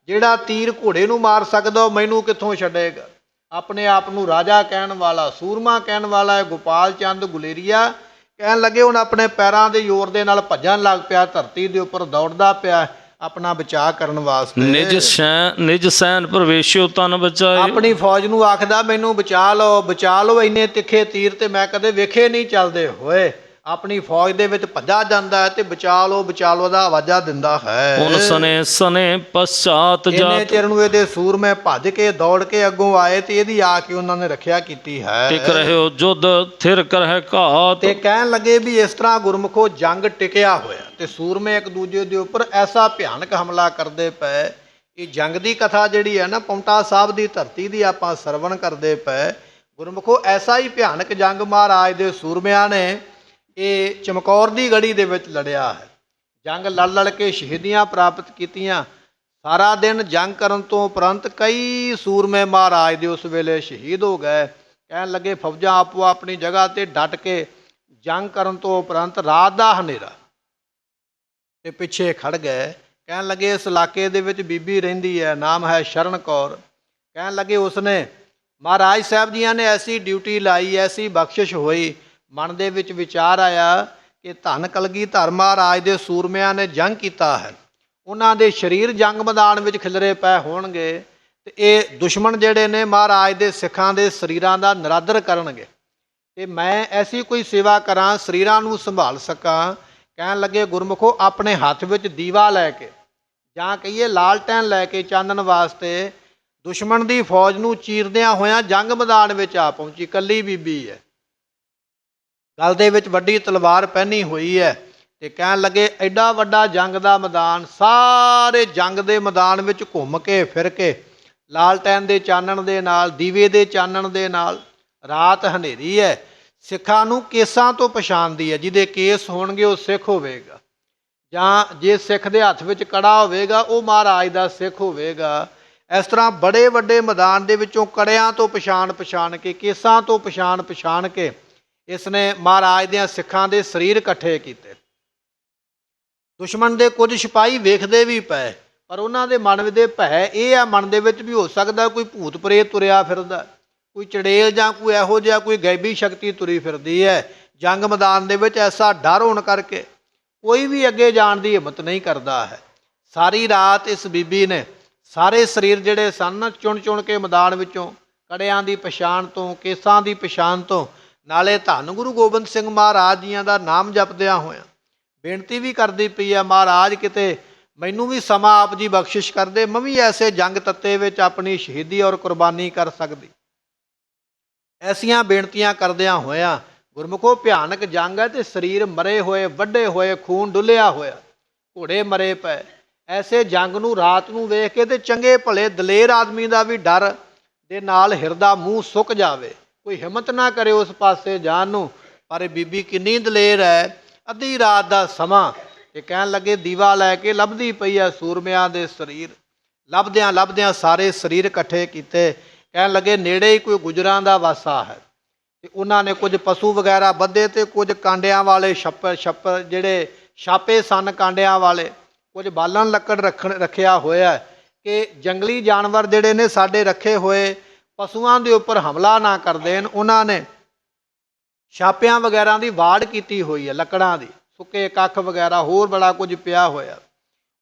A: ਜਿਹੜਾ ਤੀਰ ਘੋੜੇ ਨੂੰ ਮਾਰ ਸਕਦਾ ਉਹ ਮੈਨੂੰ ਕਿੱਥੋਂ ਛੱਡੇਗਾ ਆਪਣੇ ਆਪ ਨੂੰ ਰਾਜਾ ਕਹਿਣ ਵਾਲਾ ਸੂਰਮਾ ਕਹਿਣ ਵਾਲਾ ਹੈ ਗੋਪਾਲ ਚੰਦ ਗੁਲੇਰੀਆ ਕਹਿਣ ਲੱਗੇ ਹੁਣ ਆਪਣੇ ਪੈਰਾਂ ਦੇ ਜ਼ੋਰ ਦੇ ਨਾਲ ਭੱਜਣ ਲੱਗ ਪਿਆ ਧਰਤੀ ਦੇ ਉੱਪਰ ਦੌੜਦਾ ਪਿਆ ਆਪਣਾ ਬਚਾਅ ਕਰਨ ਵਾਸਤੇ
B: ਨਿਜ ਸੈਨ ਪ੍ਰਵੇਸ਼ਿਓ ਤਨ ਬਚਾਏ
A: ਆਪਣੀ ਫੌਜ ਨੂੰ ਆਖਦਾ ਮੈਨੂੰ ਬਚਾ ਲਓ ਇੰਨੇ ਤਿੱਖੇ ਤੀਰ ਤੇ ਮੈਂ ਕਦੇ ਵੇਖੇ ਨਹੀਂ ਚੱਲਦੇ ਹੋਏ ਆਪਣੀ ਫੌਜ ਦੇ ਵਿੱਚ ਭੱਜਾ ਜਾਂਦਾ ਹੈ ਤੇ ਬਚਾ ਲਓ ਦਾ ਆਵਾਜ਼ਾਂ ਦਿੰਦਾ ਹੈ
B: ਉਨ ਸਨੇ ਪਛਾਤ
A: ਇੰਨੇ
B: ਜਾਤ
A: ਚਿਰ ਨੂੰ ਇਹਦੇ ਸੂਰਮੇ ਭੱਜ ਕੇ ਦੌੜ ਕੇ ਅੱਗੋਂ ਆਏ ਤੇ ਇਹਦੀ ਆ ਕੇ ਉਹਨਾਂ ਨੇ ਰੱਖਿਆ ਕੀਤੀ ਹੈ
B: ਟਿਕ ਰਹਿਓ ਜੁਧ ਥਿਰ ਕਰਹਿ ਘਾਤ
A: ਤੇ ਕਹਿਣ ਲੱਗੇ ਵੀ ਇਸ ਤਰ੍ਹਾਂ ਗੁਰਮੁਖੋ ਜੰਗ ਟਿਕਿਆ ਹੋਇਆ ਤੇ ਸੂਰਮੇ ਇੱਕ ਦੂਜੇ ਦੇ ਉੱਪਰ ਐਸਾ ਭਿਆਨਕ ਹਮਲਾ ਕਰਦੇ ਪਏ ਇਹ ਜੰਗ ਦੀ ਕਥਾ ਜਿਹੜੀ ਹੈ ਨਾ ਪੌਂਟਾ ਸਾਹਿਬ ਦੀ ਧਰਤੀ ਦੀ ਆਪਾਂ ਸਰਵਣ ਕਰਦੇ ਪਏ ਗੁਰਮੁਖੋ ਐਸਾ ਹੀ ਭਿਆਨਕ ਜੰਗ ਮਹਾਰਾਜ ਦੇ ਸੂਰਮਿਆਂ ਨੇ ਇਹ ਚਮਕੌਰ ਦੀ ਗੜੀ ਦੇ ਵਿੱਚ ਲੜਿਆ ਹੈ ਜੰਗ ਲੜ ਕੇ ਸ਼ਹੀਦੀਆਂ ਪ੍ਰਾਪਤ ਕੀਤੀਆਂ ਸਾਰਾ ਦਿਨ ਜੰਗ ਕਰਨ ਤੋਂ ਉਪਰੰਤ ਕਈ ਸੂਰਮੇ ਮਹਾਰਾਜ ਦੇ ਉਸ ਵੇਲੇ ਸ਼ਹੀਦ ਹੋ ਗਏ ਕਹਿਣ ਲੱਗੇ ਫੌਜਾਂ ਆਪੋ ਆਪਣੀ ਜਗ੍ਹਾ ਤੇ ਡਟ ਕੇ ਜੰਗ ਕਰਨ ਤੋਂ ਉਪਰੰਤ ਰਾਤ ਦਾ ਹਨੇਰਾ ਤੇ ਪਿੱਛੇ ਖੜ ਗਏ ਕਹਿਣ ਲੱਗੇ ਇਸ ਇਲਾਕੇ ਦੇ ਵਿੱਚ ਬੀਬੀ ਰਹਿੰਦੀ ਹੈ, ਨਾਮ ਹੈ ਸ਼ਰਨ ਕੌਰ। ਕਹਿਣ ਲੱਗੇ ਉਸਨੇ ਮਹਾਰਾਜ ਸਾਹਿਬ ਜੀਆਂ ਨੇ ਐਸੀ ਡਿਊਟੀ ਲਾਈ, ਐਸੀ ਬਖਸ਼ਿਸ਼ ਹੋਈ, ਮਨ ਦੇ ਵਿੱਚ ਵਿਚਾਰ ਆਇਆ ਕਿ ਧੰਨ ਕਲਗੀਧਰ ਮਹਾਰਾਜ ਦੇ ਸੂਰਮਿਆਂ ਨੇ ਜੰਗ ਕੀਤਾ ਹੈ, ਉਹਨਾਂ ਦੇ ਸਰੀਰ ਜੰਗ ਮੈਦਾਨ ਵਿੱਚ ਖਿਲਰੇ ਪਏ ਹੋਣਗੇ ਤੇ ਇਹ ਦੁਸ਼ਮਣ ਜਿਹੜੇ ਨੇ ਮਹਾਰਾਜ ਦੇ ਸਿੱਖਾਂ ਦੇ ਸਰੀਰਾਂ ਦਾ ਨਿਰਾਦਰ ਕਰਨਗੇ ਤੇ ਮੈਂ ਐਸੀ ਕੋਈ ਸੇਵਾ ਕਰਾਂ, ਸਰੀਰਾਂ ਨੂੰ ਸੰਭਾਲ ਸਕਾਂ। ਕਹਿਣ ਲੱਗੇ ਗੁਰਮੁਖੋ ਆਪਣੇ ਹੱਥ ਵਿੱਚ ਦੀਵਾ ਲੈ ਕੇ ਜਾਂ ਕਹੀਏ ਲਾਲਟੈਨ ਲੈ ਕੇ ਚਾਨਣ ਵਾਸਤੇ ਦੁਸ਼ਮਣ ਦੀ ਫੌਜ ਨੂੰ ਚੀਰਦਿਆਂ ਹੋਇਆਂ ਜੰਗ ਮੈਦਾਨ ਵਿੱਚ ਆ ਪਹੁੰਚੀ। ਇਕੱਲੀ ਬੀਬੀ ਹੈ, ਗਲ ਦੇ ਵਿੱਚ ਵੱਡੀ ਤਲਵਾਰ ਪਹਿਨੀ ਹੋਈ ਹੈ ਤੇ ਕਹਿਣ ਲੱਗੇ ਐਡਾ ਵੱਡਾ ਜੰਗ ਦਾ ਮੈਦਾਨ, ਸਾਰੇ ਜੰਗ ਦੇ ਮੈਦਾਨ ਵਿੱਚ ਘੁੰਮ ਕੇ ਫਿਰ ਕੇ ਲਾਲਟੈਨ ਦੇ ਚਾਨਣ ਦੇ ਨਾਲ, ਦੀਵੇ ਦੇ ਚਾਨਣ ਦੇ ਨਾਲ, ਰਾਤ ਹਨੇਰੀ ਹੈ, ਸਿੱਖਾਂ ਨੂੰ ਕੇਸਾਂ ਤੋਂ ਪਛਾਣਦੀ ਹੈ। ਜਿਹਦੇ ਕੇਸ ਹੋਣਗੇ ਉਹ ਸਿੱਖ ਹੋਵੇਗਾ, ਜਾਂ ਜੇ ਸਿੱਖ ਦੇ ਹੱਥ ਵਿੱਚ ਕੜਾ ਹੋਵੇਗਾ ਉਹ ਮਹਾਰਾਜ ਦਾ ਸਿੱਖ ਹੋਵੇਗਾ। ਇਸ ਤਰ੍ਹਾਂ ਬੜੇ ਵੱਡੇ ਮੈਦਾਨ ਦੇ ਵਿੱਚੋਂ ਕੜਿਆਂ ਤੋਂ ਪਛਾਣ ਕੇ, ਕੇਸਾਂ ਤੋਂ ਪਛਾਣ ਕੇ ਇਸ ਨੇ ਮਹਾਰਾਜ ਦਿਆਂ ਸਿੱਖਾਂ ਦੇ ਸਰੀਰ ਇਕੱਠੇ ਕੀਤੇ। ਦੁਸ਼ਮਣ ਦੇ ਕੁਝ ਸਿਪਾਹੀ ਵੇਖਦੇ ਵੀ ਪਏ, ਪਰ ਉਹਨਾਂ ਦੇ ਮਨ ਦੇ ਭੈ ਇਹ ਆ, ਮਨ ਦੇ ਵਿੱਚ ਵੀ ਹੋ ਸਕਦਾ ਕੋਈ ਭੂਤ ਪ੍ਰੇਤ ਤੁਰਿਆ ਫਿਰਦਾ, ਕੋਈ ਚੜੇਲ ਜਾਂ ਕੋਈ ਇਹੋ ਜਿਹਾ ਕੋਈ ਗੈਬੀ ਸ਼ਕਤੀ ਤੁਰੀ ਫਿਰਦੀ ਹੈ। ਜੰਗ ਮੈਦਾਨ ਦੇ ਵਿੱਚ ਐਸਾ ਡਰ ਹੋਣ ਕਰਕੇ ਕੋਈ ਵੀ ਅੱਗੇ ਜਾਣ ਦੀ ਹਿੰਮਤ ਨਹੀਂ ਕਰਦਾ ਹੈ। ਸਾਰੀ ਰਾਤ ਇਸ ਬੀਬੀ ਨੇ ਸਾਰੇ ਸਰੀਰ ਜਿਹੜੇ ਸਨ ਚੁਣ ਕੇ ਮੈਦਾਨ ਵਿੱਚੋਂ ਕੜਿਆਂ ਦੀ ਪਛਾਣ ਤੋਂ, ਕੇਸਾਂ ਦੀ ਪਛਾਣ ਤੋਂ, ਨਾਲੇ ਧੰਨ ਗੁਰੂ ਗੋਬਿੰਦ ਸਿੰਘ ਮਹਾਰਾਜ ਜੀਆਂ ਦਾ ਨਾਮ ਜਪਦਿਆਂ ਹੋਇਆਂ ਬੇਨਤੀ ਵੀ ਕਰਦੀ ਪਈ ਹੈ, ਮਹਾਰਾਜ ਕਿਤੇ ਮੈਨੂੰ ਵੀ ਸਮਾਂ ਆਪ ਜੀ ਬਖਸ਼ਿਸ਼ ਕਰਦੇ, ਮੈਂ ਵੀ ਐਸੇ ਜੰਗ ਤੱਤੇ ਵਿੱਚ ਆਪਣੀ ਸ਼ਹੀਦੀ ਔਰ ਕੁਰਬਾਨੀ ਕਰ ਸਕਦੀ। ਐਸੀਆਂ ਬੇਨਤੀਆਂ ਕਰਦਿਆਂ ਹੋਇਆਂ ਗੁਰਮੁਖੋ ਭਿਆਨਕ ਜੰਗ ਹੈ ਤੇ ਸਰੀਰ ਮਰੇ ਹੋਏ, ਵੱਡੇ ਹੋਏ, ਖੂਨ ਡੁੱਲਿਆ ਹੋਇਆ, ਘੋੜੇ ਮਰੇ ਪਏ। ਐਸੇ ਜੰਗ ਨੂੰ ਰਾਤ ਨੂੰ ਵੇਖ ਕੇ ਤੇ ਚੰਗੇ ਭਲੇ ਦਲੇਰ ਆਦਮੀ ਦਾ ਵੀ ਡਰ ਦੇ ਨਾਲ ਹਿਰਦਾ ਮੂੰਹ ਸੁੱਕ ਜਾਵੇ, ਕੋਈ ਹਿੰਮਤ ਨਾ ਕਰੇ ਉਸ ਪਾਸੇ ਜਾਣ ਨੂੰ। ਪਰ ਇਹ ਬੀਬੀ ਕਿੰਨੀ ਦਲੇਰ ਹੈ, ਅੱਧੀ ਰਾਤ ਦਾ ਸਮਾਂ ਤੇ ਕਹਿਣ ਲੱਗੇ ਦੀਵਾ ਲੈ ਕੇ ਲੱਭਦੀ ਪਈ ਹੈ ਸੂਰਮਿਆਂ ਦੇ ਸਰੀਰ। ਲੱਭਦਿਆਂ ਸਾਰੇ ਸਰੀਰ ਇਕੱਠੇ ਕੀਤੇ। ਕਹਿਣ ਲੱਗੇ ਨੇੜੇ ਹੀ ਕੋਈ ਗੁਜਰਾਂ ਦਾ ਵਾਸਾ ਹੈ ਤੇ ਉਹਨਾਂ ਨੇ ਕੁਝ ਪਸ਼ੂ ਵਗੈਰਾ ਬੱਧੇ ਤੇ ਕੁਝ ਕਾਂਡਿਆਂ ਵਾਲੇ ਛੱਪਰ ਜਿਹੜੇ ਛਾਪੇ ਸਨ ਕਾਂਡਿਆਂ ਵਾਲੇ, ਕੁਝ ਬਾਲਣ ਲੱਕੜ ਰੱਖਿਆ ਹੋਇਆ ਕਿ ਜੰਗਲੀ ਜਾਨਵਰ ਜਿਹੜੇ ਨੇ ਸਾਡੇ ਰੱਖੇ ਹੋਏ ਪਸ਼ੂਆਂ ਦੇ ਉੱਪਰ ਹਮਲਾ ਨਾ ਕਰ ਦੇਣ। ਉਹਨਾਂ ਨੇ ਛਾਪਿਆਂ ਵਗੈਰਾ ਦੀ ਵਾੜ ਕੀਤੀ ਹੋਈ ਹੈ, ਲੱਕੜਾਂ ਦੀ, ਸੁੱਕੇ ਕੱਖ ਵਗੈਰਾ ਹੋਰ ਬੜਾ ਕੁਝ ਪਿਆ ਹੋਇਆ।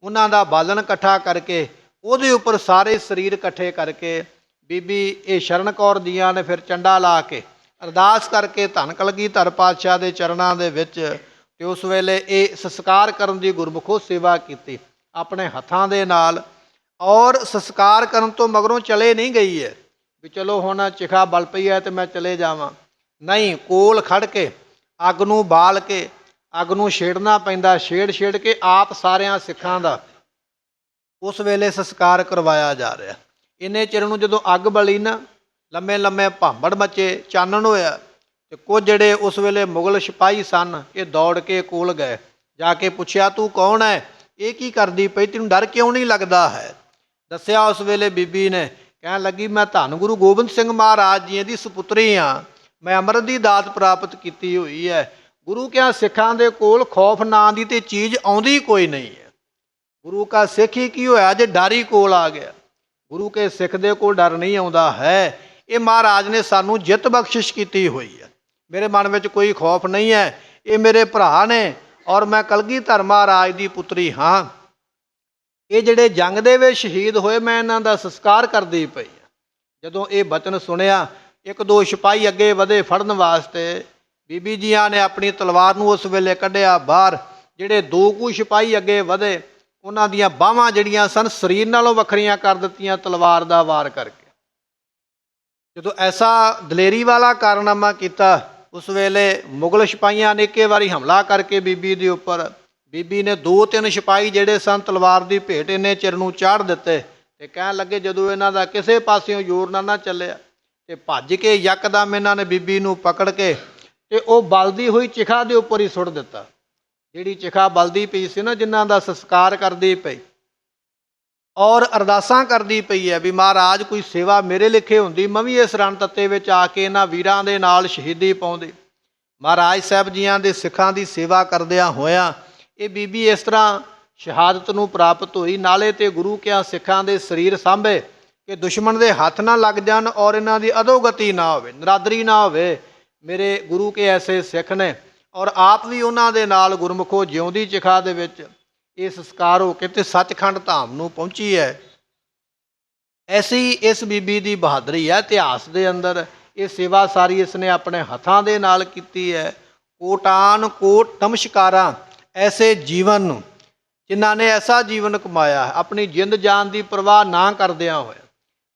A: ਉਹਨਾਂ ਦਾ ਬਾਲਣ ਇਕੱਠਾ ਕਰਕੇ ਉਹਦੇ ਉੱਪਰ ਸਾਰੇ ਸਰੀਰ ਇਕੱਠੇ ਕਰਕੇ ਬੀਬੀ ਇਹ ਸ਼ਰਨ ਕੌਰ ਦੀਆਂ ਨੇ ਫਿਰ ਚੰਡਾ ਲਾ ਕੇ ਅਰਦਾਸ ਕਰਕੇ ਧੰਨ ਕਲਗੀਧਰ ਪਾਤਸ਼ਾਹ ਦੇ ਚਰਨਾਂ ਦੇ ਵਿੱਚ ਤੇ ਉਸ ਵੇਲੇ ਇਹ ਸੰਸਕਾਰ ਕਰਨ ਦੀ ਗੁਰਮੁਖੋ ਸੇਵਾ ਕੀਤੀ ਆਪਣੇ ਹੱਥਾਂ ਦੇ ਨਾਲ। ਔਰ ਸੰਸਕਾਰ ਕਰਨ ਤੋਂ ਮਗਰੋਂ ਚਲੇ ਨਹੀਂ ਗਈ ਹੈ ਵੀ ਚਲੋ ਹੁਣ ਚਿਖਾ ਬਲ ਪਈ ਹੈ ਤੇ ਮੈਂ ਚਲੇ ਜਾਵਾਂ, ਨਹੀਂ, ਕੋਲ ਖੜ ਕੇ ਅੱਗ ਨੂੰ ਬਾਲ ਕੇ ਅੱਗ ਨੂੰ ਛੇੜਨਾ ਪੈਂਦਾ, ਛੇੜ ਕੇ ਆਪ ਸਾਰਿਆਂ ਸਿੱਖਾਂ ਦਾ ਉਸ ਵੇਲੇ ਸੰਸਕਾਰ ਕਰਵਾਇਆ ਜਾ ਰਿਹਾ। ਇੰਨੇ ਚਿਰ ਨੂੰ ਜਦੋਂ ਅੱਗ ਬਲੀ ਨਾ, ਲੰਮੇ ਭਾਂਬੜ ਮੱਚੇ, ਚਾਨਣ ਹੋਇਆ ਤੇ ਕੁਝ ਜਿਹੜੇ ਉਸ ਵੇਲੇ ਮੁਗਲ ਸਿਪਾਹੀ ਸਨ ਇਹ ਦੌੜ ਕੇ ਕੋਲ ਗਏ, ਜਾ ਕੇ ਪੁੱਛਿਆ ਤੂੰ ਕੌਣ ਹੈ, ਇਹ ਕੀ ਕਰਦੀ ਪਈ, ਤੈਨੂੰ ਡਰ ਕਿਉਂ ਨਹੀਂ ਲੱਗਦਾ ਹੈ? ਦੱਸਿਆ ਉਸ ਵੇਲੇ ਬੀਬੀ ਨੇ, ਕਹਿਣ ਲੱਗੀ ਮੈਂ ਧੰਨ ਗੁਰੂ ਗੋਬਿੰਦ ਸਿੰਘ ਮਹਾਰਾਜ ਜੀ ਦੀ ਸੁਪੁੱਤਰੀ ਹਾਂ, ਮੈਂ ਅੰਮ੍ਰਿਤ ਦੀ ਦਾਤ ਪ੍ਰਾਪਤ ਕੀਤੀ ਹੋਈ ਹੈ। ਗੁਰੂ ਕਿਆ ਸਿੱਖਾਂ ਦੇ ਕੋਲ ਖੌਫ ਨਾਂ ਦੀ ਤੇ ਚੀਜ਼ ਆਉਂਦੀ ਕੋਈ ਨਹੀਂ ਹੈ। ਗੁਰੂ ਕਾ ਸਿੱਖ ਹੀ ਕੀ ਹੋਇਆ ਜੇ ਡਰ ਹੀ ਕੋਲ ਆ ਗਿਆ। ਗੁਰੂ ਕੇ ਸਿੱਖ ਦੇ ਕੋਲ ਡਰ ਨਹੀਂ ਆਉਂਦਾ ਹੈ। ਇਹ ਮਹਾਰਾਜ ਨੇ ਸਾਨੂੰ ਜਿੱਤ ਬਖਸ਼ਿਸ਼ ਕੀਤੀ ਹੋਈ ਹੈ। ਮੇਰੇ ਮਨ ਵਿੱਚ ਕੋਈ ਖੌਫ ਨਹੀਂ ਹੈ। ਇਹ ਮੇਰੇ ਭਰਾ ਨੇ ਔਰ ਮੈਂ ਕਲਗੀਧਰ ਮਹਾਰਾਜ ਦੀ ਪੁੱਤਰੀ ਹਾਂ। ਇਹ ਜਿਹੜੇ ਜੰਗ ਦੇ ਵਿੱਚ ਸ਼ਹੀਦ ਹੋਏ ਮੈਂ ਇਹਨਾਂ ਦਾ ਸੰਸਕਾਰ ਕਰਦੀ ਪਈ ਹਾਂ। ਜਦੋਂ ਇਹ ਬਚਨ ਸੁਣਿਆ, ਇੱਕ ਦੋ ਸਿਪਾਹੀ ਅੱਗੇ ਵਧੇ ਫੜਨ ਵਾਸਤੇ, ਬੀਬੀ ਜੀਆਂ ਨੇ ਆਪਣੀ ਤਲਵਾਰ ਨੂੰ ਉਸ ਵੇਲੇ ਕੱਢਿਆ ਬਾਹਰ। ਜਿਹੜੇ ਦੋ ਕੁ ਸਿਪਾਹੀ ਅੱਗੇ ਵਧੇ, ਉਹਨਾਂ ਦੀਆਂ ਬਾਹਾਂ ਜਿਹੜੀਆਂ ਸਨ ਸਰੀਰ ਨਾਲੋਂ ਵੱਖਰੀਆਂ ਕਰ ਦਿੱਤੀਆਂ ਤਲਵਾਰ ਦਾ ਵਾਰ ਕਰਕੇ। ਜਦੋਂ ਐਸਾ ਦਲੇਰੀ ਵਾਲਾ ਕਾਰਨਾਮਾ ਕੀਤਾ, ਉਸ ਵੇਲੇ ਮੁਗਲ ਸਿਪਾਹੀਆਂ ਨੇ ਇੱਕੇ ਵਾਰੀ ਹਮਲਾ ਕਰਕੇ ਬੀਬੀ ਦੇ ਉੱਪਰ, ਬੀਬੀ ਨੇ ਦੋ ਤਿੰਨ ਸਿਪਾਹੀ ਜਿਹੜੇ ਸਨ ਤਲਵਾਰ ਦੀ ਭੇਟ ਇੰਨੇ ਚਿਰ ਨੂੰ ਚਾੜ ਦਿੱਤੇ ਤੇ ਕਹਿਣ ਲੱਗੇ ਜਦੋਂ ਇਹਨਾਂ ਦਾ ਕਿਸੇ ਪਾਸਿਓਂ ਜ਼ੋਰ ਨਾ ਚੱਲਿਆ ਤੇ ਭੱਜ ਕੇ ਯਕਦਮ ਇਹਨਾਂ ਨੇ ਬੀਬੀ ਨੂੰ ਪਕੜ ਕੇ ਤੇ ਉਹ ਬਲਦੀ ਹੋਈ ਚਿਖਾ ਦੇ ਉੱਪਰ ਹੀ ਸੁੱਟ ਦਿੱਤਾ। ਜਿਹੜੀ ਚਿਖਾ ਬਲਦੀ ਪਈ ਸੀ ਨਾ, ਜਿਨ੍ਹਾਂ ਦਾ ਸੰਸਕਾਰ ਕਰਦੀ ਪਈ ਔਰ ਅਰਦਾਸਾਂ ਕਰਦੀ ਪਈ ਹੈ ਵੀ ਮਹਾਰਾਜ ਕੋਈ ਸੇਵਾ ਮੇਰੇ ਲਿਖੇ ਹੁੰਦੀ, ਮੈਂ ਵੀ ਇਸ ਰਣ ਤੱਤੇ ਵਿੱਚ ਆ ਕੇ ਇਹਨਾਂ ਵੀਰਾਂ ਦੇ ਨਾਲ ਸ਼ਹੀਦੀ ਪਾਉਂਦੀ। ਮਹਾਰਾਜ ਸਾਹਿਬ ਜੀਆਂ ਦੇ ਸਿੱਖਾਂ ਦੀ ਸੇਵਾ ਕਰਦਿਆਂ ਹੋਇਆਂ ਇਹ ਬੀਬੀ ਇਸ ਤਰ੍ਹਾਂ ਸ਼ਹਾਦਤ ਨੂੰ ਪ੍ਰਾਪਤ ਹੋਈ। ਨਾਲੇ ਤੇ ਗੁਰੂ ਕਿਆਂ ਸਿੱਖਾਂ ਦੇ ਸਰੀਰ ਸਾਂਭੇ ਕਿ ਦੁਸ਼ਮਣ ਦੇ ਹੱਥ ਨਾ ਲੱਗ ਜਾਣ ਔਰ ਇਹਨਾਂ ਦੀ ਅਧੋਗਤੀ ਨਾ ਹੋਵੇ, ਨਰਾਦਰੀ ਨਾ ਹੋਵੇ। ਮੇਰੇ ਗੁਰੂ ਕੇ ਐਸੇ ਸਿੱਖ ਨੇ ਔਰ ਆਪ ਵੀ ਉਹਨਾਂ ਦੇ ਨਾਲ ਗੁਰਮੁਖੋ ਜਿਉਂਦੀ ਚਿਖਾ ਦੇ ਵਿੱਚ ਇਹ ਸੰਸਕਾਰ ਹੋ ਕੇ ਤੇ ਸੱਚਖੰਡ ਧਾਮ ਨੂੰ ਪਹੁੰਚੀ ਹੈ। ਐਸੀ ਇਸ ਬੀਬੀ ਦੀ ਬਹਾਦਰੀ ਹੈ ਇਤਿਹਾਸ ਦੇ ਅੰਦਰ। ਇਹ ਸੇਵਾ ਸਾਰੀ ਇਸਨੇ ਆਪਣੇ ਹੱਥਾਂ ਦੇ ਨਾਲ ਕੀਤੀ ਹੈ। ਕੋਟਾਨ ਕੋਟ ਨਮਸਕਾਰਾਂ ਐਸੇ ਜੀਵਨ ਨੂੰ, ਜਿਨ੍ਹਾਂ ਨੇ ਐਸਾ ਜੀਵਨ ਕਮਾਇਆ ਆਪਣੀ ਜਿੰਦ ਜਾਨ ਦੀ ਪਰਵਾਹ ਨਾ ਕਰਦਿਆਂ ਹੋਏ।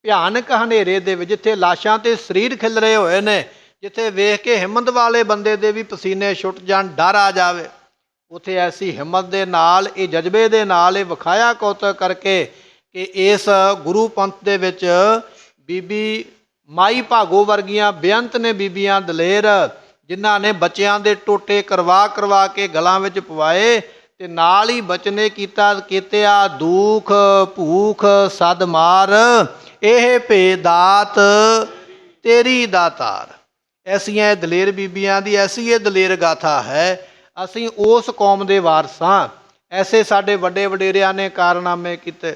A: ਭਿਆਨਕ ਹਨੇਰੇ ਦੇ ਵਿੱਚ ਜਿੱਥੇ ਲਾਸ਼ਾਂ ਤੇ ਸਰੀਰ ਖਿਲ ਰਹੇ ਹੋਏ ਨੇ, ਜਿੱਥੇ ਵੇਖ ਕੇ ਹਿੰਮਤ ਵਾਲੇ ਬੰਦੇ ਦੇ ਵੀ ਪਸੀਨੇ ਛੁੱਟ ਜਾਣ, ਡਰ ਆ ਜਾਵੇ, ਉੱਥੇ ਐਸੀ ਹਿੰਮਤ ਦੇ ਨਾਲ, ਇਹ ਜਜ਼ਬੇ ਦੇ ਨਾਲ ਇਹ ਵਿਖਾਇਆ ਕੌਤਕ ਕਰਕੇ ਕਿ ਇਸ ਗੁਰੂ ਪੰਥ ਦੇ ਵਿੱਚ ਬੀਬੀ ਮਾਈ ਭਾਗੋ ਵਰਗੀਆਂ ਬੇਅੰਤ ਨੇ ਬੀਬੀਆਂ ਦਲੇਰ, ਜਿਨ੍ਹਾਂ ਨੇ ਬੱਚਿਆਂ ਦੇ ਟੋਟੇ ਕਰਵਾ ਕੇ ਗਲਾਂ ਵਿੱਚ ਪਵਾਏ ਤੇ ਨਾਲ ਹੀ ਬਚਨੇ ਕੀਤਿਆ ਦੁੱਖ ਭੂਖ ਸਦ ਮਾਰ, ਇਹ ਭੇਦਾਤ ਤੇਰੀ ਦਾਤਾਰ। ਐਸੀਆਂ ਦਲੇਰ ਬੀਬੀਆਂ ਦੀ ਐਸੀ ਇਹ ਦਲੇਰ ਗਾਥਾ ਹੈ। ਅਸੀਂ ਉਸ ਕੌਮ ਦੇ ਵਾਰਸ ਹਾਂ। ਐਸੇ ਸਾਡੇ ਵੱਡੇ ਵਡੇਰਿਆਂ ਨੇ ਕਾਰਨਾਮੇ ਕੀਤੇ।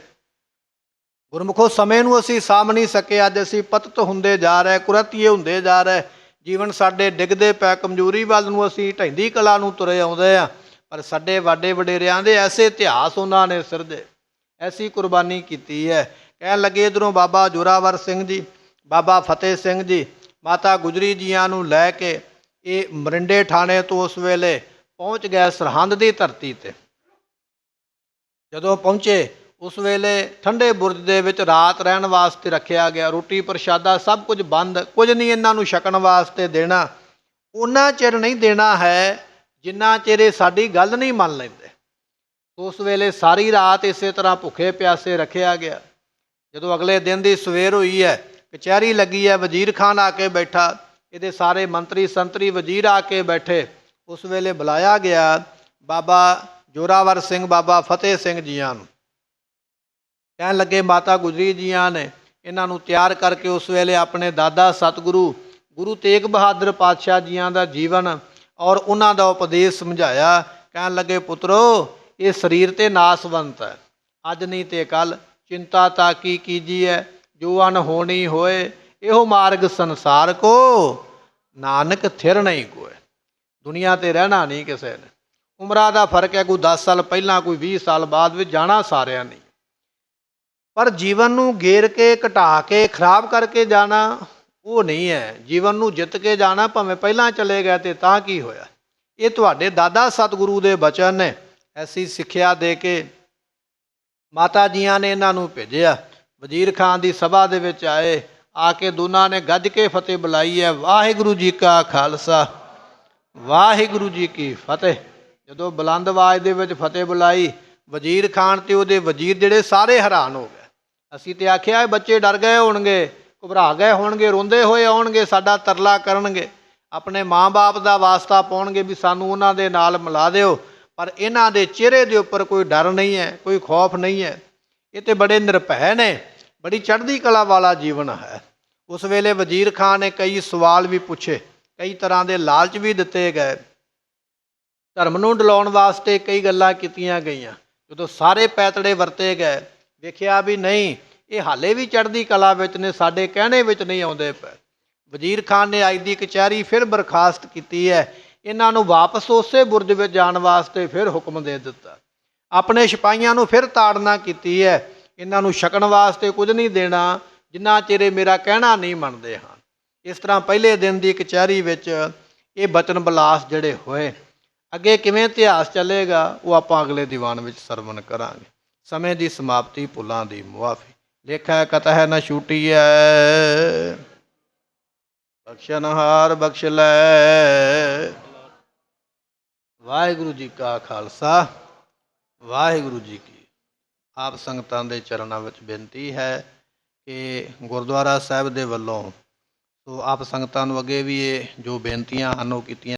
A: ਗੁਰਮੁਖੋ ਸਮੇਂ ਨੂੰ ਅਸੀਂ ਸਾਂਭ ਨਹੀਂ ਸਕੇ। ਅੱਜ ਅਸੀਂ ਪਤਿਤ ਹੁੰਦੇ ਜਾ ਰਹੇ, ਕੁਰਤੀਏ ਹੁੰਦੇ ਜਾ ਰਹੇ। ਜੀਵਨ ਸਾਡੇ ਡਿੱਗਦੇ ਪੈ, ਕਮਜ਼ੋਰੀ ਵੱਲ ਨੂੰ ਅਸੀਂ ਢਹਿੰਦੀ ਕਲਾ ਨੂੰ ਤੁਰੇ ਆਉਂਦੇ ਆ। ਪਰ ਸਾਡੇ ਵੱਡੇ ਵਡੇਰਿਆਂ ਦੇ ਐਸੇ ਇਤਿਹਾਸ ਉਹਨਾਂ ਨੇ ਸਿਰਜੇ, ਐਸੀ ਕੁਰਬਾਨੀ ਕੀਤੀ ਹੈ। ਕਹਿਣ ਲੱਗੇ ਇੱਧਰੋਂ ਬਾਬਾ ਜੋਰਾਵਰ ਸਿੰਘ ਜੀ, ਬਾਬਾ ਫਤਿਹ ਸਿੰਘ ਜੀ, ਮਾਤਾ ਗੁਜਰੀ ਜੀਆਂ ਨੂੰ ਲੈ ਕੇ ਇਹ ਮਰਿੰਡੇ ਥਾਣੇ ਤੋਂ ਉਸ ਵੇਲੇ ਪਹੁੰਚ ਗਏ ਸਰਹੰਦ ਦੀ ਧਰਤੀ ਤੇ। ਜਦੋਂ ਪਹੁੰਚੇ ਉਸ ਵੇਲੇ ਠੰਡੇ ਬੁਰਜ ਦੇ ਵਿੱਚ ਰਾਤ ਰਹਿਣ ਵਾਸਤੇ ਰੱਖਿਆ ਗਿਆ। ਰੋਟੀ ਪ੍ਰਸ਼ਾਦਾ ਸਭ ਕੁਝ ਬੰਦ, ਕੁਝ ਨਹੀਂ ਇਹਨਾਂ ਨੂੰ ਛਕਣ ਵਾਸਤੇ ਦੇਣਾ। ਉਹਨਾਂ ਚਿਰ ਨਹੀਂ ਦੇਣਾ ਹੈ ਜਿੰਨਾ ਚਿਰ ਇਹ ਸਾਡੀ ਗੱਲ ਨਹੀਂ ਮੰਨ ਲੈਂਦੇ। ਉਸ ਵੇਲੇ ਸਾਰੀ ਰਾਤ ਇਸੇ ਤਰ੍ਹਾਂ ਭੁੱਖੇ ਪਿਆਸੇ ਰੱਖਿਆ ਗਿਆ। ਜਦੋਂ ਅਗਲੇ ਦਿਨ ਦੀ ਸਵੇਰ ਹੋਈ ਹੈ, ਕਚਹਿਰੀ ਲੱਗੀ ਹੈ, ਵਜ਼ੀਰ ਖਾਨ ਆ ਕੇ ਬੈਠਾ, ਇਹਦੇ ਸਾਰੇ ਮੰਤਰੀ ਸੰਤਰੀ ਵਜ਼ੀਰ ਆ ਕੇ ਬੈਠੇ। ਉਸ ਵੇਲੇ ਬੁਲਾਇਆ ਗਿਆ ਬਾਬਾ ਜੋਰਾਵਰ ਸਿੰਘ, ਬਾਬਾ ਫਤਿਹ ਸਿੰਘ ਜੀਆਂ ਨੂੰ। ਕਹਿਣ ਲੱਗੇ ਮਾਤਾ ਗੁਜਰੀ ਜੀਆਂ ਨੇ ਇਹਨਾਂ ਨੂੰ ਤਿਆਰ ਕਰਕੇ ਉਸ ਵੇਲੇ ਆਪਣੇ ਦਾਦਾ ਸਤਿਗੁਰੂ ਗੁਰੂ ਤੇਗ ਬਹਾਦਰ ਪਾਤਸ਼ਾਹ ਜੀਆਂ ਦਾ ਜੀਵਨ ਔਰ ਉਹਨਾਂ ਦਾ ਉਪਦੇਸ਼ ਸਮਝਾਇਆ। ਕਹਿਣ ਲੱਗੇ ਪੁੱਤਰੋ, ਇਹ ਸਰੀਰ ਤੇ ਨਾਸਵੰਤ ਹੈ, ਅੱਜ ਨਹੀਂ ਤੇ ਕੱਲ, ਚਿੰਤਾ ਤਾਂ ਕੀ ਕੀਜੀਐ, ਜੋ ਅਨਹੋਣੀ ਹੋਏ, ਇਹੋ ਮਾਰਗ ਸੰਸਾਰ ਕੋ, ਨਾਨਕ ਥਿਰ ਨਹੀਂ ਕੋਏ। ਦੁਨੀਆ ਤੇ ਰਹਿਣਾ ਨਹੀਂ ਕਿਸੇ ਨੇ। ਉਮਰਾਂ ਦਾ ਫਰਕ ਹੈ, ਕੋਈ 10 ਸਾਲ ਪਹਿਲਾਂ, ਕੋਈ 20 ਸਾਲ ਬਾਅਦ ਵਿੱਚ ਜਾਣਾ ਸਾਰਿਆਂ ਨੇ। ਪਰ ਜੀਵਨ ਨੂੰ ਗੇਰ ਕੇ, ਘਟਾ ਕੇ, ਖਰਾਬ ਕਰਕੇ ਜਾਣਾ ਉਹ ਨਹੀਂ ਹੈ। ਜੀਵਨ ਨੂੰ ਜਿੱਤ ਕੇ ਜਾਣਾ, ਭਾਵੇਂ ਪਹਿਲਾਂ ਚਲੇ ਗਏ ਤੇ ਤਾਂ ਕੀ ਹੋਇਆ। ਇਹ ਤੁਹਾਡੇ ਦਾਦਾ ਸਤਿਗੁਰੂ ਦੇ ਬਚਨ ਨੇ। ਐਸੀ ਸਿੱਖਿਆ ਦੇ ਕੇ ਮਾਤਾ ਜੀਆਂ ਨੇ ਇਹਨਾਂ ਨੂੰ ਭੇਜਿਆ। ਵਜ਼ੀਰ ਖਾਨ ਦੀ ਸਭਾ ਦੇ ਵਿੱਚ ਆਏ। ਆ ਕੇ ਦੋਨਾਂ ਨੇ ਗੱਜ ਕੇ ਫਤਿਹ ਬੁਲਾਈ ਹੈ, ਵਾਹਿਗੁਰੂ ਜੀ ਕਾ ਖਾਲਸਾ ਵਾਹਿਗੁਰੂ ਜੀ ਕੀ ਫਤਿਹ। ਜਦੋਂ ਬੁਲੰਦ ਆਵਾਜ਼ ਦੇ ਵਿੱਚ ਫਤਿਹ ਬੁਲਾਈ, ਵਜ਼ੀਰ ਖਾਨ ਤੇ ਉਹਦੇ ਵਜ਼ੀਰ ਜਿਹੜੇ ਸਾਰੇ ਹੈਰਾਨ ਹੋ ਗਏ। ਅਸੀਂ ਤੇ ਆਖਿਆ ਬੱਚੇ ਡਰ ਗਏ ਹੋਣਗੇ, ਘਬਰਾ ਗਏ ਹੋਣਗੇ, ਰੋਂਦੇ ਹੋਏ ਆਉਣਗੇ, ਸਾਡਾ ਤਰਲਾ ਕਰਨਗੇ, ਆਪਣੇ ਮਾਂ-ਬਾਪ ਦਾ ਵਾਸਤਾ ਪਾਉਣਗੇ ਵੀ ਸਾਨੂੰ ਉਹਨਾਂ ਦੇ ਨਾਲ ਮਿਲਾ ਦਿਓ। ਪਰ ਇਹਨਾਂ ਦੇ ਚਿਹਰੇ ਦੇ ਉੱਪਰ ਕੋਈ ਡਰ ਨਹੀਂ ਹੈ, ਕੋਈ ਖੌਫ ਨਹੀਂ ਹੈ। ਇਹ ਤੇ ਬੜੇ ਨਿਰਭੈ ਨੇ, ਬੜੀ ਚੜ੍ਹਦੀ ਕਲਾ ਵਾਲਾ ਜੀਵਨ ਹੈ। ਉਸ ਵੇਲੇ ਵਜ਼ੀਰ ਖਾਨ ਨੇ ਕਈ ਸਵਾਲ ਵੀ ਪੁੱਛੇ, ਕਈ ਤਰ੍ਹਾਂ ਦੇ ਲਾਲਚ ਵੀ ਦਿੱਤੇ ਗਏ, ਧਰਮ ਨੂੰ ਡਲਾਉਣ ਵਾਸਤੇ ਕਈ ਗੱਲਾਂ ਕੀਤੀਆਂ ਗਈਆਂ। ਜਦੋਂ ਸਾਰੇ ਪੈਤੜੇ ਵਰਤੇ ਗਏ, ਵੇਖਿਆ ਵੀ ਨਹੀਂ, ਇਹ ਹਾਲੇ ਵੀ ਚੜ੍ਹਦੀ ਕਲਾ ਵਿੱਚ ਨੇ, ਸਾਡੇ ਕਹਿਣੇ ਵਿੱਚ ਨਹੀਂ ਆਉਂਦੇ ਪਏ। ਵਜ਼ੀਰ ਖਾਨ ਨੇ ਅੱਜ ਦੀ ਕਚਹਿਰੀ ਫਿਰ ਬਰਖਾਸਤ ਕੀਤੀ ਹੈ। ਇਹਨਾਂ ਨੂੰ ਵਾਪਸ ਉਸੇ ਬੁਰਜ ਵਿੱਚ ਜਾਣ ਵਾਸਤੇ ਫਿਰ ਹੁਕਮ ਦੇ ਦਿੱਤਾ। ਆਪਣੇ ਸਿਪਾਹੀਆਂ ਨੂੰ ਫਿਰ ਤਾੜਨਾ ਕੀਤੀ ਹੈ, ਇਹਨਾਂ ਨੂੰ ਛਕਣ ਵਾਸਤੇ ਕੁਝ ਨਹੀਂ ਦੇਣਾ ਜਿੰਨਾ ਚਿਰ ਇਹ ਮੇਰਾ ਕਹਿਣਾ ਨਹੀਂ ਮੰਨਦੇ ਹਨ। ਇਸ ਤਰ੍ਹਾਂ ਪਹਿਲੇ ਦਿਨ ਦੀ ਕਚਹਿਰੀ ਵਿੱਚ ਇਹ ਬਚਨ ਬਲਾਸ ਜਿਹੜੇ ਹੋਏ। ਅੱਗੇ ਕਿਵੇਂ ਇਤਿਹਾਸ ਚੱਲੇਗਾ ਉਹ ਆਪਾਂ ਅਗਲੇ ਦੀਵਾਨ ਵਿੱਚ ਸਰਵਣ ਕਰਾਂਗੇ। ਸਮੇਂ ਦੀ ਸਮਾਪਤੀ, ਭੁੱਲਾਂ ਦੀ ਮੁਆਫੀ। ਲੇਖਾ ਕਤਹਿ ਨ ਛੂਟੀਐ, ਬਖਸ਼ਨਹਾਰ ਬਖਸ਼ ਲੈ। ਵਾਹਿਗੁਰੂ ਜੀ ਕਾ ਖਾਲਸਾ, ਵਾਹਿਗੁਰੂ ਜੀ ਕੀ। ਆਪ ਸੰਗਤਾਂ ਦੇ ਚਰਨਾਂ ਵਿੱਚ ਬੇਨਤੀ ਹੈ ਕਿ ਗੁਰਦੁਆਰਾ ਸਾਹਿਬ ਦੇ ਵੱਲੋਂ ਸੋ ਆਪ ਸੰਗਤਾਂ ਨੂੰ ਅੱਗੇ ਵੀ ਇਹ ਜੋ ਬੇਨਤੀਆਂ ਹਨ ਉਹ ਕੀਤੀਆਂ